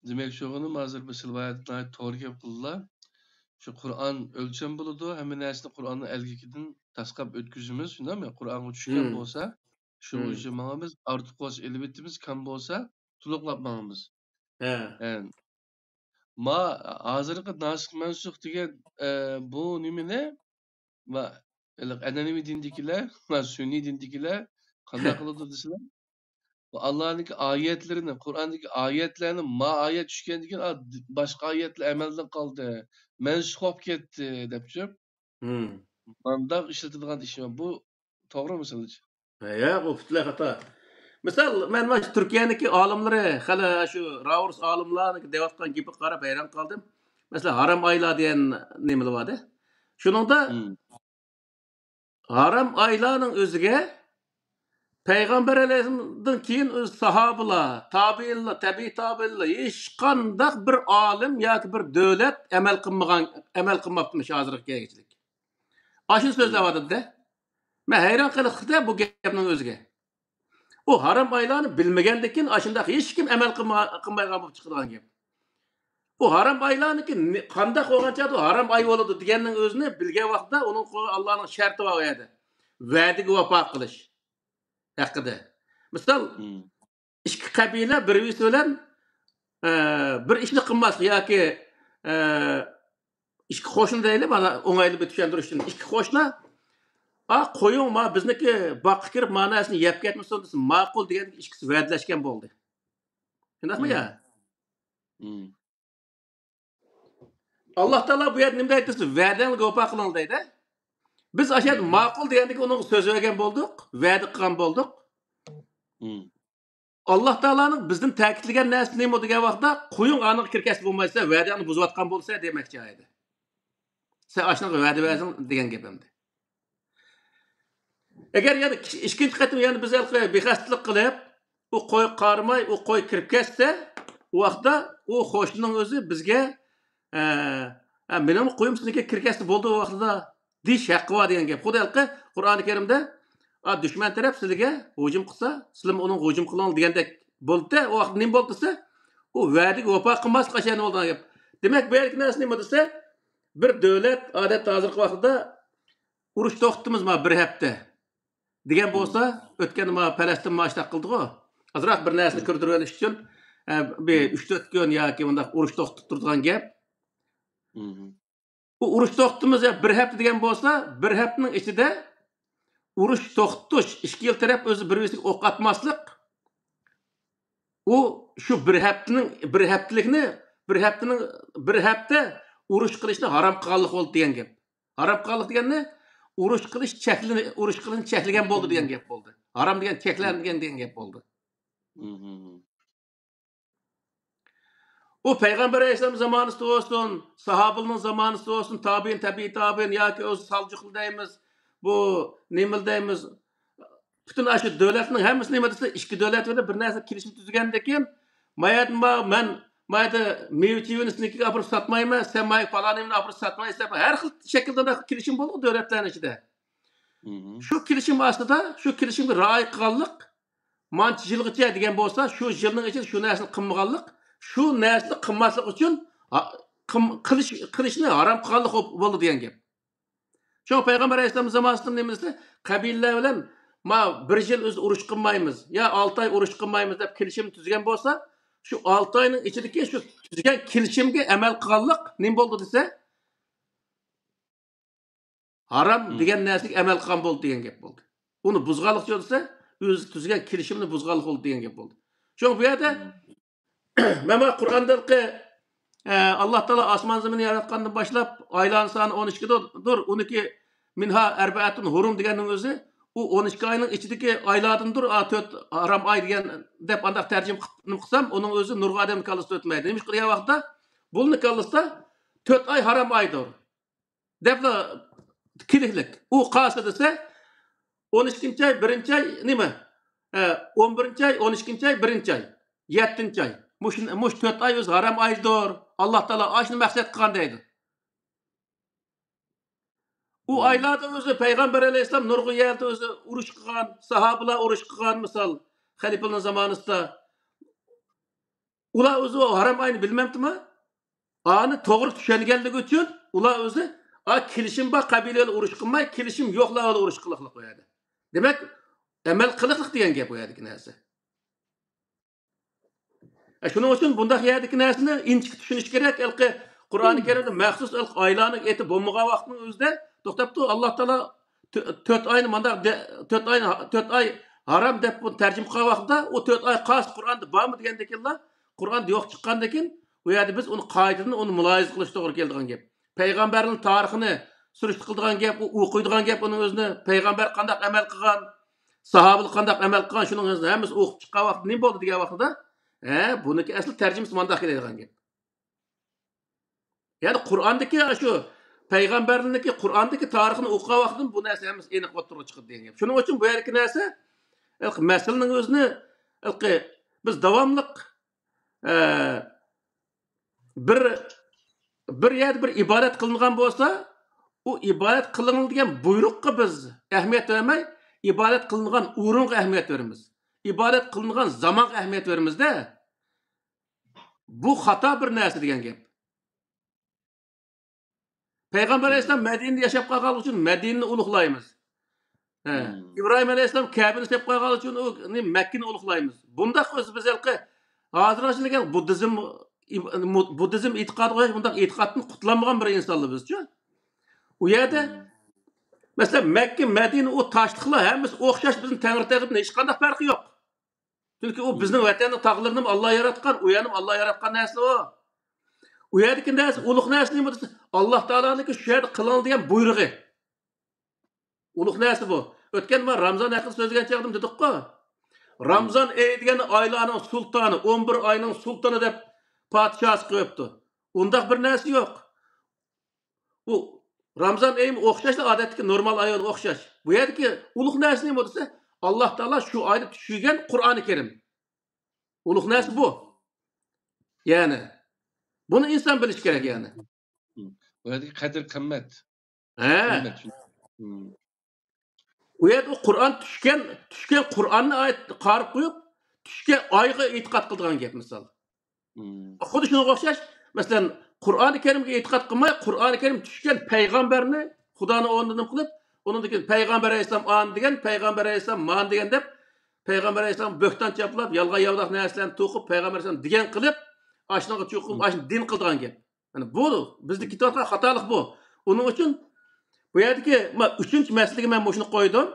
demek şoğunum hazır bir silvayatına to'g'ri gap qildilar. Şu Qur'on o'lcham bo'ladi, hamma narsani Qur'onni elgikidan tasqab o'tkazimiz, shundaymi? Qur'onga tushgan bo'lsa, shu uchun mana biz ortiq qo'sh elbetimiz kam bo'lsa, to'liqlab mangamiz. Ma hozirgi nasih mansukh degan bu nimani va an'anaviy dindikilar va sunniy dindikilar qanday qiladi desizlar? Allah'ın ayetlerini, Kur'an'daki ayetlerini ayet düşkendiğin başka ayetler emelden kaldı. Mensup olup gitti depçim. Mandak işletildiğin işim. Bu doğru mu sence? Ya bu fitler hata. Misal ben Türkiye'deki alimleri, hala şu Raurs alimlerinin devatkan gibi qarab hayran kaldım. Mesela haram ayla diyen nemeli vardı. Şunun da haram aylarının özüge Peygamber Aleyhisselam'dan keyin öz sahabeler, tabiinler, tabi'i tabiinler hech qanday bir alim yoki bir davlat amal qilmabtimish hozirgi kelguchilik. Ashun so'zlar bor-da. Men hayron qilibdi bu gapning o'ziga. U harom oylarni bilmagandan keyin ashunday hech kim amal qilmaygan bo'lib chiqadigan gap. Bu harom oylarniki qanday bo'lgancha u harom oy bo'ladi deganning o'zini bilgan vaqtda uning Allohning sharti bor edi. Va'daga vafo qilish haqida. Misol ikki qabila bir-birisi bilan bir ishni qilmaslik yoki ikki qo'shni deylik, mana o'ng'ayli tushuntirish uchun ikki qo'shni qo'ying, ma bizniki boqqa kirib ma'nosini yeb ketmasin desa, ma'qul degan ikkisi va'dalashgan bo'ldi. Shundaqmi ya? Alloh taolo bu yerda nima deydi? Va'dani vafo qiling deydi. Biz ashad ma'qul degandek uning so'z bergan bo'ldik, va'da qilgan bo'ldik. Alloh taoloning bizdan ta'kidlagan narsa nima degan vaqtda qo'ying aniq kirkas bo'lmasa, va'dani buzayotgan bo'lsa demoqchi edi. Sen ashnaqa va'da bersang degan gapimdi. Agar yana ikkinchi qatim yana biz bexastlik qilib, u qo'y qarmay, u qo'y kirib ketsa, u vaqtda u xo'shning o'zi bizga mening qo'yim sizniki kirkasi bo'ldi u vaqtda dish haqqi bor degan gap. Xudoyalqi Qur'oni Karimda dushman taraf sizga hujum qilsa, sizlar uning hujum qiling degandek bo'ldi. U vaqt nima bo'ldi desa, u va'daga vafo qilmas qachon bo'lgan gap. Demak, bu yergi narsa nima desa, bir davlat odat hozirgi vaqtda urush to'xtatimiz bir hafta degan bo'lsa, o'tgan Falastin mashta qildi-ku. Azroq bir narsani kirdirib olish uchun bir 3-4 kun yoki bunday urush to'xtatib turgan gap. Bu urush to'xtatimiz bir hafta degan bo'lsa, bir haftaning ichida urush to'xtatish ikki yil taraf o'zi bir-biriga o'q atmaslik u şu bir hafta urush qilishni harom qilganlik bo'ldi degan gap. Harom qilganlik degani urush qilish cheklagan bo'ldi degan gap bo'ldi. Harom degan cheklangan degan gap bo'ldi. O Peygamber Aleyhisselam zamanısı olsun, sahabenin zamanısı olsun, tabi'in ya ki o Salcuklu deyimiz, bu Nemil deyimiz, bütün aşı devletinin hemisi neme dese, iki devlet öyle bir neyse kirişim tüzügendekin, ben mevcivini sizinki apırıp satmayayım, sen mayık falan evini apırıp satmayayım, her şekilde de kirişim bolu devletlerin içinde. Şu kirişim aslında, şu kirişim rayıkallık, mançıcılıkçı degen bolsa, şu yılın için şu nesli kımmıgallık, şu nesli kımmaslık için kılışını haram kıllık boldu diyen gap. Şu Peygamber Aleyhisselam zamanında nemizde kabiller bilen bir yıl öz uruş kılmayımız ya 6 ay uruş kılmayımız dep kilişim tüzgen bolsa şu 6 ayının içindeki şu tüzgen kilişimge emel kıllık nem boldu dese haram degen neslik emel kılgan boldu diyen gap boldu. Onu buzgalık dese öz tüzgen kilişimini buzgalık oldu diyen gap boldu. Şu bu yerde Mema Kur'an'daki Allah Teala asman zemini yaratkandan başlap aylan sanı 12 dur 12 minha erbaatun hurum degenin özü o 12 ayının içindeki aylardan dur 4 haram ay degen dep andaq tercim kılsam onun özü nurga adem kalısı ötmeydi. Demiş ki ya vaqtda bulnu kalısta 4 ay haram aydır. Depla kiliklik. O qası dese 12. ay 1. ay nime? 11. ay 12. ay 1. ay 7. ay. Muş 4 ay öz haram aydır. Allah Teala aşını maksat kılgan deydi. O aylarda özü Peygamber Aleyhisselam nurgu yerde özü uruş kılgan, sahabeler uruş kılgan misal Halife'nin zamanında. Ula özü o haram ayını bilmemdi mi? Anı doğru düşengellik için ula özü kilişim bak kabileyle uruş kılmay, kilişim yokla öyle uruş kılıklık koyardı. Demek emel kılıklık diyen gap koyardı ki neyse. Şunun için bunda yerdeki nesini inçik düşünüş gerek. Kur'an-ı Kerim'de məxsus aylarını eti bombağa vaxtının özde toxtaptı Allah Teala 4 ayını manda 4 ay haram dep bu tercüme qilgan vaqtda o 4 ay qas Kur'an'da barmı degendekinlar Kur'an'da yo'q chiqqandekin u yerda biz onu qoidani onu muloyiz qilish to'g'ri keladigan gap. Payg'ambarning tarixini surishti qiladigan gap, o'qiydigan gap uning o'zini payg'ambar qanday amal qilgan, sahobalar qanday amal qilgan shuning o'zini hammasi o'qib chiqqan vaqt nima bo'ldi degan vaqtda buniki asl tarjimasi manda keladigan gap. Yani Kur'an'daki şu peygamberliğindeki Kur'an'daki tarixini o'qigan vaqtda bu narsa hammasi aniq o'tirib chiqadi degan gap. Shuning uchun bu yerki narsa masalaning o'zini biz davomli bir yerda bir ibodat qilingan bo'lsa, u ibodat qilinadigan buyruqqa biz ahamiyat vermay, ibodat qilingan o'ringa ahamiyat beramiz. Ibodat qilingan zamonga ahamiyat beramizda. Bu xato bir narsa degan gap. Peygamber Aleyhisselam Medine'de yaşap kalkan için Medine'ni uluklayımız. İbrahim Aleyhisselam Kabe'ni yaşap kalkan için Mekke'ni uluklayımız. Bunda biz hazır açılırken Budizm itikadı koyuş, bunda itikadını kutlanmayan bir insanlı bizce. O yerde mesela Mekke, Medine o taşlıkla hemiz okşaş bizim Tengri Teğib'in hiç kadar farkı yok. Çünkü o bizim vatanın tağlarını Allah yaratkan, uyanım Allah yaratkan nesli o. O yerdeki nesli, uluk nesli mi? Allah Teala'nın şu yerde kılınır diyen buyruğu. Uluk nesli bu. Ötken var Ramazan yakın sözgen çektim dedik ki. Ramazan ayı diyen aylarının sultanı, 11 ayının sultanı deyip padişahı koyuptu. Ondak bir nesli yok. Bu Ramazan ayı okşaşla adetteki normal ayı okşaş. Bu yerdeki uluk nesli mi olursa Allah Teala şu ayda düşügen Kur'an-ı Kerim. Uluk nesli bu. Yani bunu insan biliş gerek yani. Bu yerdeki kadir kımmet. O yerde o Kur'an düşken Kur'an'ı ayet qarib koyup düşken ayga itiqat qildigan gap misal. Xuddi shunga o'xshash, masalan, Qur'oni Karimga itiqat qilmay, Qur'oni Karim tushgan payg'ambarni Xudoning o'rnidan qilib, undan keyin payg'ambar alayhisalom an degan, payg'ambar alayhisalom man degan deb payg'ambar alayhisalom bo'xton chaplab, yolg'on yovdoq narsalarni to'qib payg'ambar alayhisalom degan qilib, ashnaqa cho'qib, ashni din qildigan gap. Yani bu bizni kitobda xatolik bu. Uning uchun bu yerdagi 3-chi masalaga men shuni qo'ydim.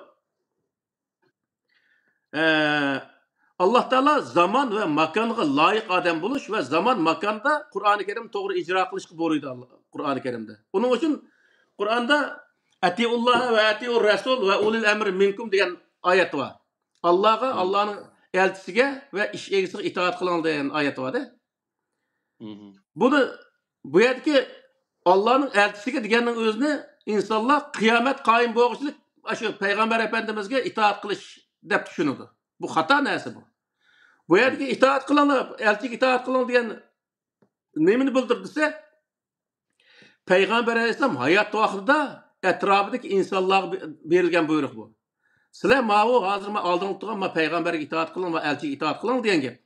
Allah Teala zaman ve makanına layık adam buluş ve zaman makanda Kur'an-ı Kerim doğru icra kılışkı boruydu Kur'an-ı Kerim'de. Onun için Kur'an'da Atiullah ve Atiur Resul ve ulil emri minkum diyen ayet var. Allah'a, Allah'ın elçisiga ve iş egisiga itaat kılan diyen ayet var de. Bunu bu yerdeki Allah'ın elçisiga deganning özünü insanlar kıyamet kayım boğuşluk aşı Peygamber Efendimiz'e itaat kılış dep düşünüdü. Bu hata nesi bu? Bu yerdeki itaat kılanı, elçiga itaat kılan diyen nemini bildirdiyse Peygamber Aleyhisselam hayat vaxtida etrafındaki insanlarga berilgan buyruq bu. Sizlar mavu hazır aldığınız turgan Peygamberge itaat kılın ve elçiga itaat kılın diyen gep.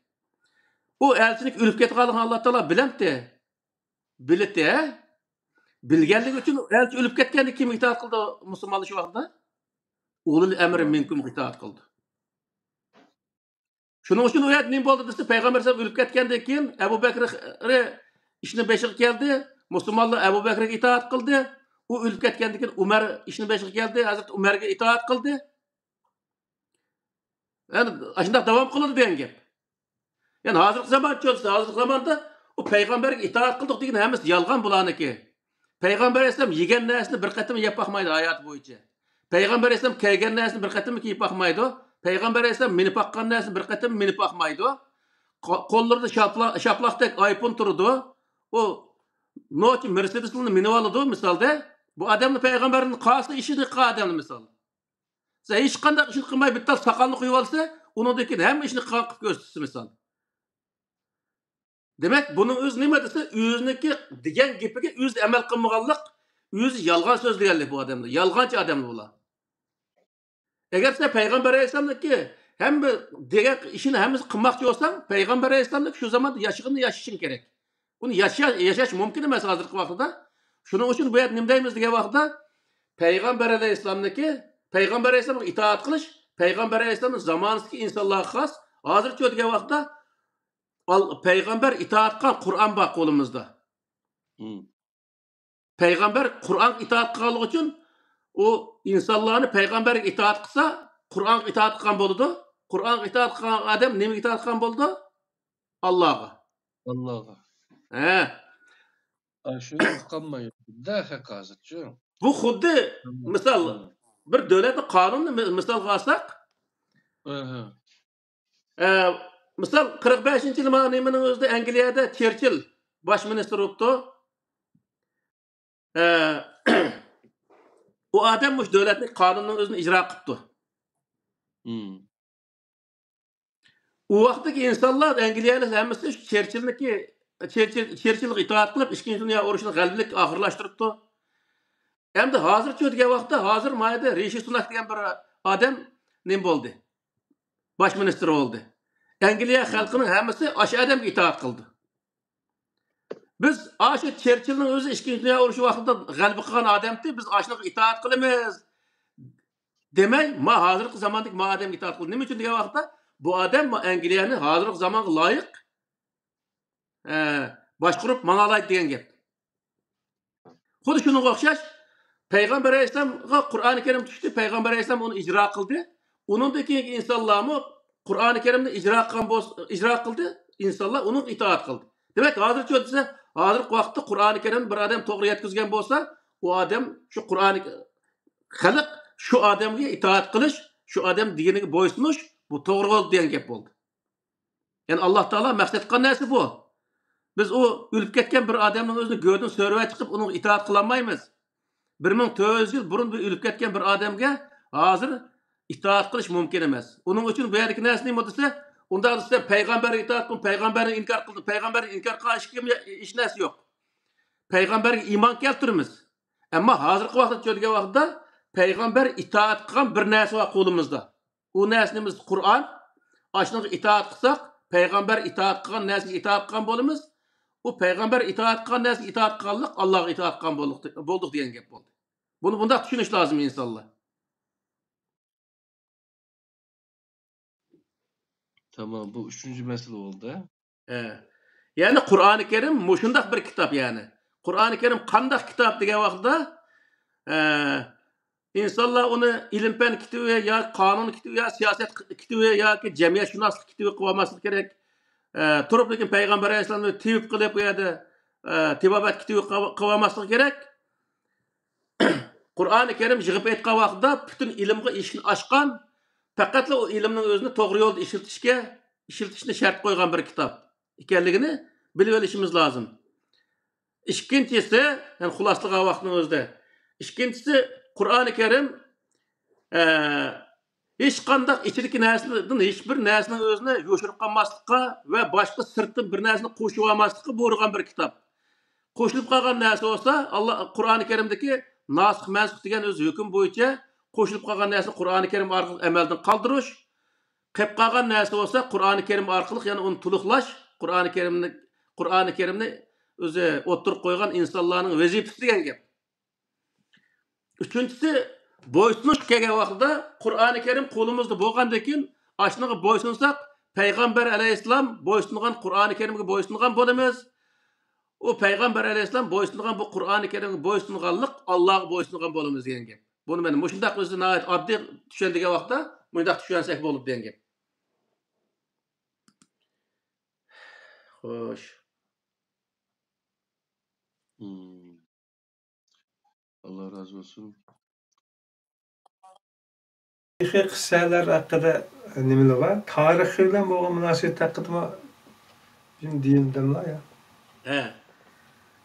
O elçilik ölüp ketganligini Allah Taala bilemdi. Bildi. Bilgenlik için elçi ölüp ketganda kim itaat kıldı musulmonlar şu vaqtda? Ulul emri minkum itaat kıldı. Şunun için o yer ne boldu dese Peygamber sallallahu ölüp ketgandan keyin Ebu Bekir'e işine beşiq geldi. Musulmonlar Ebu Bekir'e itaat kıldı. O ölüp ketgandan keyin Umar işine beşiq geldi. Hazret Umarga itaat kıldı. Yani aşında devam kıldı deyen gep. Yani hazırlık zaman çözse, hazırlık zamanda o Peygamber'e itaat kıldık degan hammasi yalgan bulaniki. Peygamber Aleyhisselam yegen narsani bir qatim yep bakmaydı hayat boyunca. Peygamber Aleyhisselam kiygan narsani bir qatim kiyip bakmaydı. Peygamber Aleyhisselam minip bakkan narsani bir qatim minip bakmaydı. Kollarida şaplaqdek iPhone turdu. O noç Mercedes'ini minip aldı misalda. Bu adamın Peygamber'in qası işini qadamlı misal. Sen hiç qanday işini qilmay bittal sakalını qo'yib olsa, uningdeki hem işini qilib ko'rsatsa misal. Demek bunun öz nima dese, özüneki degan gepiga öz amal qilmaganlik, öz yolg'on so'zlaganlik bu odamda. Yolg'onchi odam bular. Agar sen Peygamber Aleyhisselam'daki hem degan ishini hammasi qilmoqchi bo'lsang, Peygamber Aleyhisselam'daki şu zamanda yaşını yaşashing kerak. Bunu yaşash mumkin emas hozirgi vaqtda. Shuning uchun bu yer nima deymiz degan vaqtda Peygamber Aleyhisselam'daki Peygamber Aleyhisselam'a itaat qilish, Peygamber Aleyhisselam'ın zamanidagi insonlarga xos. Hozircha degan vaqtda Peygamber itaat kılan Kur'an bak kolumuzda. Peygamber Kur'an itaat kılanlığı için o insanlarını Peygamber itaat kılsa Kur'an itaat kılan boldu. Kur'an itaat kılan adam neye itaat kılan boldu? Allah'a. Allah'a. He. Şunu kalmayın. Daha hakazatçı. Bu xuddi misal bir devletin kanunu misal alsak misal 45-yil ma'nining o'zida Angliyada Churchill bosh ministr bo'libdi. O adam mush davlatning qonunini o'zini ijro qilibdi. O vaqtdagi insonlar Angliyalik hammasi Churchillga itoat qilib, Ikkinchi dunyo urushini g'alabalik oxirlashtiribdi. Endi hozircha degan vaqtda hozir mayda Rishi Sunak degan bir odam nim bo'ldi. Bosh ministr bo'ldi. Angliya xalqining hammasi o'sha odamga itoat qildi. Biz o'sha Churchillning o'zi Ikkinchi dunyo urushi vaqtida g'alaba qilgan odamni biz o'shanga itoat qilamiz. Demak, ma hozirgi zamondagi ma odamga itoat qildi. Nima uchun degan vaqtda bu odam Angliyani hozirgi zamonga loyiq boshqarib manalaydi degan gap. Xuddi shunga o'xshash Peygamber Aleyhisselam'a Kur'an-ı Kerim düştü. Peygamber Aleyhisselam onu icra kıldı. Onundaki insanlar mı Kur'an-ı Kerim'de icra kıldı. İnsanlar onun itaat kıldı. Demek hazır çözdüse hazır vakti Kur'an-ı Kerim bir adam doğru yetkizgen olsa o adam şu Kur'an-ı Halık şu adam'a itaat kılış, şu adam diyene boysunuş bu doğru oldu diyen gap oldu. Yani Allah Teala maksat kılan nesi bu? Biz o ölüp ketken bir adamın özünü gördüğün sörüve çıkıp onun itaat kılamayız. 1400 yıl burun bir ölüp ketken bir adamga hazır itaat kılış mümkün emas. Onun için bu yerdeki näse nima dese, onda size Peygamber'e itaat kılın, Peygamber'e inkar kılın, Peygamber'e inkar kılış iş näse yok. Peygamber'e iman keltirimiz. Ama hazırki vaqtda çölge vaqtda Peygamber itaat kılan bir näse var kolumuzda. O näsimiz Kur'an. Aşnaga itaat kılsak, Peygamber itaat kılan näse itaat kılan bolumuz. O Peygamber itaat kılan näse itaat kılanlık Allah'a itaat kılan bolduk diyen gap oldu. Bunu bunda düşünüş lazım insanlar. Tamam, bu üçüncü mesele oldu. Yani Kur'an-ı Kerim muşundaq bir kitap yani. Kur'an-ı Kerim qandaq kitap degan vaqtda İnsanlar onu ilim-fen kitibi ya kanun kitibi ya siyaset kitibi ya ki cemiyetşünaslık kitibi kılmaması gerek. Turup lekin Peygamber Aleyhisselam'ı tevip kılıp ya da tibabat kitibi kılmaması gerek. Kur'an-ı Kerim jigip etken vaqtda bütün ilimge işini açkan, fakat o ilimnin özünü doğru yolda işiltişine şart koygan bir kitap ikenligini bilip olishimiz lazım. İkincisi, yani hulaslığa vaqtının özde. İkincisi, Kur'an-ı Kerim hiç kandak içindeki neslinden hiçbir neslinin özüne yoşurup kalmaslıkka ve başka sırtın bir nesline koşup almaslıkka buyurgan bir kitap. Koşulup kalgan nesli olsa Allah Kur'an-ı Kerim'deki nasıh mensuh degan öz hüküm boyunca koşulup kalgan nesli Kur'an-ı Kerim arkalık emelden kaldırış. Kep kalgan nesli olsa Kur'an-ı Kerim arkalık yani onu tuluklaş. Kur'an-ı Kerim'ni özü oturup koygan insanların vazifesi degan gap. Üçüncüsü boysunuş kelgen vaqtida Kur'an-ı Kerim kolumuzda bo'lgandan keyin aşnaga boysunsak Peygamber Aleyhisselam boysungan Kur'an-ı Kerim'e boysungan bo'lamiz. O Peygamber Aleyhisselam boysungan bu Kur'an-ı Kerim'e boysunganlık Allah'a boysungan bo'lamiz degan gap. Bunu men mushundaq o'zi nayat oddiy tushundigan vaqtda bundaq tushunsak bo'lib degan gap. Xo'sh. Allah razı olsun. Tarixiy qissalar haqida nimalar bor? Tarix bilan bo'lgan munosabat haqida kim deyimdimlar ya. He.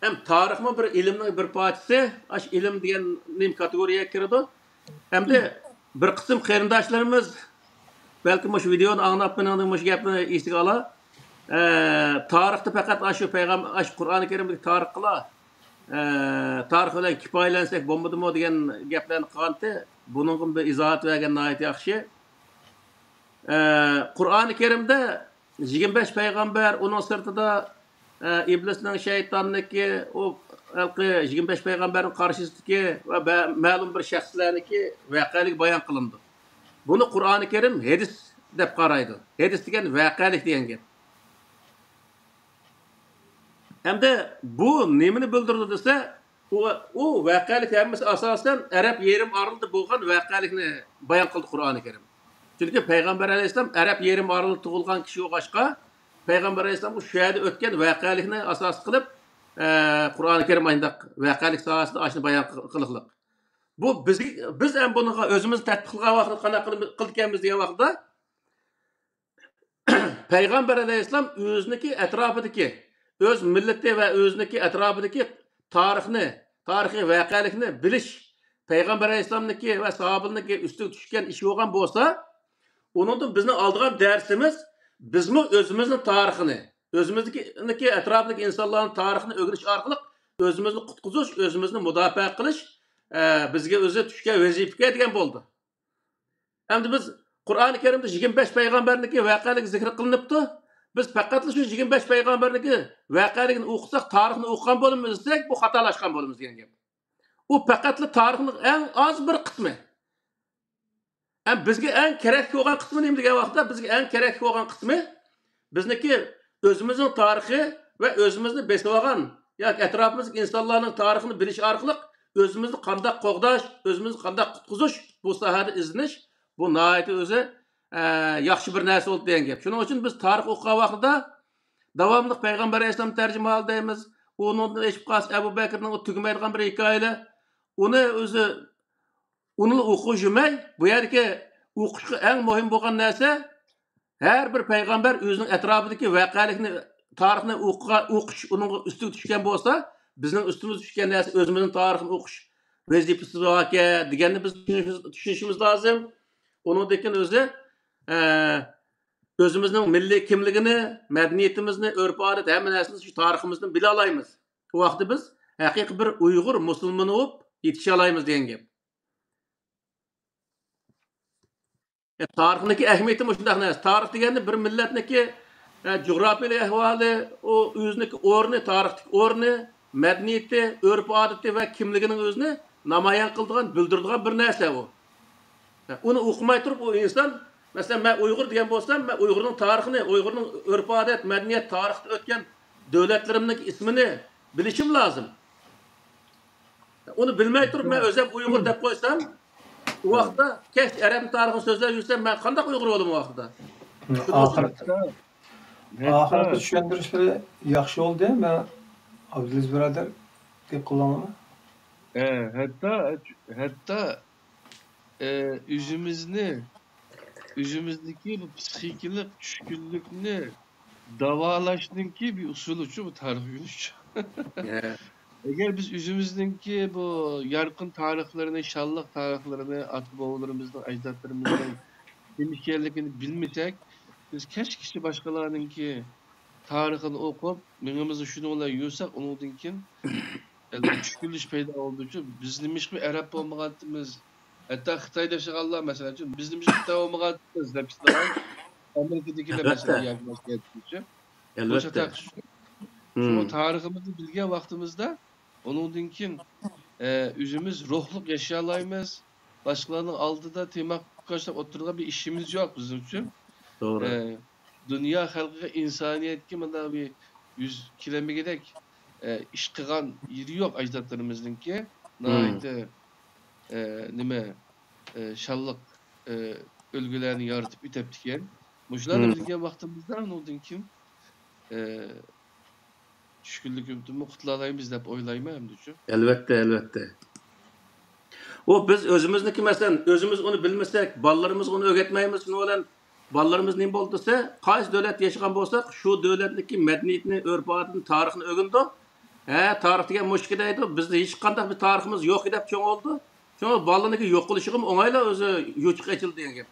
Hem tarixmi bir ilimning bir parçası, aş ilim degan nim kategoriyaga kiradi. Hem de bir qism qarindoshlarimiz balki mush videoni anglab meningni mush gapni esiga ola. Tarixda faqat aş payg'ambar aş Qur'oni Karimdagi tarixlar tarix bilan kifoyalansak bo'lmadimi degan gaplarni qilganda buningga bir izohat bergan nihoyat yaxshi. Qur'oni Karimda 25 payg'ambar, uning sirtida iblisning shaytonniki o 25 payg'ambarning qarshisidagi va ma'lum bir shaxslarniki voqelik bayon qilindi. Buni Qur'oni Karim hadis deb qaraydi. Hadis degan voqelik degan gap. Hamda bu nimani bildirdi desa, u voqelik hammasi asosan Arab yerim oralida bo'lgan voqelikni bayon qildi Qur'oni Karim. Chunki Payg'ambar Aleyhisselam Arab yerim oralida tug'ilgan kishi o'g'ashqa Peygamber Aleyhisselam bu şəhədə ötken vəqəlikni asas qılıb Qur'an-ı Kerim ayındaq vəqəlik sahasında aşını bayan qılıqlıq. Bu biz hem bunu özümüz tətbiqlığa vaxtı qana qıldıkəmiz deyə vaxtda Peygamber Aleyhisselam özüneki ətrafıdaki öz milleti ve özüneki ətrafıdaki tarixi vəqəlikni biliş Peygamber Aleyhisselam'daki ve sahabınınki üstü düşkən işi olğan bolsa onun bizden aldığan dersimiz bizmi özümüzün tarixini, özümüzdeki etrafındaki insanların tarixini öğreniş arkalı özümüzni qutquzuş, özümüzni müdafaa qilish bizga o'zi tushgan vazifaga degan bo'ldi. Endi biz Qur'oni Karimda 25 payg'ambarniki voqealik zikr qilinibdi. Biz faqat shu 25 payg'ambarniki voqealigini o'qisak, tarixni o'qigan bo'lamiz desak, bu xatolashgan bo'lamiz degan gap. U faqat tarixning eng oz bir qismi. Bizga eng kerak bo'lgan qismi nima degan vaqtda bizga eng kerak bo'lgan qismi bizniki o'zimizning tarixi va o'zimizni besib olgan yoki atrofimizdagi insonlarning tarixini bilish orqali o'zimizni qanday qo'g'dash, o'zimizni qanday qutqizish bu sohada izlanish bu nihoyat o'zi yaxshi bir narsa bo'ldi degan gap. Shuning uchun biz tarix o'qigan vaqtida davomli Payg'ambar alayhisalom tarjimasi deymiz. Uni eshib qolsa Abu Bakrning tugamaydigan bir hikoyali uni o'zi uni o'qish yemay, bu yerga o'qishga eng muhim bo'lgan narsa har bir payg'ambar o'zining atrofidagi voqealikni, tarixni o'qish, uning ustiga tushgan bo'lsa, bizning ustimizga tushgan narsa o'zimizning tarixini o'qish vazifasi deganni biz tushunishimiz lozim. Uningdan o'zi o'zimizning milliy kimligini, madaniyatimizni, urf-odat hamma narsani shu tariximizdan bila olamiz. Bu vaqtda biz haqiqiy bir Uyg'ur musulmoni bo'lib yetisha olamiz degan gap. Tarixniki ahamiyati shunday narsa. Tarix deganda bir millatniki coğrafiyalik ahvoli, o o'ziniki o'rni, tarixdagi o'rni, madaniyati, urf-odati va kimligining o'zini namoyon qiladigan, bildiradigan bir narsa u. Uni o'qimay turib o inson, masalan, men Uyg'ur degan bo'lsam, men Uyg'urning tarixini, Uyg'urning urf-odat, madaniyat, tarixda o'tgan davlatlarimning ismini bilishim lozim. Uni bilmay turib men o'zim Uyg'ur deb qo'ysam, O vaqtda keç Arap tarixini sözlep yursam ben qanday Uyg'ur boldum o vaqtda. Ahirgi tushuntirishlar yaxshi oldu. Ben Abdülaziz birader deb kullanamam. Hatta üzümüzdeki bu psikik düşkünlükni davalaştınki bir usulü şu bu tarih yürüyüş. Eğer biz üzümüzdeki bu yarkın tarihlerini, şallak tarihlerini, ata-babalarımızdan, ecdatlarımızdan kimliklerini bilmesek, biz kaç kişi başkalarınınki tarihini okup, minimizi şunu olay yiyorsak, onundan kin düşkünlük peyda olduğu için bizim bir Arap olmagatımız, hatta Xitayda yaşayanlar mesela için bizim Xitay olmagatımız da biz Amerika'dakiler mesela yaklaşık etmişim. Elbette. Şu tarihimizi bilgen vaktimizde onundan kin üzümüz ruhluk yaşayalayımız. Başkalarının aldıda temak kaçta oturduğu bir işimiz yok bizim için. Doğru. Dünya halkı insaniyet ki bana bir 100 kilome gerek iş kılan yeri yok ecdatlarımızdınki. Nahayet nime şallık ölgülerini yaratıp iteptiken. Muşlarla bilgen vaktimizde onundan kin düşkünlük ümtümü kutlalayımız dep oylayma hem düşün. Elbette. O biz özümüzdeki mesela özümüz onu bilmesek, ballarımız onu öğretmeyimiz şunu olan ballarımız ne bolduysa, qaysi devlet yaşayan bolsak, şu devletdeki medeniyetini, örf-adetini, tarixini öğündü. Tarih degan müşkildeydi. Bizde hiç qanday bir tariximiz yok edip çoğ oldu. Çoğ ballarniki yok qilishim oңayla özü yoçuq açıldı degan gap.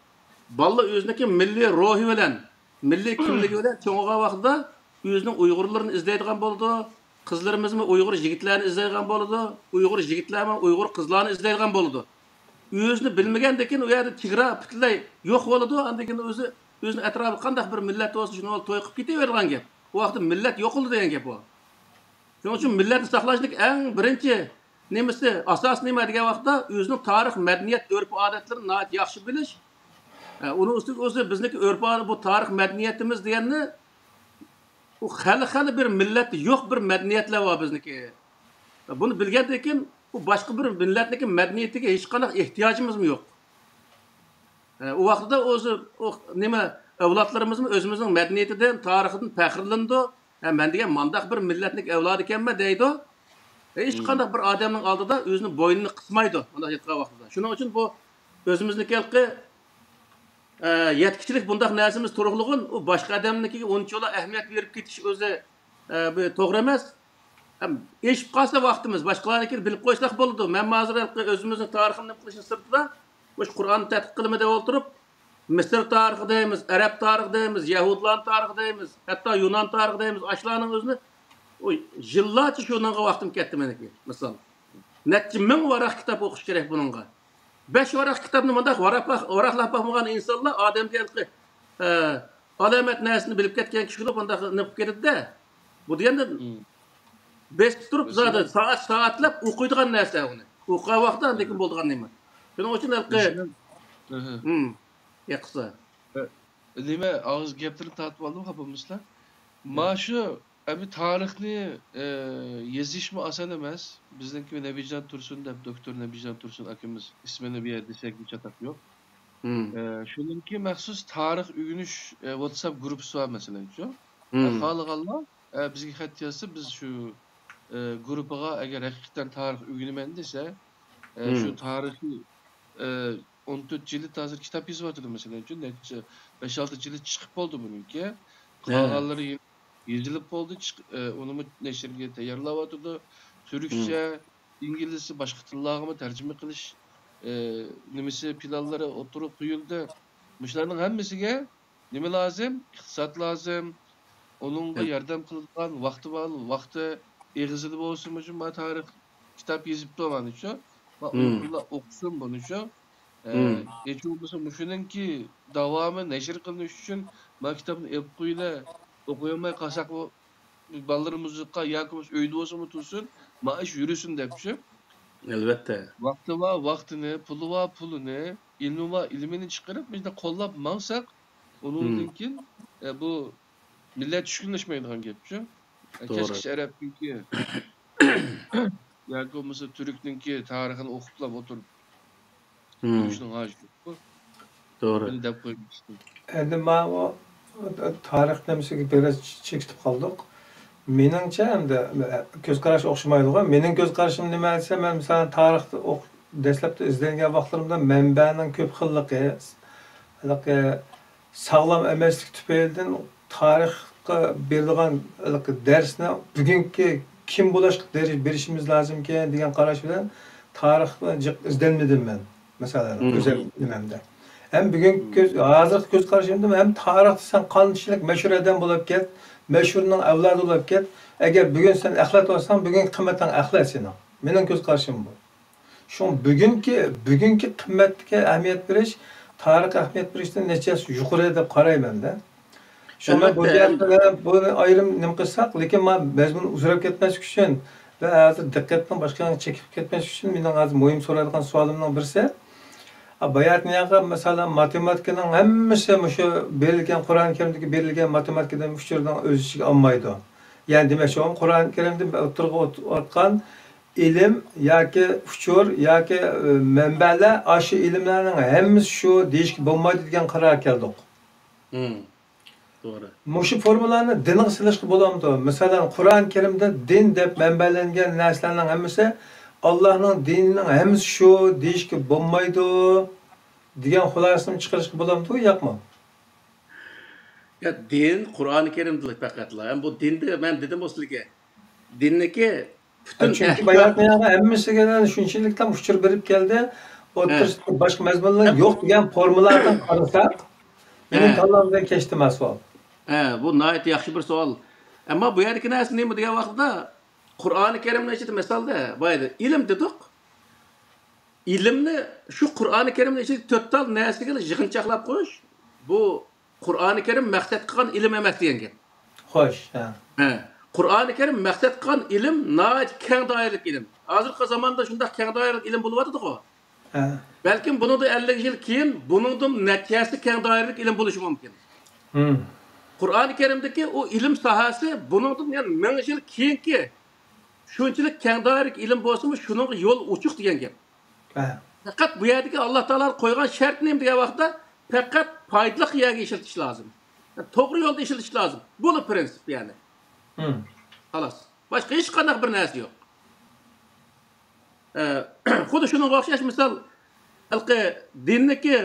Balla özüneki milli ruhi bilen, milli kimligi bilen çoğuğa vaqtida özünün Uyg'urlarini izleydigan boldu. Qizlarimizmi Uyg'ur yigitlarini izleydigan boldu. Uyg'ur yigitlarmi Uyg'ur qizlarini izleydigan boldu. Özünü bilmegendekin o yerda chegara butunlay yo'q bo'ladi. Andakin o'zini atrofi qanday bir millat bo'lsa shuni to'y qilib ketavergan gap. O vaqtda millat yo'q bo'ldi degan gap o. Shuning uchun millatni saqlashlik eng birinchi nemasi asos nima degan vaqtda o'zining tarix, madaniyat, urf-odatlarini nihoyat yaxshi bilish. Uni ustiga o'zi bizniki urf-odat bu tarix, madaniyatimiz deganni u hali bir millat yo'q bir madaniyatlar bor bizniki. Buni bilgandan keyin bu boshqa bir millatniki madaniyatiga hech qanday ehtiyojimiz yo'q. O vaqtda o'zi nima avlodlarimizmi o'zimizning madaniyatidan, tarixidan faxrlandi. Men degan mandaq bir millatning avlodi ekanman deydi. Hech qanday bir odamning oldida o'zini bo'ynini qismaydi bunday aytgan vaqtida. Shuning uchun bu o'zimizniki yetkichilik bundaq narsamiz turug'lig'in u boshqa odamnikiga unchalar ahamiyat berib ketish o'zi bu to'g'ri emas. Eshib qolsa vaqtimiz boshqalarnikini bilib qo'ysak bo'ladi. Men hozir o'zimizning tarixini qilishni sirtida o'sha Qur'onni tadqiq qilmada o'tirib Misr tarixi deymiz, Arab tarixi deymiz, Yahudlar tarixi deymiz, hatto Yunon tarixi deymiz. Ashlarning o'zini o yillarcha shunga vaqtim ketdi meniki. Misol, necha ming varaq kitob o'qish kerak buningga. 5 varaq kitobni mundaq varaqlab bo'lgan insonlar odamga alamat narsani bilib ketgan kishilar bundaq nima ketdi-da. Bu deganda besib turib zada soatlab o'qiydigan narsa uni. O'qigan vaqtda lekin bo'ldigan nima. Shuning uchun Yaqsa. Nima ağız gaplarni tatib oldim hapimizlar. Maşu abi tarixni yezishmi oson emas. Bizniki Nebijan Tursun deb doktor Nebijan Tursun akamiz ismini bir yerda desek bir çatak yok. Shuningki maxsus tarix o'rganish WhatsApp gruppasi var mesela shu. Xalqallar bizga xat yozsa biz shu gruppaga agar haqiqatan tarix o'rganaman desa, shu tarixiy 14 cilit hazır kitap yazıvatıdı mesela. 5-6 cilit çıkıp oldu bununki. Kağalları yazılıp oldu. Onu neşirge tayarlavatıdı. Türkçe, İngilizce, başka tillağımı tercüme kılış nimesi planları oturup duyuldu. Müşlerinin hemmesine nime lazım? İktisat lazım. Onunla yardım kılınan vakti var. Vakti eğizili olsun için tarih kitap yazıp doğan için. Uygurlar okusun bunu için. Hiç olmasa müşününki davamı neşir kılmış için bu kitabını epkuyla okuyamay kasak o ballarımızda yakımız öyde olsa mı tutsun maaş yürüsün depçi. Elbette. Vakti var vaktini, pulu var pulunu, ilmi var ilmini çıkarıp biz de kollap mansak onunki bu millet düşkünleşmeyin gepçi. Keşke Arap'ınki yakımızda Türk'ünki tarihini okupla oturup Görüşünün hacı yok. Doğru. Beni de koymuştum. Endi men o tarix demesiga biraz chekitib qoldik. Meningcha endi ko'z qarash o'xshamaydi-ku. Mening ko'z qarashim nima desa, men masalan tarixni dastlabda izlangan vaqtlarimda manbaning ko'p xilligi, sog'lom emaslik tufaylidan tarixga berilgan darsni bugungi kim bo'lishga berishimiz lozim ekan degan qarash bilan tarixni jiq izlanmadim men. Masalan, o'zim nimamda. Hem bugün hazır göz karşımda hem tarihte sen qanchalik meşhur adam bo'lib ket, meşhurning avlodi bo'lib ket. Agar bugün sen axlat olsan, bugün qimmatdan axlat sening. Mening göz qarashim bu. Şu bugünkü qimmatga ahamiyat berish, tarixga ahamiyat berishdan nechasi yuqori deb qarayman-da. Shunda bu yerda buni ayrim nima qilsak, lekin men mazmun uzrab ketmaslik uchun va hozir diqqatni boshqaga chekib ketmaslik uchun mening hozir muhim so'raydigan savolimning birisi bayatniyaga mesela matematikaning hammasi şu berilgan Qur'on Karimdagi berilgan matematikadan uchurdan o'z ichiga olmaydi. Ya'ni demakchi Qur'on Karimda o'tirib o'tgan ilm yoki uchur yoki manbalar aşı ilmlarning hammasi shu deyishga bo'lmaydi degan qarorga keldik. Doğru. Mushu formulani dinga silishga bo'lamdi. Masalan, Qur'on Karimda din deb manbalangan narsalarning hammasi Allah'ın dininin hammasi shu deyishga bo'lmaydi degan xulosani chiqarishga bo'lamdi, yo'qmi? Ya din Kur'an-ı Kerim'dir faqatla. Hem bu dinde ben dedim o sizge. Dinniki bütün Çünkü bayatniyaga hammasiga shunchalik ham uchur berib keldi. O'tirishda boshqa mazmunlar yo'q degan formulalardan qarasak, mening kallamdan kechdi masol. Bu nayet yaxshi bir savol. Ama bu yerdeki narsa nima degan vaqtda Qur'oni Karimni ichida misolda boyda ilm dedik. İlimni şu Qur'oni Karimni ichida to'rtal narsaga yig'inchoqlab qo'yish bu Qur'oni Karim maqsad qilgan ilm emas degan gap. Xo'sh, Qur'oni Karim maqsad qilgan ilm nayet keng doiralik ilm. Hozirgi zamonda shunday keng doiralik ilm bo'lyapti-ku. Balkim bundan 50 yil keyin buningdan natijasi keng doiralik ilm bo'lishi mumkin. Qur'oni Karimdagi o ilm sohasi buningdan yani 1000 yil keyingi shunchalik keng doiralik ilm bo'lsa-mu shuning yo'l ochiq degan gap. Faqat bu yerdagi Alloh taolo qo'ygan shart nima degan vaqtda faqat foydali yerga ishlatish lozim. Yani to'g'ri yo'lda ishlatish lozim. Bu prinsip yani. Xolos. Boshqa hech qanday bir narsa yo'q. Xuddi shunga o'xshash misol dinniki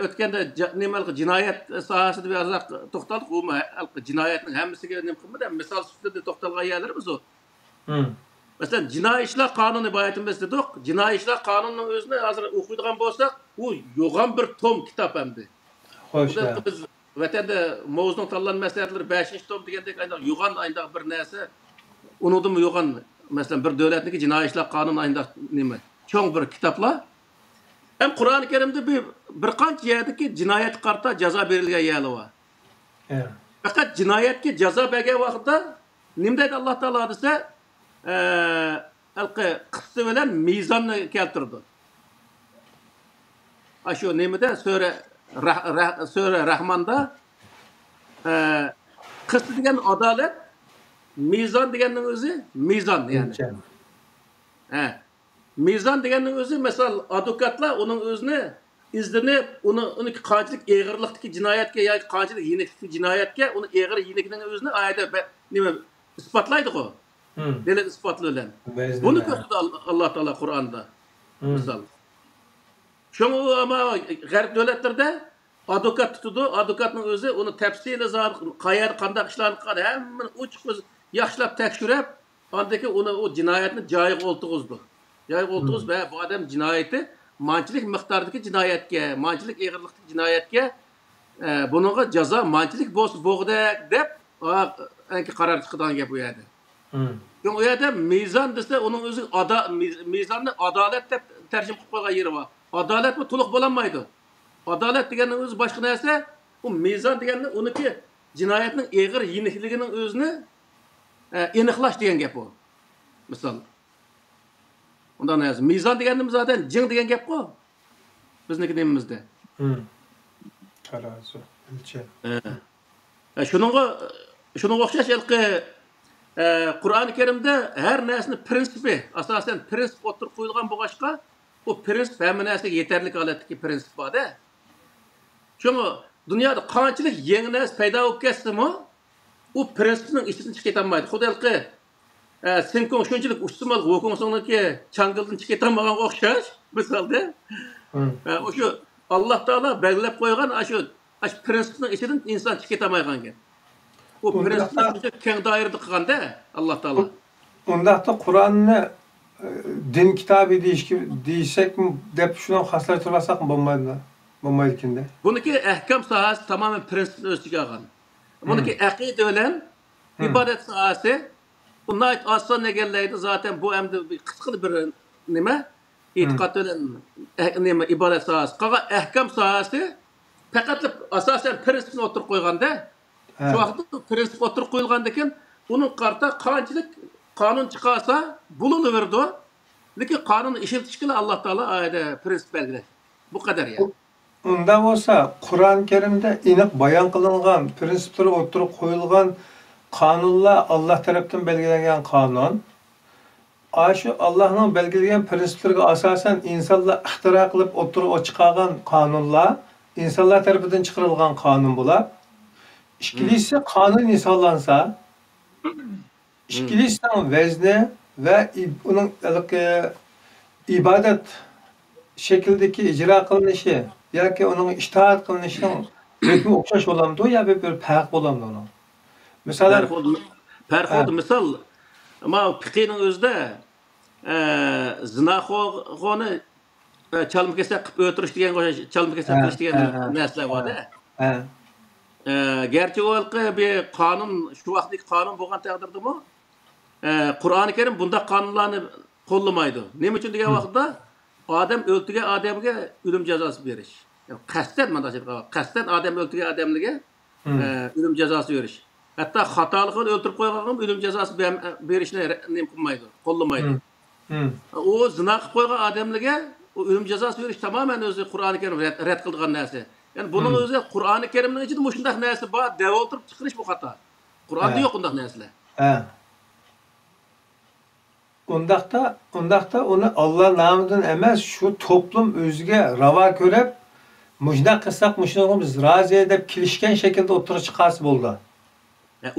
o'tganda nimalar jinoyat sohasida biroz to'xtaldik. U jinoyatning hammasiga nima qilmadi. Misol ustida to'xtalgan yerlarimiz o. Mesela Cinoiy ishlar qonuni bayatimiz dedik. Cinoiy ishlar qonunining o'zini hozir o'qiydigan bo'lsak, u yo'g'on bir tom kitob hamdi. Xo'sh. Biz vatanda mavzuning tanlan maslahatlari 5-tom degandek yo'g'on ayndaq bir narsa. Unudum yo'g'on masalan bir davlatniki jinoiy ishlar qonuni ayndaq nima? Cho'ng bir kitoblar. Hem Qur'oni Karimda bir qancha yerdagi jinoyat qarta jazo berilgan yerlar bor. Faqat jinoyatga jazo bergan vaqtda nima deydi Alloh taolo desa, qissi bilan mizonni keltirdi. Shu nimada Sura Rahmonda qissi degan adolat, mizon deganning o'zi mizon yani. Mizon deganning o'zi misol advokatlar uning o'zini izlanib, uni qanchalik eg'irlikdagi jinoyatga yoki qanchalik yeniklikdagi jinoyatga uni eg'ir yenikligining o'zini oyda nima isbotlaydi-ku. Delil isbotlagan. Buni ko'rsatdi Alloh taolo Qur'onda. Misol. Şunu ama g'arb davlatlarda advokat tutadi, advokatning o'zi uni tafsili zot, qayerda qanday ishlarni qiladi, hammani ochiq yaxshilab tekshirib, ondaki uni o jinoyatni joyiga o'ltirg'izdi. Joyiga o'ltirg'iz va bu odam jinoyati manchilik miqdoridagi jinoyatga, manchilik eg'irlikdagi jinoyatga buningga jazo manchilik bo'lsa bo'g'di deb qaror chiqadigan gap bu yerda. Çünkü o yerda mizon desa uning o'zi mizonni adolat deb tarjima qilib qo'ygan yeri bor. Adalet bu to'liq bo'lolmaydi. Adalet deganning o'zi boshqa narsa. U mizon deganda uniki jinoyatning eg'ir yenikligining o'zini aniqlash degan gap bu. Misol. Undan narsa. Mizon deganimiz zaten jing degan gap ku. Bizniki nimamizda. Tarazi, o'lcham. Shunga o'xshash Qur'oni Karimda har narsani prinsipi, asosan prinsip o'tirib qo'yilgan bo'lg'achqa, O prinsip hamma narsaga yetarli holatdagi prinsip bor-da. Çünkü dünyada qanchalik yangi narsa paydo bo'lib ketsa-mu, u prinsipning ichidan chiqib ketolmaydi. Xudolqi Senkong shunchalik ustimal Wukong'niki changildan chiqib ketolmaganga o'xshash, misolda. O'sha Alloh taolo belgilab qo'ygan shu prinsipning ichidan inson chiqib ketolmaygan ekan. O prinsipni shuncha keng doirada qilganda Alloh taolo. Undaqda Qur'onni din kitobi deyishakmi deb shuni xaslashtirib olsak bo'lmaydi. Bo'lmaydi ekanda. Buniki ahkam sohasi tamamen prinsipni o'z ichiga olgan. Buniki aqida bilan ibodat sohasi bunday oson egallaydi. Zaten bu endi qisqa bir nima? E'tiqod bilan nima ibodat sohasi. Qolgan ahkam sohasi faqat asosan prinsipni o'tirib qo'yganda, shu vaqtda prinsip o'tirib qo'yilgandan keyin uning qarta qanchalik qonun chiqarsa bulunaverdi. Lekin qonunni ishlatishga Alloh taolo oyda prinsip belgilagan. Bu qadar ya. Unda bo'lsa, Qur'on Karimda aniq bayon qilingan, prinsiplar o'tirib qo'yilgan qonunlar Alloh tomonidan belgilangan qonun. Shu Allohning belgilagan prinsiplarga asosan insonlar ixtiro qilib o'tirib chiqargan qonunlar, insonlar tomonidan chiqarilgan qonun bular. İkincisi qonun insonlansa, ikkinchisining vazni va uning ibodat şekildeki icra qilinishi yoki uning itoat qilinishining hukmi o'xshash bo'lamdi yo bir farq bo'lamdi uning. Masalan, farq misol, ama fiqhning o'zida zinaxo'ni chalma kesak qilib o'tirish degan chalma kesak qilish degan narsalar bor-da. Gerçi o bir kanun, şu vaqtdagi qonun bo'lgan taqdirdami, Qur'oni Karim bunda qonunlarni qo'llamaydi. Nima uchun degan vaqtda odam o'ltirgan odamga o'lim jazosi berish. Yani qasddan mana shu qasddan odam o'ltirgan odamga o'lim jazosi berish. Hatto xatolik qilib o'ltirib qo'yganga o'lim jazosi berishni nima qilmaydi, qo'llamaydi. O zina qilib qo'ygan odamga o'lim jazosi berish tamamen o'zi Qur'oni Karim rad qilgan narsa. Yani bunun o'zi Qur'oni Karimning ichida shunday narsa bor, deb o'tirib chiqarish bu xato. Qur'onda yo'q unday narsalar. Undaqda uni Alloh nomidan emas, shu toplum o'ziga ravo ko'rib, mujna qilsak, mushuni biz rozi deb kelishgan shaklda o'tirib chiqarsa bo'ldi.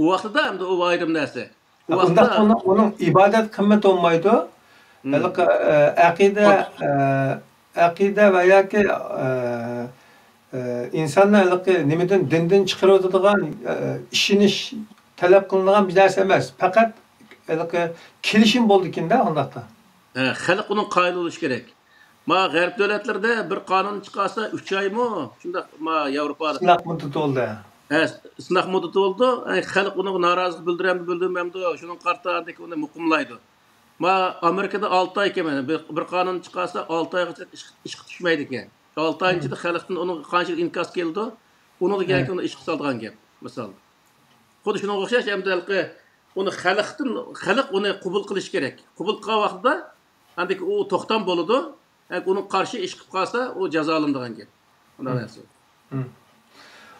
U vaqtda ham o ayrim narsa. U vaqtda uning ibodat qimmat olmaydi. Aqida va yoki insonlarni nimadan dindan chiqarib o'tadigan ishinish talab qilinadigan bir narsa emas. Faqat kelishim bo'ldi ekanda undaqda. Xalq uning qoyil bo'lishi kerak. Ma g'arb davlatlarda bir qonun chiqarsa 3 oymi, shunda ma Yevropada sınaq muddati oldu. Sınaq muddati oldu. Xalq uni norozilik bildirmamdi, shuning qartadagi uni muqimlaydi. Ma Amerikada 6 oy ekan, bir qonun chiqarsa 6 oygacha ishga tushmaydi ekan. 6 oy ichida xalqdan uni qancha inkos keldi, uni degan uni ishga solgan gap, misol. Xuddi shunga o'xshash hamdalqi uni xalq uni qabul qilish kerak. Qabul qilgan vaqtda andiki u to'xtam bo'ladi. Uning qarshi ish qilib qolsa, u jazolanadigan gap. Unday narsa.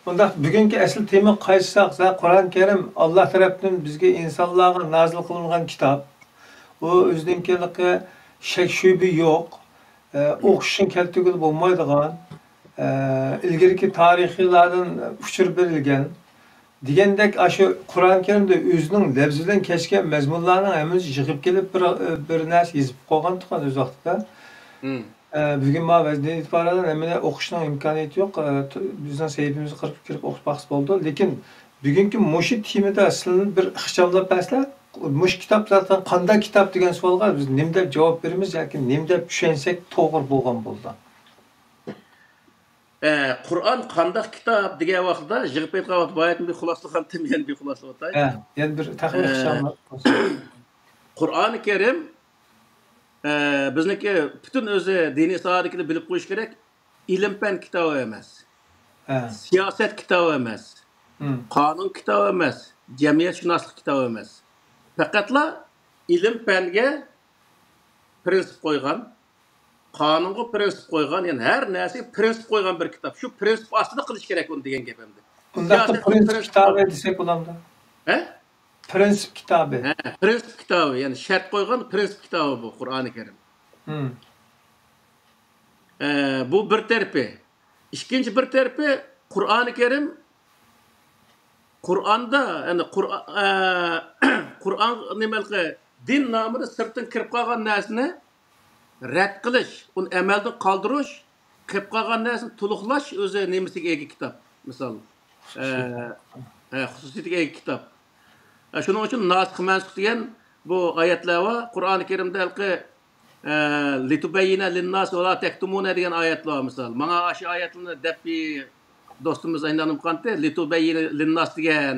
Unda bugungi asl tema qaysisak, Qur'on Karim Alloh tomonidan bizga insonlarga nozil qilingan kitob. U o'zininki shak shubha yo'q. O'qishni keltirib bo'lmaydigan, ilgirki tarixlardan uchur berilgan. Degandek shu Qur'on Karimda o'zining lafzi bilan kechgan mazmunlarning hammasi yig'ib kelib bir narsa yozib qo'ygan turgan o'z vaqtida. Bugün vaziyatdan itibaren hemen o'qishning imkoniyati yo'q. Bizning sayfimizga kirib o'qish bahs bo'ldi. Lekin bugungi mushit temada sizlarni bir ixchamlab paslar, mush kitap zaten qanday kitap degan savolga biz nima deb javob beramiz yoki nima deb tushunsak to'g'ri bo'lgan bo'ldi. Qur'on qanday kitob degan vaqtda yig'ib aytgan vaqt boyatni bir xulosalar degan bir xulosa o'tay. Yani bir taxmin ixchamlab. Qur'oni Karim bizniki bütün o'zi diniy sohadagilarni bilib qo'yish kerak. İlim-fan kitobi emas. Siyoset kitobi emas. Qonun kitobi emas. Jamiyatshunoslik kitobi emas. Faqatla ilim-fanga prinsip qo'ygan, qonunga prinsip qo'ygan, ya'ni har narsaga prinsip qo'ygan bir kitob. Shu prinsip ostida qilish kerak uni degan gap endi. Undaqda prinsip kitobi desak bo'ladimi? Prinsip kitobi. Prinsip kitobi, ya'ni shart qo'ygan prinsip kitobi bu Qur'oni Karim. Bu bir tarafi. İkinci bir tarafı Kur'an-ı Kerim Kur'anda yani Kur'an nimelki din namını sırtın kirip kalgan narsani rad qilish, uni amaldan qoldirish, qilib qolgan narsani to'liqlash o'zi nemasiga ega kitob. Misol, xususiyatiga ega kitob. Shuning uchun nasikh mansukh degan bu oyatlar va Qur'oni Karimda halqi litubayyina linnas va la taktumuna degan oyatlar var misol. Mana shu oyatlarni deb do'stimiz aylanib qoldi. Litubayyina linnas degan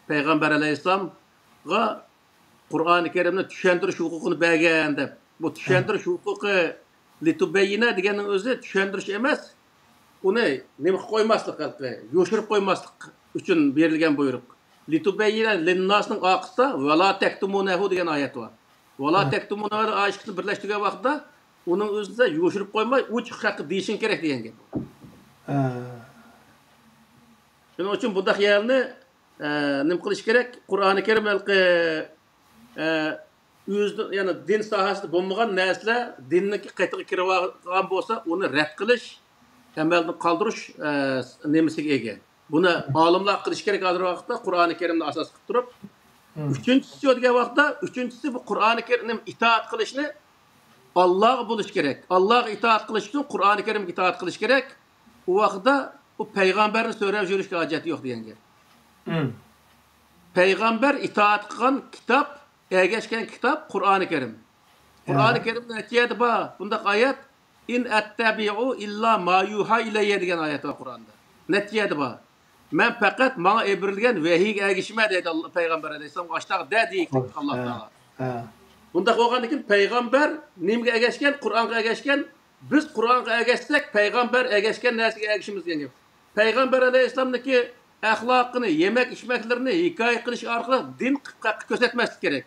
Payg'ambar alayhissalomga Qur'oni Karimni tushuntirish huquqini bergan deb. Bu tushuntirish huquqi litubayyina deganning o'zi tushuntirish emas. Uni nima qo'ymaslik halqi, yo'shirib qo'ymaslik uchun berilgan buyruq. Litubayyina linnasning oqisida va la taktumunahu degan oyat bor. Va la taktumunahu oyatini birlashtirgan vaqtda uning o'zida yo'shirib qo'ymay, uch haqi deyishing kerak degan gap. Shuning uchun bu yerni nima qilish kerak? Qur'oni Karim halqi o'zida, ya'ni din sohasida bo'lmagan narsalar dinning qaytiga kirib olgan bo'lsa, uni rad qilish, amaldan qoldirish nemasiga ega. Buni olimlar qilish kerak hozir vaqtda Qur'oni Karimni asos qilib turib. Uchinchisi degan vaqtda, uchinchisi bu Qur'oni Karimga itoat qilishni Allohga bo'lish kerak. Allohga itoat qilish uchun Qur'oni Karimga itoat qilish kerak. U vaqtda u payg'ambarni so'rab yurishga hojat yo'q degan gap. Payg'ambar itoat qilgan kitob, ergashgan kitob Qur'oni Karim. Qur'oni Karimda aytaydi bor, bundaq oyat in attabi'u illa ma yuha ilayya degan oyat bor Qur'onda. Natijada bor. Men faqat menga ebirilgan vahiyga ergishma deydi Allah payg'ambar alayhisalom. Ashtaga da deydi Alloh taolo. Bundaq bo'lgandan keyin payg'ambar nimaga ergashgan? Qur'onga ergashgan. Biz Qur'onga ergashsak, payg'ambar ergashgan narsaga ergashimiz degan gap. Payg'ambar alayhisalomniki axloqini, yemek içmeklerini hikoya qilish orqali din ko'rsatmaslik kerak.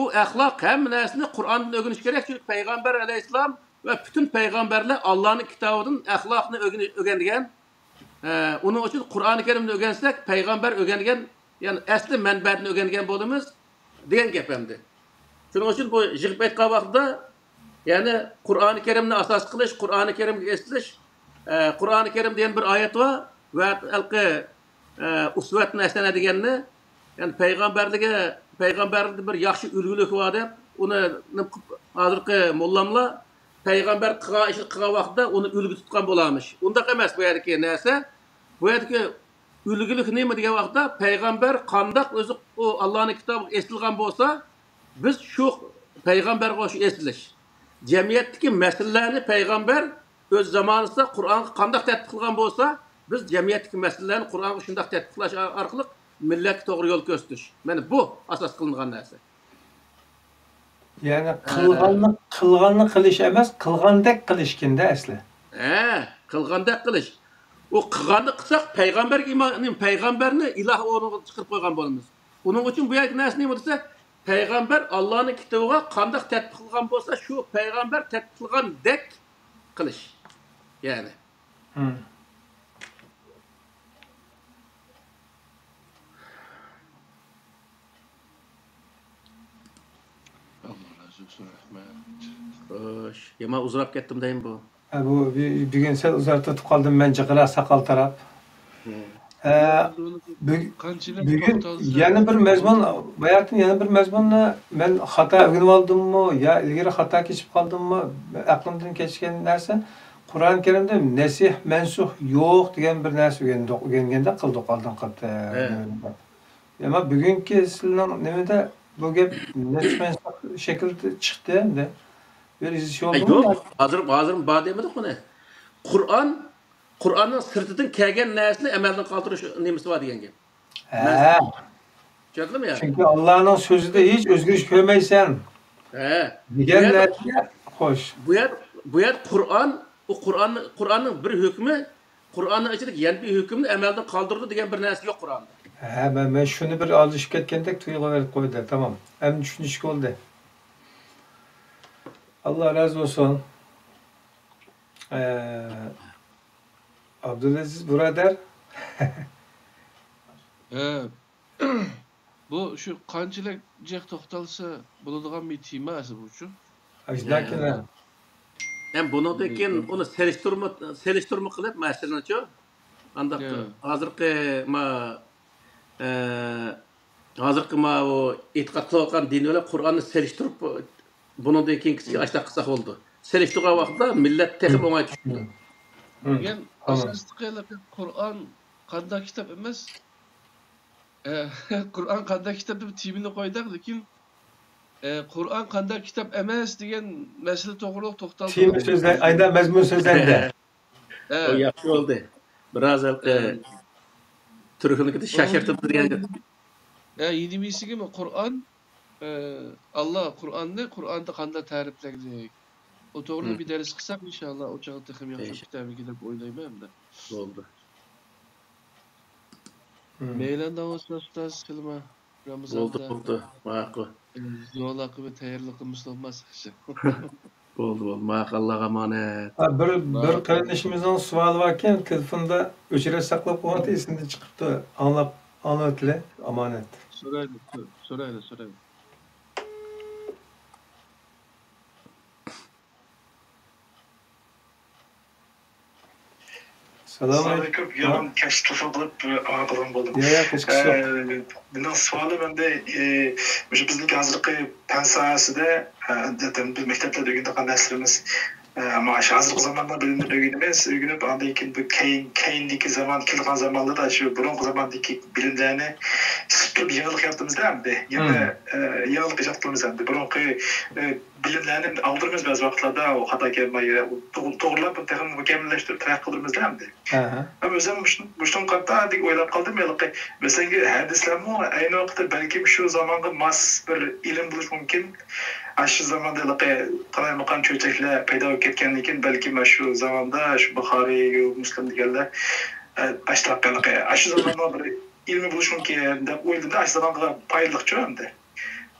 U axloq hamma narsani Qur'ondan o'rganish kerak, chunki payg'ambar alayhisalom va butun payg'ambarlar Allohning kitobidan axloqni o'rgangan. Uning uchun Qur'oni Karimni o'rgansak, payg'ambar o'rgangan, ya'ni asli manbadan o'rgangan bo'lamiz degan gap hamdi. Shuning uchun bu yig'ib aytgan vaqtda, ya'ni Qur'oni Karimni asos qilish, Qur'oni Karimga eslash, Qur'oni Karim degan bir oyat var va halqi usvatni asana deganni, ya'ni payg'ambarlikda bir yaxshi ulgulik bor deb, uni hozirgi mollamlar payg'ambar qilgan ishni qilgan vaqtda uni ulgu tutgan bo'larmish. Undaq emas bu yerdagi narsa. Bu yerdagi ulgulik nima degan vaqtda payg'ambar qandoq o'zi u Allohning kitobiga eslilgan bo'lsa, biz shu payg'ambarga shu eslish. Jamiyatdagi masalalarni payg'ambar o'z zamonida Qur'onga qandoq tatbiq qilgan bo'lsa, biz jamiyatdagi masalalarni Qur'onga shundoq tatbiq qilish orqali millatga to'g'ri yo'l ko'rsatish. Mana bu asos qilingan narsa. Yani qilganni qilish emas, qilgandek qilishkinda asli. Qilgandek qilish. O qilganni qilsak payg'ambarni iloh o'rniga chiqarib qo'ygan bo'lamiz. Uning uchun bu yerda narsa nima desa, payg'ambar Allohning kitobiga qandoq tatbiq qilgan bo'lsa, shu payg'ambar tatbiq qilgandek qilish. Yani. Xo'sh, men uzrab ketdim deyim bu. Bu bugün sen uzartıp kaldım ben cıkıra sakal taraf. Bugün yeni bir mezmun, hayatın yeni bir mezmunla ben hata öğrenip aldım mı ya ilgili hata geçip kaldım mı aklımdan geçken derse Kur'an-ı Kerim'de nesih mensuh yok diyen bir narsa öğrendiğinde kıldık aldım kattı. Ama bugünkü sizin nemede bu gap nesih mensuh şekilde çıktı hem de. Yok, hazır bana demedik mi ne? Kur'an'ın sırtıdan kelgen narsani amaldan qoldirish nemasi var degan gap. Tushundingmi ya? Çünkü Allah'ın sözüde hiç özgürlük görmeysen. Degan narsa xo'sh. Bu yer Qur'onning bir hukmi, Qur'onning ichidagi yana bir hukmni amaldan qoldirdi degan bir narsa yo'q Qur'onda. Ben şunu bir alışıp ketgandek tuyulaverib qo'ydi. Tamam. Hem tushunishga oldu. Allah razı olsun. Abdülaziz Burader. Bu şu qanchalik to'xtalsa bo'ladigan bir tema bu şu. Ajdakina. Hem bundan keyin onu seliştirme qilib, masalanchi, andaq hozirgi hozirgi o e'tiqod qilayotgan din bilan Qur'onni selishtirib bundan keyingisi ashta qilsak bo'ldi. Selishtirgan vaqtda millat texim o'ngay tushdi. Degan asosliqi Qur'on qanday kitob emas. Qur'on qanday kitob deb timini qo'ydik, lekin Qur'on qanday kitob emas degan masala to'g'riliq to'xtaldi. Tim so'zlar, ayda mazmun so'zlarda. O yaxshi bo'ldi. Biroz turknikida shashirtib turgan. Yenimisiga Qur'on Allah Qur'onda qanday ta'rifladik. O to'g'rida bir dars qilsak inshaalloh o'chog'i texim yaxshi kitobiga deb o'ylayman hamda. Bo'ldi. Meylanda ustoz qilma Ramazonda. Bo'ldi. Ma'qul. Yo'laqi ve tayyorligimiz olmaz. Bo'ldi. Ma'qullar emanet. Bir qarinishimizning savoli varken telefonda o'chirib saqlab qo'ygan esimda chiqibdi. Anlatla amanet. So'raydi. Assalamualaikum. Yaman kaç telefon qilib aqlan bo'ldim. Bundan savolim endi o'sha bizning hozirgi pensiyasida biz maktablarda o'rgangan darslarimiz ama hozirgi zamonda bilimni o'rganamiz, o'rganib andan keyin bu keyindagi zaman kelgan zamonlarda shu burungi zamondagi bilimlarni turib yangilik yaptığımızda endi yana yangilik yaptığımız endi burungi bilimlarni aldırmamız bazı vaqtlarda o hata kelmeyi to'g'rilab texnik mukammalashtirib taraqqi qildirmizda endi. Ama o'zim muştun qatta deb o'ylab qoldim yo'qi. Masalan, hadislarmi ayni vaqtda balki shu zamonga mos bir ilm bo'lishi mumkin. Shu zamanda qalay maqam cho'chaklar paydo bo'lib ketgandan keyin balki shu zamonda shu Buxoriy, Muslim deganlar ashtaqqa shu zamonda bir ilmi bo'lishi mumkin deb o'yladim. Shu zamonga foydaliqchi endi.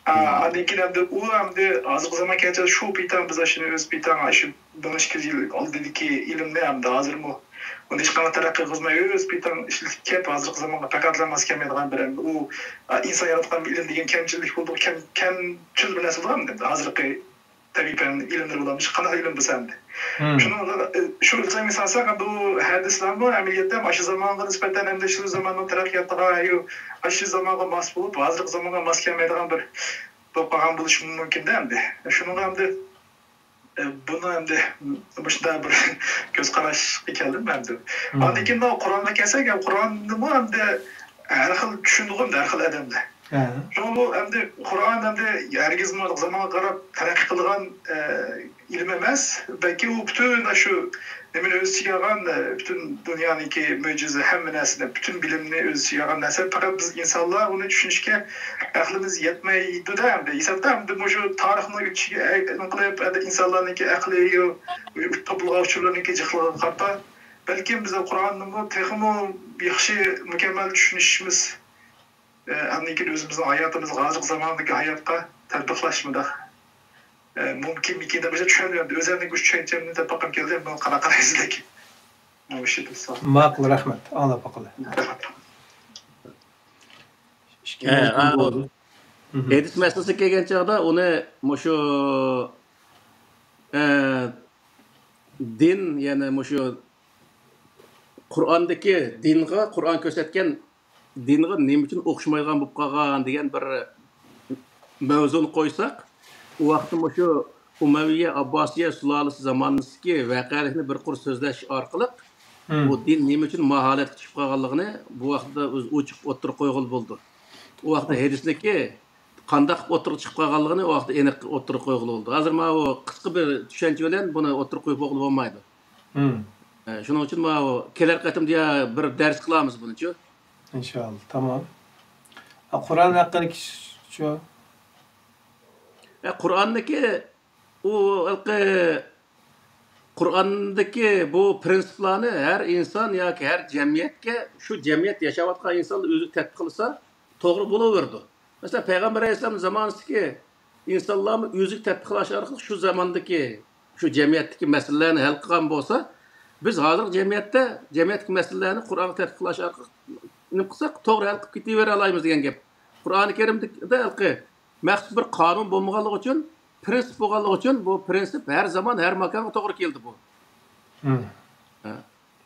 Andan keyin endi u endi hozirgi zamongacha shu bitan biz shuni o'z bitan shu 12 yil oldidagi ilmni endi hozirmi uni hech qanday taraqqiy qilmay o'z bitan ishlatib kelib hozirgi zamonga taqatlanmas kelmaydigan bir u inson yaratgan ilm degan kamchilik bo'ldi, kamchil bir narsa bo'ldi endi hozirgi tabiiy ilmlar bo'lamiz qanday ilm bo'lsa endi shu o'lcham misolsak bu hadislarni amaliyotda shu zamonga nisbatan endi shu zamonning taraqqiyotiga shu zamonga mos bo'lib hozirgi zamonga mos kelmaydigan bir bo'lib qolgan bo'lishi mumkin-da endi shuni endi bunu endi boshda bir ko'z qarashga keldim endi. Ondan keyin Qur'onga kelsak, Qur'onni endi har xil tushundim, har xil odamlar. Şunu endi Qur'on endi hargiz zamonga qarab taraqqiy qilgan ilm emas, balki u butun shu nimaning o'z ichiga olgan butun dunyoniki mo'jiza hamma narsani, butun bilimni o'z ichiga olgan narsa, faqat biz insonlar uni tushunishga aqlimiz yetmaydi-da endi. Hisobda endi shu tarixni ichiga qilib insonlarniki aqli to'plovchilarniki jihliga qarta balki biz Qur'onni texmo yaxshi mukammal tushunishimiz andan o'zimizning hayotimiz hozirgi zamondagi hayotga tatbiqlashmadi. Mumkinmikin deb tushundim. O'zimning tushunchimni tatbiqim keldi. Men qaraqaraysizlik. Ma'qul, rahmat. Anlab qo'ydi. Edis masalasi kelgan chog'da uni shu din, ya'ni shu Qur'ondagi dinga, Qur'on ko'rsatgan dinga nima uchun o'xshamaydigan bo'lib qolgan degan bir mavzuni qo'ysak, u vaqtda shu Umayya Abbosiya sulolasi zamonidagi voqealikni bir qur so'zlash orqali bu din nima uchun maholatga tushib qolganligini bu vaqtda o'z ochiq o'tirib qo'ygan bo'ldi. U vaqtda hadisniki qanday o'tirib chiqib qolganligini u vaqtda aniq o'tirib qo'ygan bo'ldi. Hozir mana bu qisqa bir tushuncha bilan buni o'tirib qo'yib bo'lmaydi. Shuning uchun mana kelar qatimda bir dars qilamiz buni-chi. İnşallah. Tamam. Kur'an hakkındaki şu. Kur'an'daki Kur'an'daki bu prensiplarni her insan ya ki her cemiyetke şu cemiyet yaşavatkan insanlar özü tatbiq qilsa to'g'ri bo'laverdi. Mesela Peygamber Aleyhisselam zamanındaki insanlarni özü tatbiq qilish orqali şu zamandaki şu cemiyetdeki meselelerni hal qilgan bo'lsa, biz hozir cemiyetdeki meselelerini Kur'an'ga tatbiq qilish orqali nima qilsak to'g'ri hal qilib ketavera olamiz degan gap. Qur'oni Karimda maxsus bir qonun bo'lmaganligi uchun prensip bo'lganligi uchun bu prinsip her zaman her makonga to'g'ri keldi bu.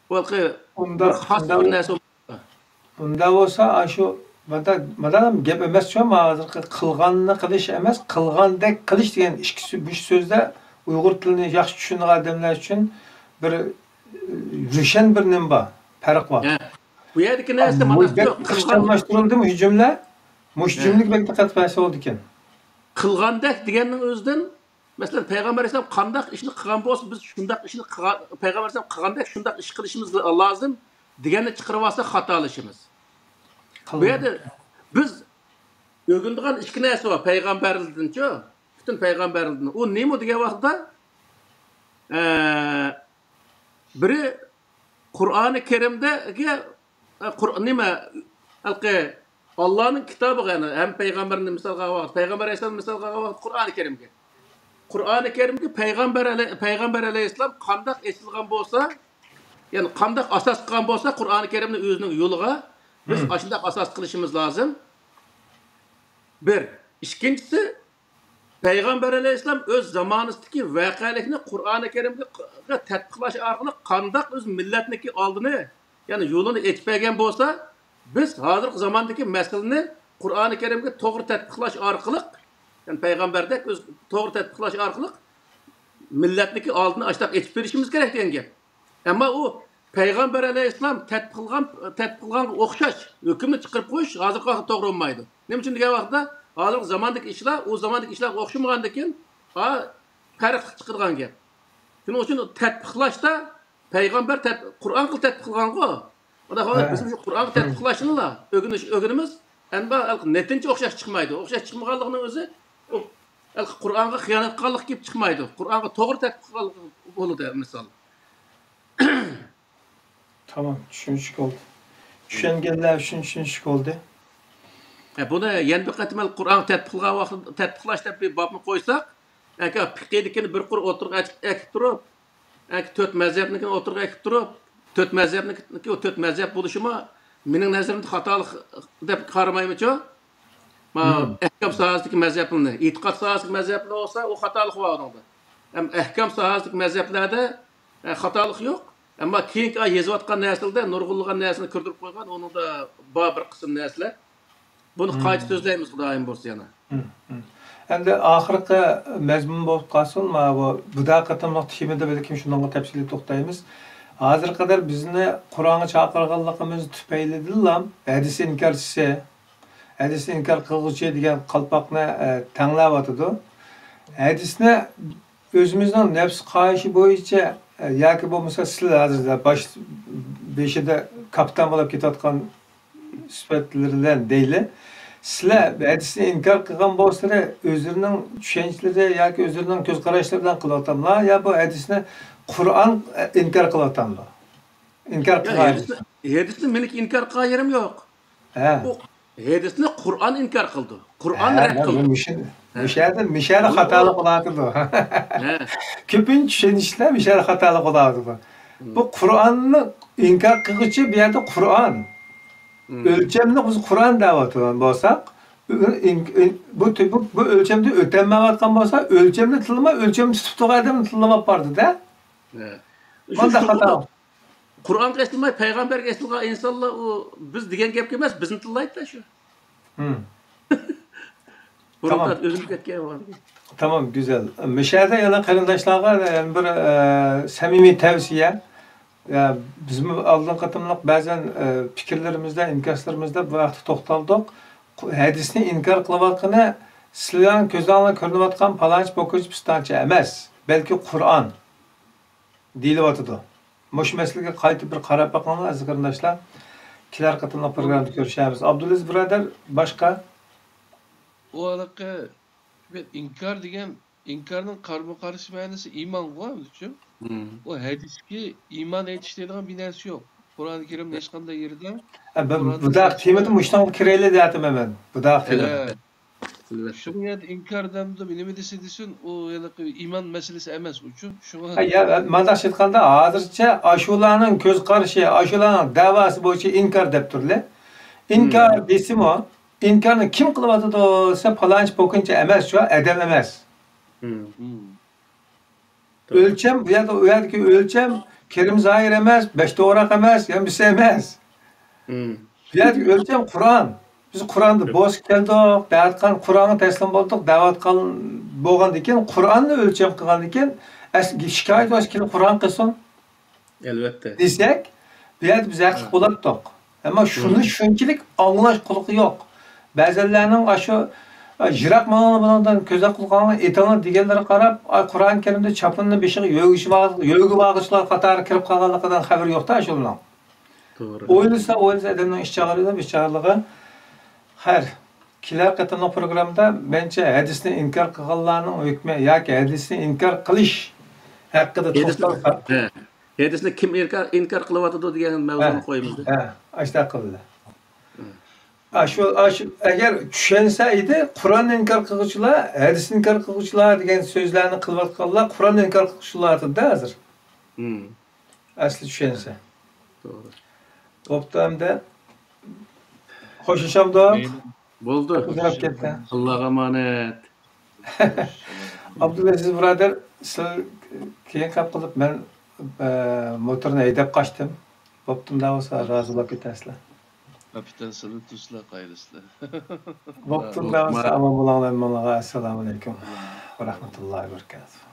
Balki bir xos bir narsa. Unda bo'lsa, shu madam gap emas-ku, hozirgi qilganni qilish emas, qilgandek qilish degan bu so'zda Uyg'ur tilini yaxshi tushungan odamlar uchun bir ro'shan bir nim bor, farq bor. Bu yerdagi narsa mana shu qilganlashtirildimi shu jumla? Mush jumlik belki diqqat qilsa oldu ekan. Qilgandek deganning o'zidan, masalan, Payg'ambar alayhisalom qanday ishni qilgan bo'lsa, biz shunday ishni Payg'ambar alayhisalom qilgandek shunday ish qilishimiz lozim deganni chiqarib olsa xatolashimiz. Bu yerda biz o'rgangan ikki narsa bor payg'ambarlikdan-chi, butun payg'ambarlikdan. U nima degan vaqtda biri Qur'oni Karimdagi nima Allohning kitobi g'ani ham payg'ambarni misolga olib, payg'ambar alayhisalom misolga olib Qur'oni Karimga. Qur'oni Karimga payg'ambar alayhisalom qanday esilgan bo'lsa, ya'ni qanday asos qilgan bo'lsa, Qur'oni Karimni o'zining yo'liga biz ashunday asos qilishimiz lozim. Bir, ikkinchisi Payg'ambar alayhisalom o'z zamonasidagi voqealikni Qur'oni Karimga tatbiqlash orqali qanday o'z millatniki oldini, ya'ni yo'lini echpagan bo'lsa, biz hozirgi zamondagi masalani Qur'oni Karimga to'g'ri tatbiqlash orqali, ya'ni payg'ambardek o'z to'g'ri tatbiqlash orqali millatniki oldini ashtab echib berishimiz kerak degan gap. Ammo u Payg'ambar alayhisalom tatbiqlagan o'xshash hukmni chiqarib qo'yish hozirgi vaqtda to'g'ri bo'lmaydi. Nima uchun degan vaqtda hozirgi zamondagi ishlar u zamondagi ishlarga o'xshamagandan keyin farq chiqargan gap. Shuning uchun tatbiqlashda payg'ambar Qur'on qilib tatbiqlagan-ku. Xudo xohlasa biz shu Qur'on tatbiqlashni o'rganimiz, endi netincha o'xshash chiqmaydi. O'xshash chiqmaganligini o'zi Qur'onga xiyonat qilganlik kelib chiqmaydi. Qur'onga to'g'ri tatbiqlanib bo'ladi misol. Tamam, tushunishlik oldu. Tushunganlar uchun tushunishlik oldu. Buni yana bir qatim Qur'on tatbiqlagan vaqtda tatbiqlash deb bir bobni qo'ysak, aka fiqhidikini bir qur o'tirib akib turib, aka to'rt mazhabnikini o'tirib akib turib, to'rt mazhabniki o to'rt mazhab bo'lishimi mening nazarimda xatolik deb qaramaymi-chi? Ahkam sohasidagi mazhablarni, e'tiqod sohasidagi mazhablar olsa, u xatolik bor unda. Ham ahkam sohasidagi mazhablarda xatolik yo'q. Ammo keyingi yozayotgan narsalarda nurg'unlagan narsani kirdirib qo'ygan, unda bor bir qism narsalar. Buni qayta so'zlaymiz xudoyim bo'lsa yana. Endi oxirgi mazmun bo'lib qolsin, bu qatimliq timida balkim shunga tafsili to'xtaymiz. Hozir qadar bizni Qur'onga chaqirganligimiz tufaylidan hadis inkorchisi, hadis inkor qilguvchi degan qalpoqni tanlayotdi. Hadisni o'zimizning nafs qoyishi bo'yicha yoki bo'lmasa sizlar hozirda bosh beshida kapitan bo'lib ketayotgan sifatlardan deyli. Sizlar hadisni inkor qilgan bo'lsalar, o'zlarining tushunchalari yoki o'zlarining ko'z qarashlaridan qilyaptilar, yo bu hadisni Qur'on inkor qilyaptilar. Inkor qilgan. Hadisni meniki inkor qilgan yerim yo'q. Bu hadisni Qur'on inkor qildi. Qur'on rad qildi. Mishara xatolik qiladi. Ko'pincha tushunishlar mishara xatolik qiladi. Bu Qur'onni inkor qiluvchi bu yerda Qur'on. Ölçemni biz Qur'on da'vatdan bo'lsak, bu ölçemde o'tolmayotgan bo'lsa, ölçemni tilma, ölçemni tutib turganimni tillamab bordi-da. Qanday xato? Qur'onga estilmay, payg'ambarga estilgan insonlar u biz degan gapga emas, bizni tillaydi-da shu. Tamam. O'zim ketgan bor. Tamam, güzel. Mishada yana qarindoshlarga bir samimiy tavsiya. Bizim aldığın katımlık bazen fikirlerimizde, inkaslarımızda bu vaqtda to'xtaldik. Hadisni inkar qilayotgani sizlarning ko'zingizga ko'rinayotgan palanch po'kich pistancha emas, balki Qur'on deyilyotdi. Mush masalaga qayta bir qarab boqinglar aziz qarindoshlar. Kelar qatimliq programda ko'rishamiz. Abdulaziz birodar, boshqa o alaqa inkar degan inkarning qarama-qarshi ma'nosi iymon-ku uchun. O hadisga iymon etish deydigan bir narsa yo'q. Qur'oni Karimda hech qanday yerda bu da temada mushtan kirayli deyapman men. Bu da shunga inkor demdi, nima desa desin, o iymon masalasi emas uchun. Shunga ya mandash aytganda hozircha ashularning ko'z qarashi, ashularning da'vosi bo'yicha inkor deb turlar. Inkor desimi, inkorni kim qilyapti desa, palanch po'kincha emas, shu adam emas. Ölçem, bu yerdeki ölçem Kerim Zahir emas, beş doğrak emas, yani bir şey emas. Bu yerdeki ölçem Kur'an. Biz Kur'an'da boz keldik, da'vatkan Kur'an'a teslim bolduk, da'vatkan bo'lgan ekan, Kur'an'ni ölçem qilgan ekan, şikayet var ki Kur'an qilsin. Elbette. Desek, bu yerda biz haqli bo'lardik. Ama shunchalik anglash qulqi yo'q. Ba'zilarning ashu jiroq ma'nolardan ko'za qilgan etanlar deganlarga qarab, Qur'on Karimda chapinni beshiga yo'g'i bag'ishlar qatori kirib qolganligidan xabar yo'qda shu bilan. To'g'ri. O'ylasa odamning ish chog'ligi, bechoraligi. Har kelar qatorli programda mencha hadisni inkor qilganlarning hukmi yoki hadisni inkor qilish haqida to'xtalib. Hadisni kim inkor qilyapti degan mavzuni qo'yamiz. Ha, ashta qildi. Aşu eğer tushunsa edi, Qur'on inkor qiluvchilar, hadis inkor qiluvchilar degan so'zlarni qilayotganlar Qur'on inkor qiluvchilardir hozir. Asli tushunsa. To'g'ri. Bo'pti hamda qo'shishimda Bo'ldi. uzab ketdi. Allohga emanet. Abdulaziz birodar, siz keyin qilib qilib men motorni haydab qochdim. Bo'ptim da bo'lsa rozi bo'lib ketasizlar. Kapitan Salı Tuzla Kayrıslar. Bo'ptim da bo'lsa amon bo'linglar. Assalomu alaykum va rahmatullohi va barakatuh.